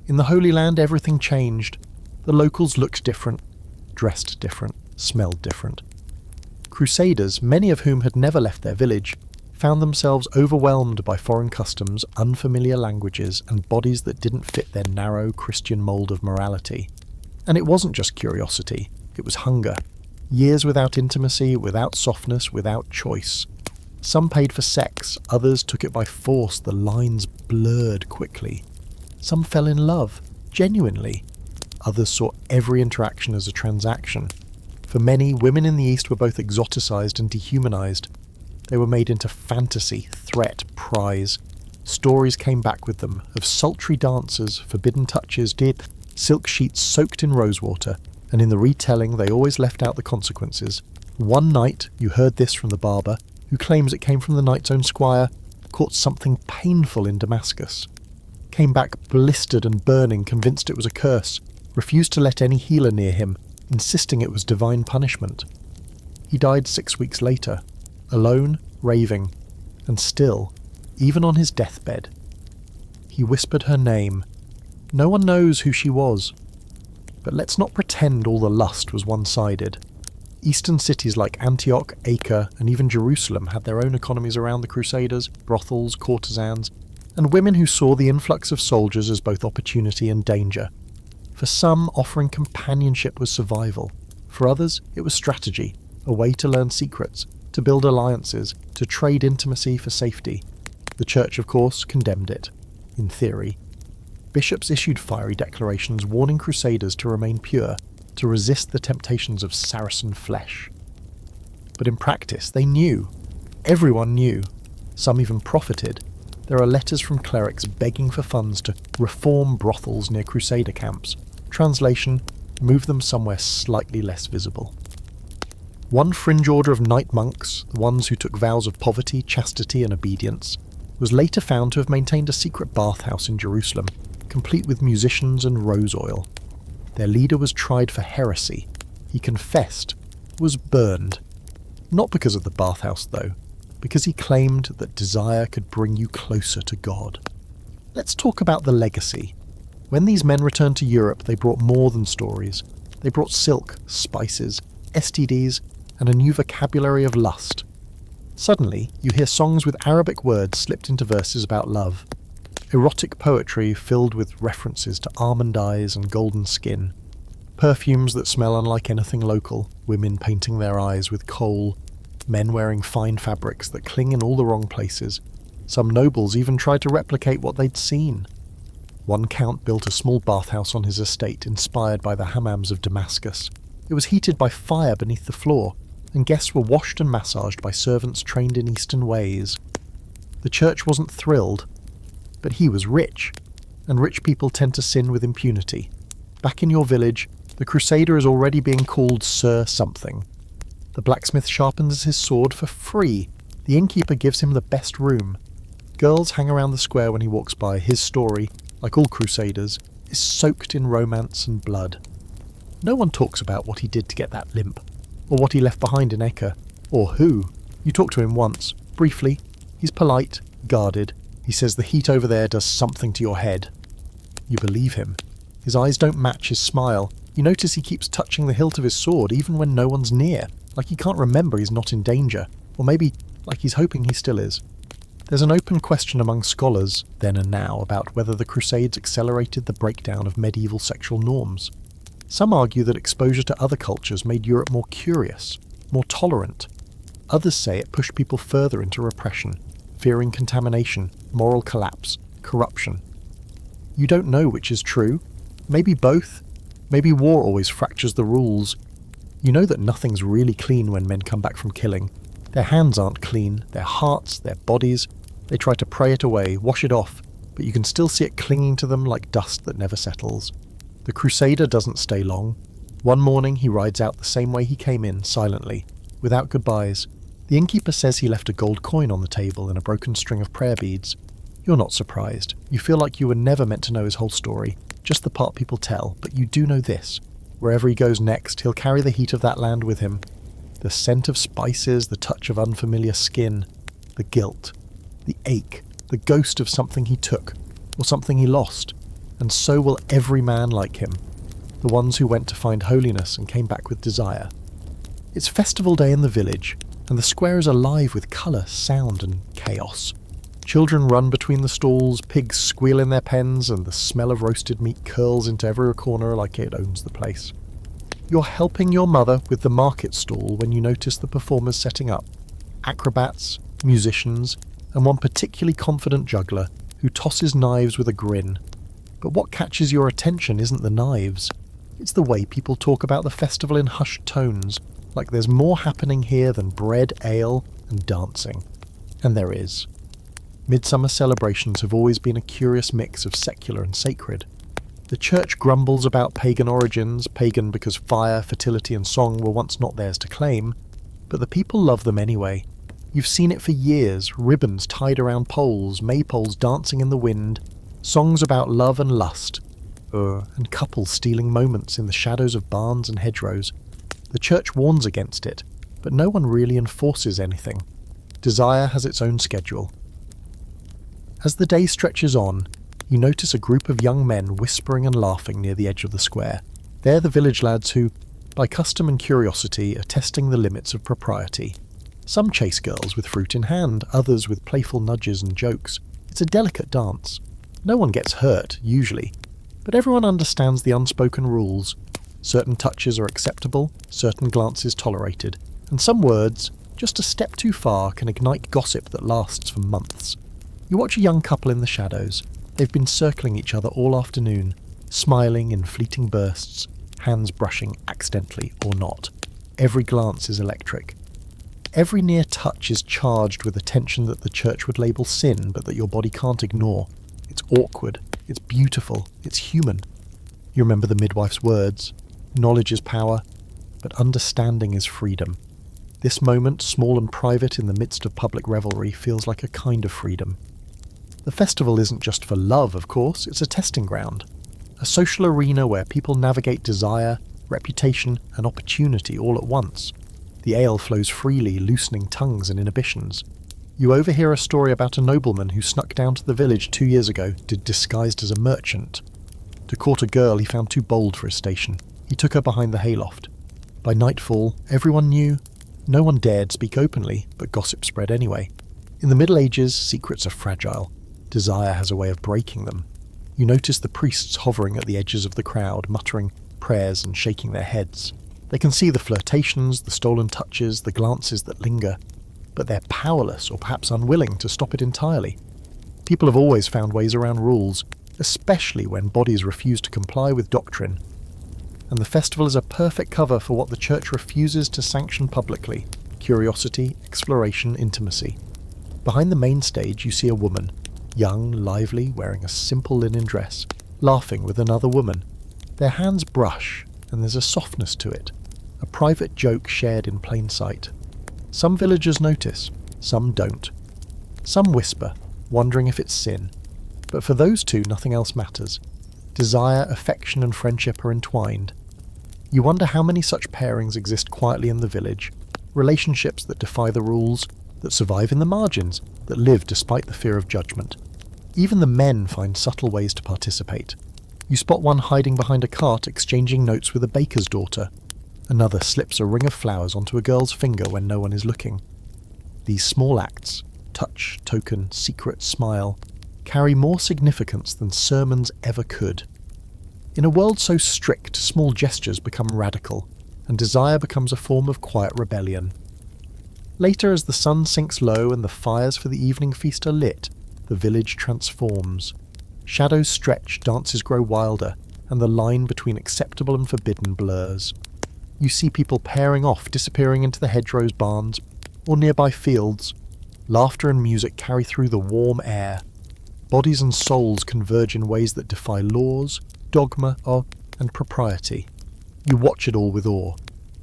In the Holy Land, everything changed. The locals looked different, dressed different, smelled different. Crusaders, many of whom had never left their village, found themselves overwhelmed by foreign customs, unfamiliar languages, and bodies that didn't fit their narrow Christian mould of morality. And it wasn't just curiosity, it was hunger. Years without intimacy, without softness, without choice. Some paid for sex, others took it by force, the lines blurred quickly. Some fell in love, genuinely. Others saw every interaction as a transaction. For many, women in the East were both exoticized and dehumanized. They were made into fantasy, threat, prize. Stories came back with them, of sultry dances, forbidden touches, silk sheets soaked in rosewater, and in the retelling they always left out the consequences. One night, you heard this from the barber, who claims it came from the knight's own squire, caught something painful in Damascus. Came back blistered and burning, convinced it was a curse, refused to let any healer near him, insisting it was divine punishment. He died 6 weeks later, alone, raving, and still, even on his deathbed. He whispered her name. No one knows who she was. But let's not pretend all the lust was one-sided. Eastern cities like Antioch, Acre, and even Jerusalem had their own economies around the Crusaders, brothels, courtesans, and women who saw the influx of soldiers as both opportunity and danger. For some, offering companionship was survival. For others, it was strategy, a way to learn secrets, to build alliances, to trade intimacy for safety. The Church, of course, condemned it, in theory. Bishops issued fiery declarations warning Crusaders to remain pure, to resist the temptations of Saracen flesh. But in practice, they knew. Everyone knew. Some even profited. There are letters from clerics begging for funds to reform brothels near Crusader camps. Translation, move them somewhere slightly less visible. One fringe order of knight monks, the ones who took vows of poverty, chastity and obedience, was later found to have maintained a secret bathhouse in Jerusalem, complete with musicians and rose oil. Their leader was tried for heresy. He confessed, was burned. Not because of the bathhouse, though, because he claimed that desire could bring you closer to God. Let's talk about the legacy. When these men returned to Europe, they brought more than stories. They brought silk, spices, STDs, and a new vocabulary of lust. Suddenly, you hear songs with Arabic words slipped into verses about love. Erotic poetry filled with references to almond eyes and golden skin. Perfumes that smell unlike anything local, women painting their eyes with kohl, men wearing fine fabrics that cling in all the wrong places. Some nobles even tried to replicate what they'd seen. One count built a small bathhouse on his estate inspired by the hammams of Damascus. It was heated by fire beneath the floor, and guests were washed and massaged by servants trained in Eastern ways. The church wasn't thrilled, but he was rich, and rich people tend to sin with impunity. Back in your village, the Crusader is already being called Sir Something. The blacksmith sharpens his sword for free. The innkeeper gives him the best room. Girls hang around the square when he walks by. His story, like all Crusaders, is soaked in romance and blood. No one talks about what he did to get that limp, or what he left behind in Acre, or who. You talk to him once, briefly. He's polite, guarded. He says the heat over there does something to your head. You believe him. His eyes don't match his smile. You notice he keeps touching the hilt of his sword even when no one's near, like he can't remember he's not in danger, or maybe like he's hoping he still is. There's an open question among scholars, then and now, about whether the Crusades accelerated the breakdown of medieval sexual norms. Some argue that exposure to other cultures made Europe more curious, more tolerant. Others say it pushed people further into repression, fearing contamination, moral collapse, corruption. You don't know which is true. Maybe both. Maybe war always fractures the rules. You know that nothing's really clean when men come back from killing. Their hands aren't clean, their hearts, their bodies. They try to pray it away, wash it off, but you can still see it clinging to them like dust that never settles. The Crusader doesn't stay long. One morning he rides out the same way he came in, silently, without goodbyes. The innkeeper says he left a gold coin on the table and a broken string of prayer beads. You're not surprised. You feel like you were never meant to know his whole story, just the part people tell, but you do know this. Wherever he goes next, he'll carry the heat of that land with him. The scent of spices, the touch of unfamiliar skin, the guilt, the ache, the ghost of something he took, or something he lost. And so will every man like him, the ones who went to find holiness and came back with desire. It's festival day in the village, and the square is alive with colour, sound and chaos. Children run between the stalls, pigs squeal in their pens, and the smell of roasted meat curls into every corner like it owns the place. You're helping your mother with the market stall when you notice the performers setting up. Acrobats, musicians, and one particularly confident juggler who tosses knives with a grin. But what catches your attention isn't the knives. It's the way people talk about the festival in hushed tones, like there's more happening here than bread, ale, and dancing. And there is. Midsummer celebrations have always been a curious mix of secular and sacred. The church grumbles about pagan origins, pagan because fire, fertility and song were once not theirs to claim, but the people love them anyway. You've seen it for years, ribbons tied around poles, maypoles dancing in the wind, songs about love and lust, and couples stealing moments in the shadows of barns and hedgerows. The church warns against it, but no one really enforces anything. Desire has its own schedule. As the day stretches on, you notice a group of young men whispering and laughing near the edge of the square. They're the village lads who, by custom and curiosity, are testing the limits of propriety. Some chase girls with fruit in hand, others with playful nudges and jokes. It's a delicate dance. No one gets hurt, usually, but everyone understands the unspoken rules. Certain touches are acceptable, certain glances tolerated, and some words, just a step too far, can ignite gossip that lasts for months. You watch a young couple in the shadows. They've been circling each other all afternoon, smiling in fleeting bursts, hands brushing accidentally or not. Every glance is electric. Every near touch is charged with a tension that the church would label sin, but that your body can't ignore. It's awkward, it's beautiful, it's human. You remember the midwife's words, knowledge is power, but understanding is freedom. This moment, small and private in the midst of public revelry, feels like a kind of freedom. The festival isn't just for love, of course, it's a testing ground. A social arena where people navigate desire, reputation, and opportunity all at once. The ale flows freely, loosening tongues and inhibitions. You overhear a story about a nobleman who snuck down to the village 2 years ago, disguised as a merchant. To court a girl he found too bold for his station. He took her behind the hayloft. By nightfall, everyone knew. No one dared speak openly, but gossip spread anyway. In the Middle Ages, secrets are fragile. Desire has a way of breaking them. You notice the priests hovering at the edges of the crowd, muttering prayers and shaking their heads. They can see the flirtations, the stolen touches, the glances that linger, but they're powerless or perhaps unwilling to stop it entirely. People have always found ways around rules, especially when bodies refuse to comply with doctrine. And the festival is a perfect cover for what the church refuses to sanction publicly: curiosity, exploration, intimacy. Behind the main stage you see a woman, young, lively, wearing a simple linen dress, laughing with another woman. Their hands brush, and there's a softness to it, a private joke shared in plain sight. Some villagers notice, some don't. Some whisper, wondering if it's sin. But for those two, nothing else matters. Desire, affection and friendship are entwined. You wonder how many such pairings exist quietly in the village, relationships that defy the rules, that survive in the margins, that live despite the fear of judgment. Even the men find subtle ways to participate. You spot one hiding behind a cart exchanging notes with a baker's daughter. Another slips a ring of flowers onto a girl's finger when no one is looking. These small acts, touch, token, secret, smile, carry more significance than sermons ever could. In a world so strict, small gestures become radical, and desire becomes a form of quiet rebellion. Later, as the sun sinks low and the fires for the evening feast are lit, the village transforms. Shadows stretch, dances grow wilder, and the line between acceptable and forbidden blurs. You see people pairing off, disappearing into the hedgerows, barns, or nearby fields. Laughter and music carry through the warm air. Bodies and souls converge in ways that defy laws, dogma, and propriety. You watch it all with awe,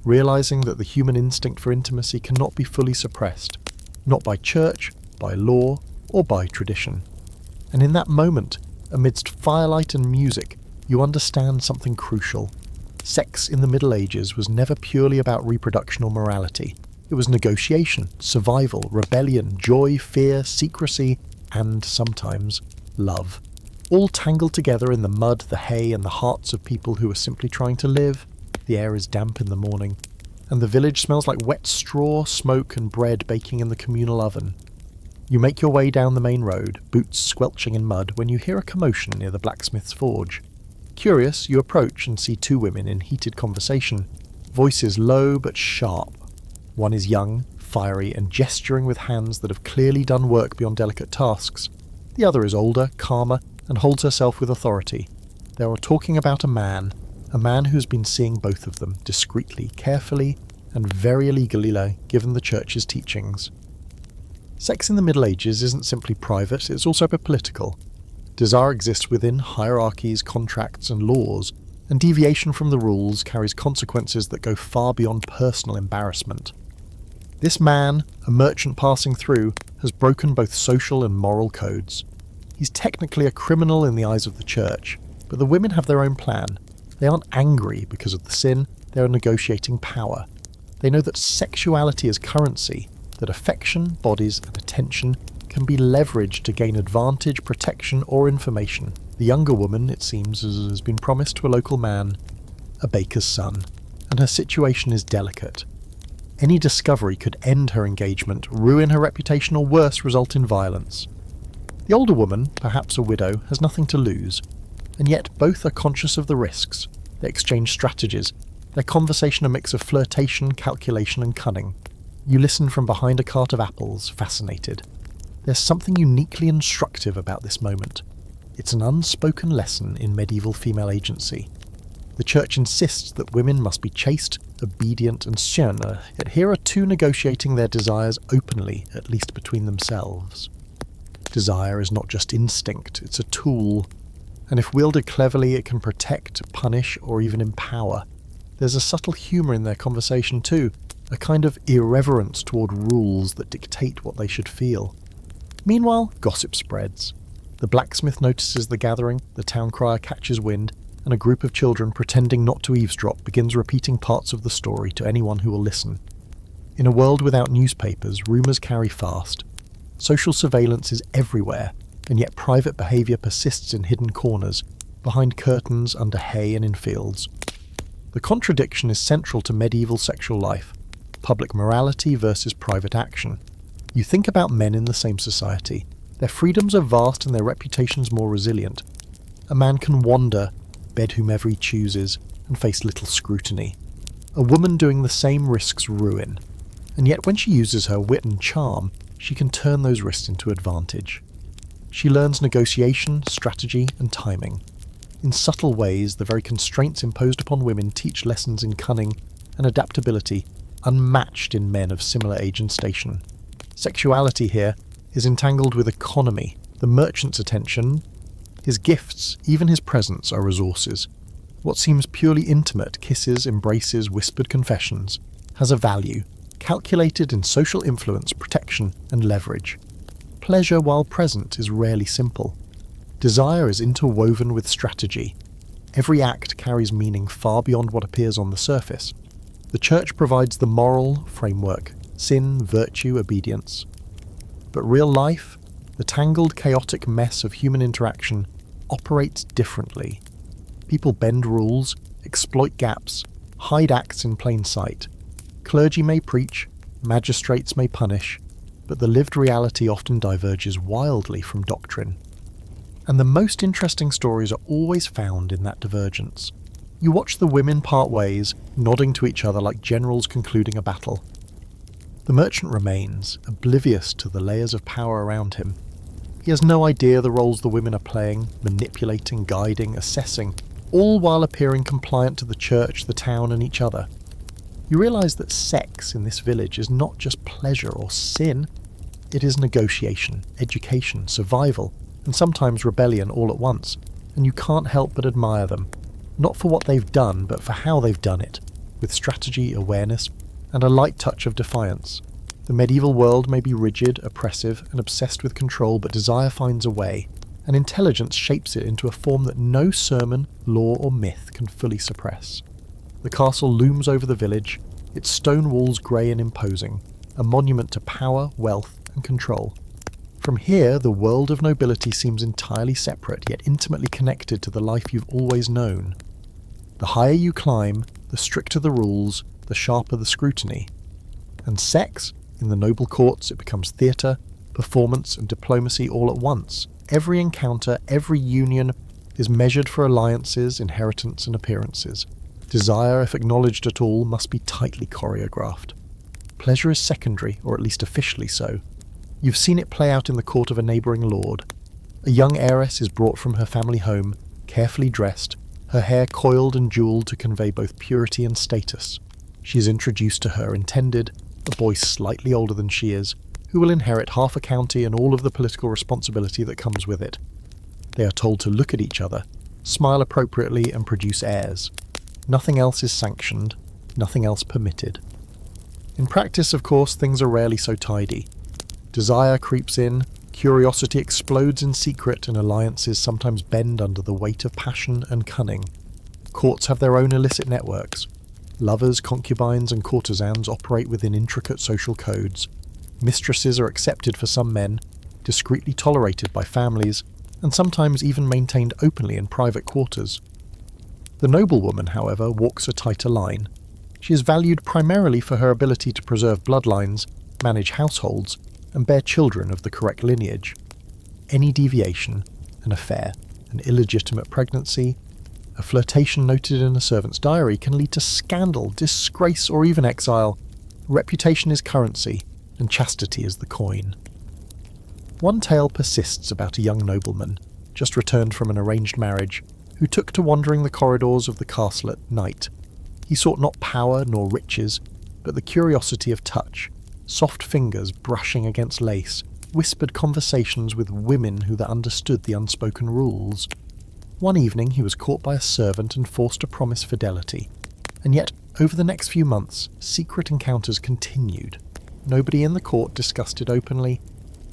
realizing that the human instinct for intimacy cannot be fully suppressed, not by church, by law, or by tradition. And in that moment, amidst firelight and music, you understand something crucial. Sex in the Middle Ages was never purely about reproduction or morality. It was negotiation, survival, rebellion, joy, fear, secrecy, and sometimes love. All tangled together in the mud, the hay, and the hearts of people who are simply trying to live. The air is damp in the morning, and the village smells like wet straw, smoke, and bread baking in the communal oven. You make your way down the main road, boots squelching in mud, when you hear a commotion near the blacksmith's forge. Curious, you approach and see two women in heated conversation, voices low but sharp. One is young, fiery, and gesturing with hands that have clearly done work beyond delicate tasks. The other is older, calmer, and holds herself with authority. They are talking about a man who's been seeing both of them, discreetly, carefully, and very illegally given the church's teachings. Sex in the Middle Ages isn't simply private, it's also political. Desire exists within hierarchies, contracts, and laws, and deviation from the rules carries consequences that go far beyond personal embarrassment. This man, a merchant passing through, has broken both social and moral codes. He's technically a criminal in the eyes of the church, but the women have their own plan. They aren't angry because of the sin, they are negotiating power. They know that sexuality is currency, that affection, bodies, and attention can be leveraged to gain advantage, protection, or information. The younger woman, it seems, has been promised to a local man, a baker's son, and her situation is delicate. Any discovery could end her engagement, ruin her reputation, or worse, result in violence. The older woman, perhaps a widow, has nothing to lose, and yet both are conscious of the risks. They exchange strategies, their conversation a mix of flirtation, calculation, and cunning. You listen from behind a cart of apples, fascinated. There's something uniquely instructive about this moment. It's an unspoken lesson in medieval female agency. The church insists that women must be chaste, obedient, and stern, yet here are two negotiating their desires openly, at least between themselves. Desire is not just instinct, it's a tool, and if wielded cleverly it can protect, punish, or even empower. There's a subtle humour in their conversation too, a kind of irreverence toward rules that dictate what they should feel. Meanwhile, gossip spreads. The blacksmith notices the gathering, the town crier catches wind, and a group of children pretending not to eavesdrop begins repeating parts of the story to anyone who will listen. In a world without newspapers, rumours carry fast. Social surveillance is everywhere, and yet private behaviour persists in hidden corners, behind curtains, under hay, and in fields. The contradiction is central to medieval sexual life, public morality versus private action. You think about men in the same society. Their freedoms are vast and their reputations more resilient. A man can wander, bed whomever he chooses, and face little scrutiny. A woman doing the same risks ruin, and yet when she uses her wit and charm, she can turn those risks into advantage. She learns negotiation, strategy, and timing. In subtle ways, the very constraints imposed upon women teach lessons in cunning and adaptability unmatched in men of similar age and station. Sexuality here is entangled with economy. The merchant's attention, his gifts, even his presence are resources. What seems purely intimate, kisses, embraces, whispered confessions, has a value, calculated in social influence, protection, and leverage. Pleasure, while present, is rarely simple. Desire is interwoven with strategy. Every act carries meaning far beyond what appears on the surface. The church provides the moral framework, sin, virtue, obedience. But real life, the tangled, chaotic mess of human interaction, operates differently. People bend rules, exploit gaps, hide acts in plain sight. Clergy may preach, magistrates may punish, but the lived reality often diverges wildly from doctrine. And the most interesting stories are always found in that divergence. You watch the women part ways, nodding to each other like generals concluding a battle. The merchant remains, oblivious to the layers of power around him. He has no idea the roles the women are playing, manipulating, guiding, assessing, all while appearing compliant to the church, the town, and each other. You realise that sex in this village is not just pleasure or sin, it is negotiation, education, survival, and sometimes rebellion all at once, and you can't help but admire them, not for what they've done, but for how they've done it, with strategy, awareness, and a light touch of defiance. The medieval world may be rigid, oppressive, and obsessed with control, but desire finds a way. and intelligence shapes it into a form that no sermon, law or myth can fully suppress. The castle looms over the village, its stone walls grey and imposing, a monument to power, wealth and control. From here, the world of nobility seems entirely separate, yet intimately connected to the life you've always known. The higher you climb, the stricter the rules, the sharper the scrutiny. And sex? In the noble courts, it becomes theatre, performance and diplomacy all at once. Every encounter, every union is measured for alliances, inheritance and appearances. Desire, if acknowledged at all, must be tightly choreographed. Pleasure is secondary, or at least officially so. You've seen it play out in the court of a neighbouring lord. A young heiress is brought from her family home, carefully dressed, her hair coiled and jewelled to convey both purity and status. She is introduced to her intended, a boy slightly older than she is, who will inherit half a county and all of the political responsibility that comes with it. They are told to look at each other, smile appropriately and produce heirs. Nothing else is sanctioned, nothing else permitted. In practice, of course, things are rarely so tidy. Desire creeps in, curiosity explodes in secret, and alliances sometimes bend under the weight of passion and cunning. Courts have their own illicit networks. Lovers, concubines and courtesans operate within intricate social codes. Mistresses are accepted for some men, discreetly tolerated by families, and sometimes even maintained openly in private quarters. The noblewoman, however, walks a tighter line. She is valued primarily for her ability to preserve bloodlines, manage households, and bear children of the correct lineage. Any deviation, an affair, an illegitimate pregnancy, a flirtation noted in a servant's diary can lead to scandal, disgrace, or even exile. Reputation is currency, and chastity is the coin. One tale persists about a young nobleman, just returned from an arranged marriage, who took to wandering the corridors of the castle at night. He sought not power nor riches, but the curiosity of touch, soft fingers brushing against lace, whispered conversations with women who understood the unspoken rules. One evening he was caught by a servant and forced to promise fidelity. And yet, over the next few months, secret encounters continued. Nobody in the court discussed it openly,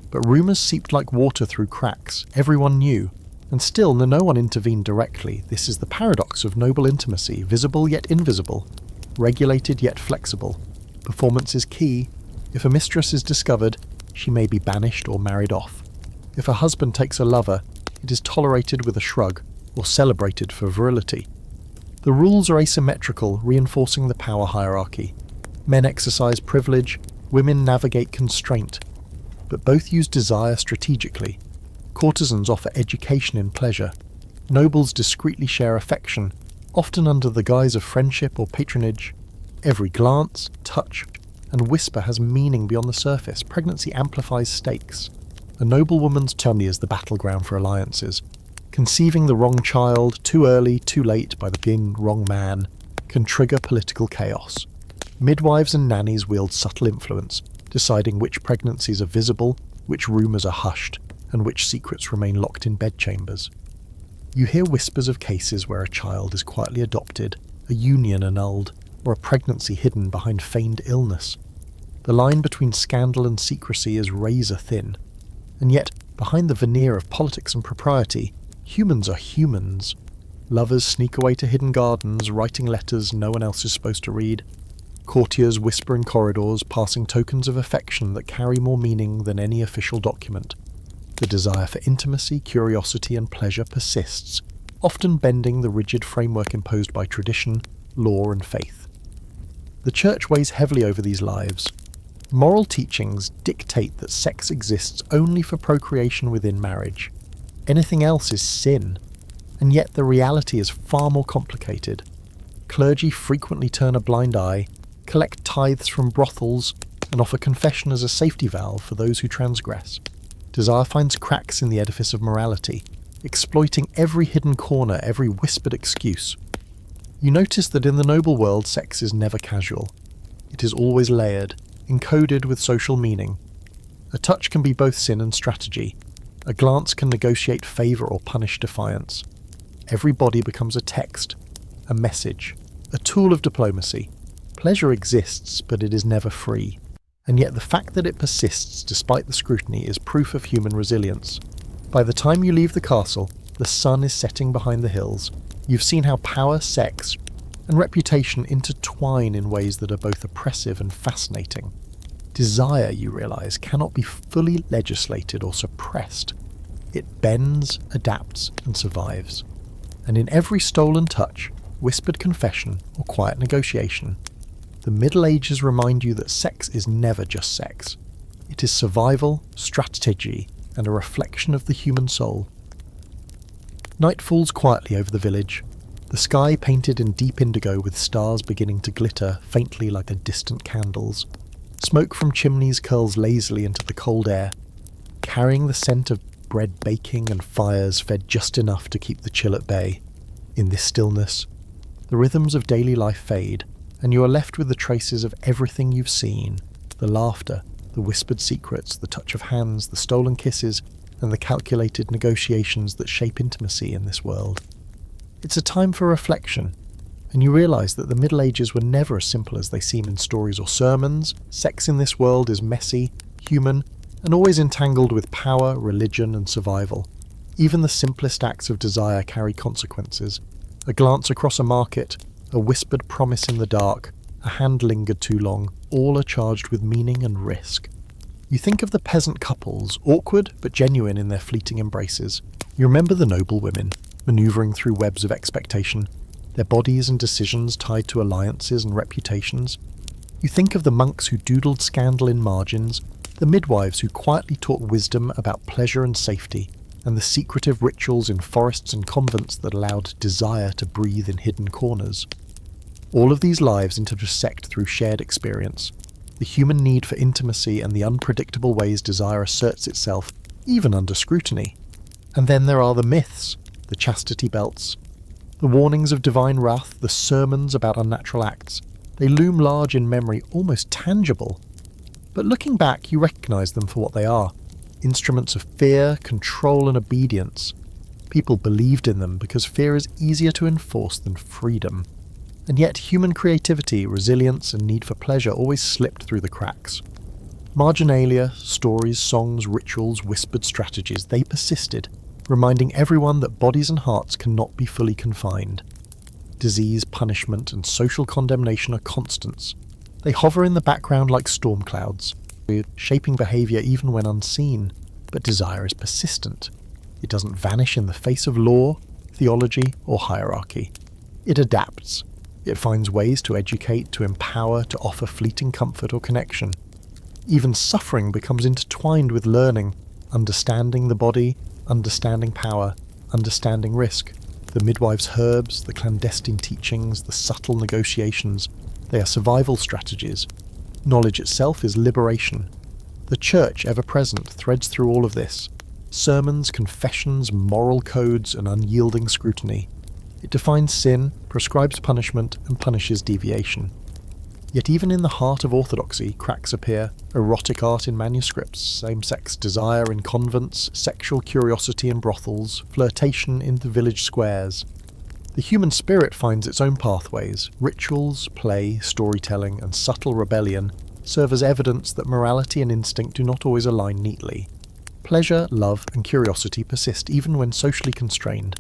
but rumours seeped like water through cracks. Everyone knew, and still no one intervened directly. This is the paradox of noble intimacy, visible yet invisible, regulated yet flexible. Performance is key. If a mistress is discovered, she may be banished or married off. If a husband takes a lover, it is tolerated with a shrug, or celebrated for virility. The rules are asymmetrical, reinforcing the power hierarchy. Men exercise privilege, women navigate constraint, but both use desire strategically. Courtesans offer education in pleasure. Nobles discreetly share affection, often under the guise of friendship or patronage. Every glance, touch, and whisper has meaning beyond the surface. Pregnancy amplifies stakes. A noblewoman's tummy is the battleground for alliances. Conceiving the wrong child, too early, too late, by the being wrong man, can trigger political chaos. Midwives and nannies wield subtle influence, deciding which pregnancies are visible, which rumours are hushed, and which secrets remain locked in bedchambers. You hear whispers of cases where a child is quietly adopted, a union annulled, or a pregnancy hidden behind feigned illness. The line between scandal and secrecy is razor thin, and yet, behind the veneer of politics and propriety, humans are humans. Lovers sneak away to hidden gardens, writing letters no one else is supposed to read. Courtiers whisper in corridors, passing tokens of affection that carry more meaning than any official document. The desire for intimacy, curiosity, and pleasure persists, often bending the rigid framework imposed by tradition, law, and faith. The Church weighs heavily over these lives. Moral teachings dictate that sex exists only for procreation within marriage. Anything else is sin, and yet the reality is far more complicated. Clergy frequently turn a blind eye, collect tithes from brothels, and offer confession as a safety valve for those who transgress. Desire finds cracks in the edifice of morality, exploiting every hidden corner, every whispered excuse. You notice that in the noble world, sex is never casual. It is always layered, encoded with social meaning. A touch can be both sin and strategy. A glance can negotiate favour or punish defiance. Every body becomes a text, a message, a tool of diplomacy. Pleasure exists, but it is never free. And yet the fact that it persists despite the scrutiny is proof of human resilience. By the time you leave the castle, the sun is setting behind the hills. You've seen how power, sex, and reputation intertwine in ways that are both oppressive and fascinating. Desire, you realise, cannot be fully legislated or suppressed. It bends, adapts, and survives. And in every stolen touch, whispered confession, or quiet negotiation, the Middle Ages remind you that sex is never just sex. It is survival, strategy, and a reflection of the human soul. Night falls quietly over the village, the sky painted in deep indigo with stars beginning to glitter faintly like distant candles. Smoke from chimneys curls lazily into the cold air, carrying the scent of bread baking and fires fed just enough to keep the chill at bay. In this stillness, the rhythms of daily life fade, and you are left with the traces of everything you've seen: the laughter, the whispered secrets, the touch of hands, the stolen kisses, and the calculated negotiations that shape intimacy in this world. It's a time for reflection, and you realise that the Middle Ages were never as simple as they seem in stories or sermons. Sex in this world is messy, human, and always entangled with power, religion, and survival. Even the simplest acts of desire carry consequences. A glance across a market, a whispered promise in the dark, a hand lingered too long, all are charged with meaning and risk. You think of the peasant couples, awkward but genuine in their fleeting embraces. You remember the noble women, manoeuvring through webs of expectation, their bodies and decisions tied to alliances and reputations. You think of the monks who doodled scandal in margins, the midwives who quietly taught wisdom about pleasure and safety, and the secretive rituals in forests and convents that allowed desire to breathe in hidden corners. All of these lives intersect through shared experience, the human need for intimacy and the unpredictable ways desire asserts itself, even under scrutiny. And then there are the myths, the chastity belts, the warnings of divine wrath, the sermons about unnatural acts. They loom large in memory, almost tangible. But looking back, you recognise them for what they are: instruments of fear, control, and obedience. People believed in them because fear is easier to enforce than freedom. And yet human creativity, resilience, and need for pleasure always slipped through the cracks. Marginelia, stories, songs, rituals, whispered strategies, they persisted, reminding everyone that bodies and hearts cannot be fully confined. Disease, punishment, and social condemnation are constants. They hover in the background like storm clouds, shaping behaviour even when unseen. But desire is persistent. It doesn't vanish in the face of law, theology, or hierarchy. It adapts. It finds ways to educate, to empower, to offer fleeting comfort or connection. Even suffering becomes intertwined with learning, understanding the body, understanding power, understanding risk. The midwives' herbs, the clandestine teachings, the subtle negotiations, they are survival strategies. Knowledge itself is liberation. The church, ever present, threads through all of this. Sermons, confessions, moral codes, and unyielding scrutiny. It defines sin, prescribes punishment, and punishes deviation. Yet even in the heart of orthodoxy, cracks appear: erotic art in manuscripts, same-sex desire in convents, sexual curiosity in brothels, flirtation in the village squares. The human spirit finds its own pathways. Rituals, play, storytelling, and subtle rebellion serve as evidence that morality and instinct do not always align neatly. Pleasure, love, and curiosity persist even when socially constrained.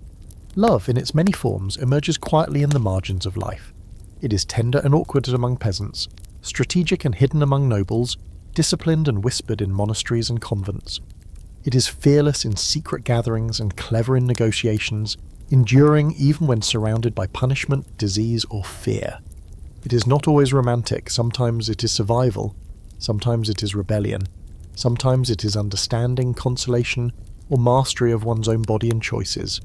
Love, in its many forms, emerges quietly in the margins of life. It is tender and awkward among peasants, strategic and hidden among nobles, disciplined and whispered in monasteries and convents. It is fearless in secret gatherings and clever in negotiations, enduring even when surrounded by punishment, disease, or fear. It is not always romantic. Sometimes it is survival, sometimes it is rebellion, sometimes it is understanding, consolation, or mastery of one's own body and choices.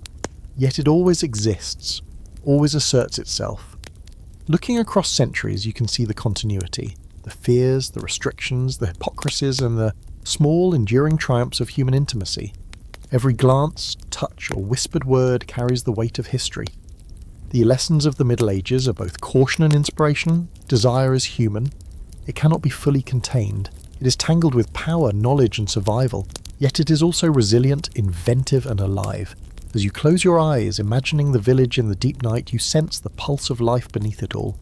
Yet it always exists, always asserts itself. Looking across centuries, you can see the continuity, the fears, the restrictions, the hypocrisies, and the small, enduring triumphs of human intimacy. Every glance, touch, or whispered word carries the weight of history. The lessons of the Middle Ages are both caution and inspiration. Desire is human. It cannot be fully contained. It is tangled with power, knowledge, and survival. Yet it is also resilient, inventive, and alive. As you close your eyes, imagining the village in the deep night, you sense the pulse of life beneath it all.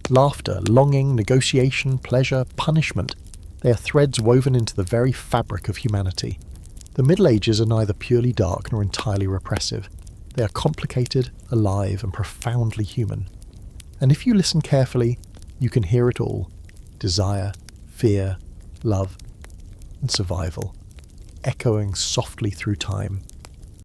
Laughter, longing, negotiation, pleasure, punishment, they are threads woven into the very fabric of humanity. The Middle Ages are neither purely dark nor entirely repressive. They are complicated, alive, and profoundly human. And if you listen carefully, you can hear it all: desire, fear, love, and survival, echoing softly through time.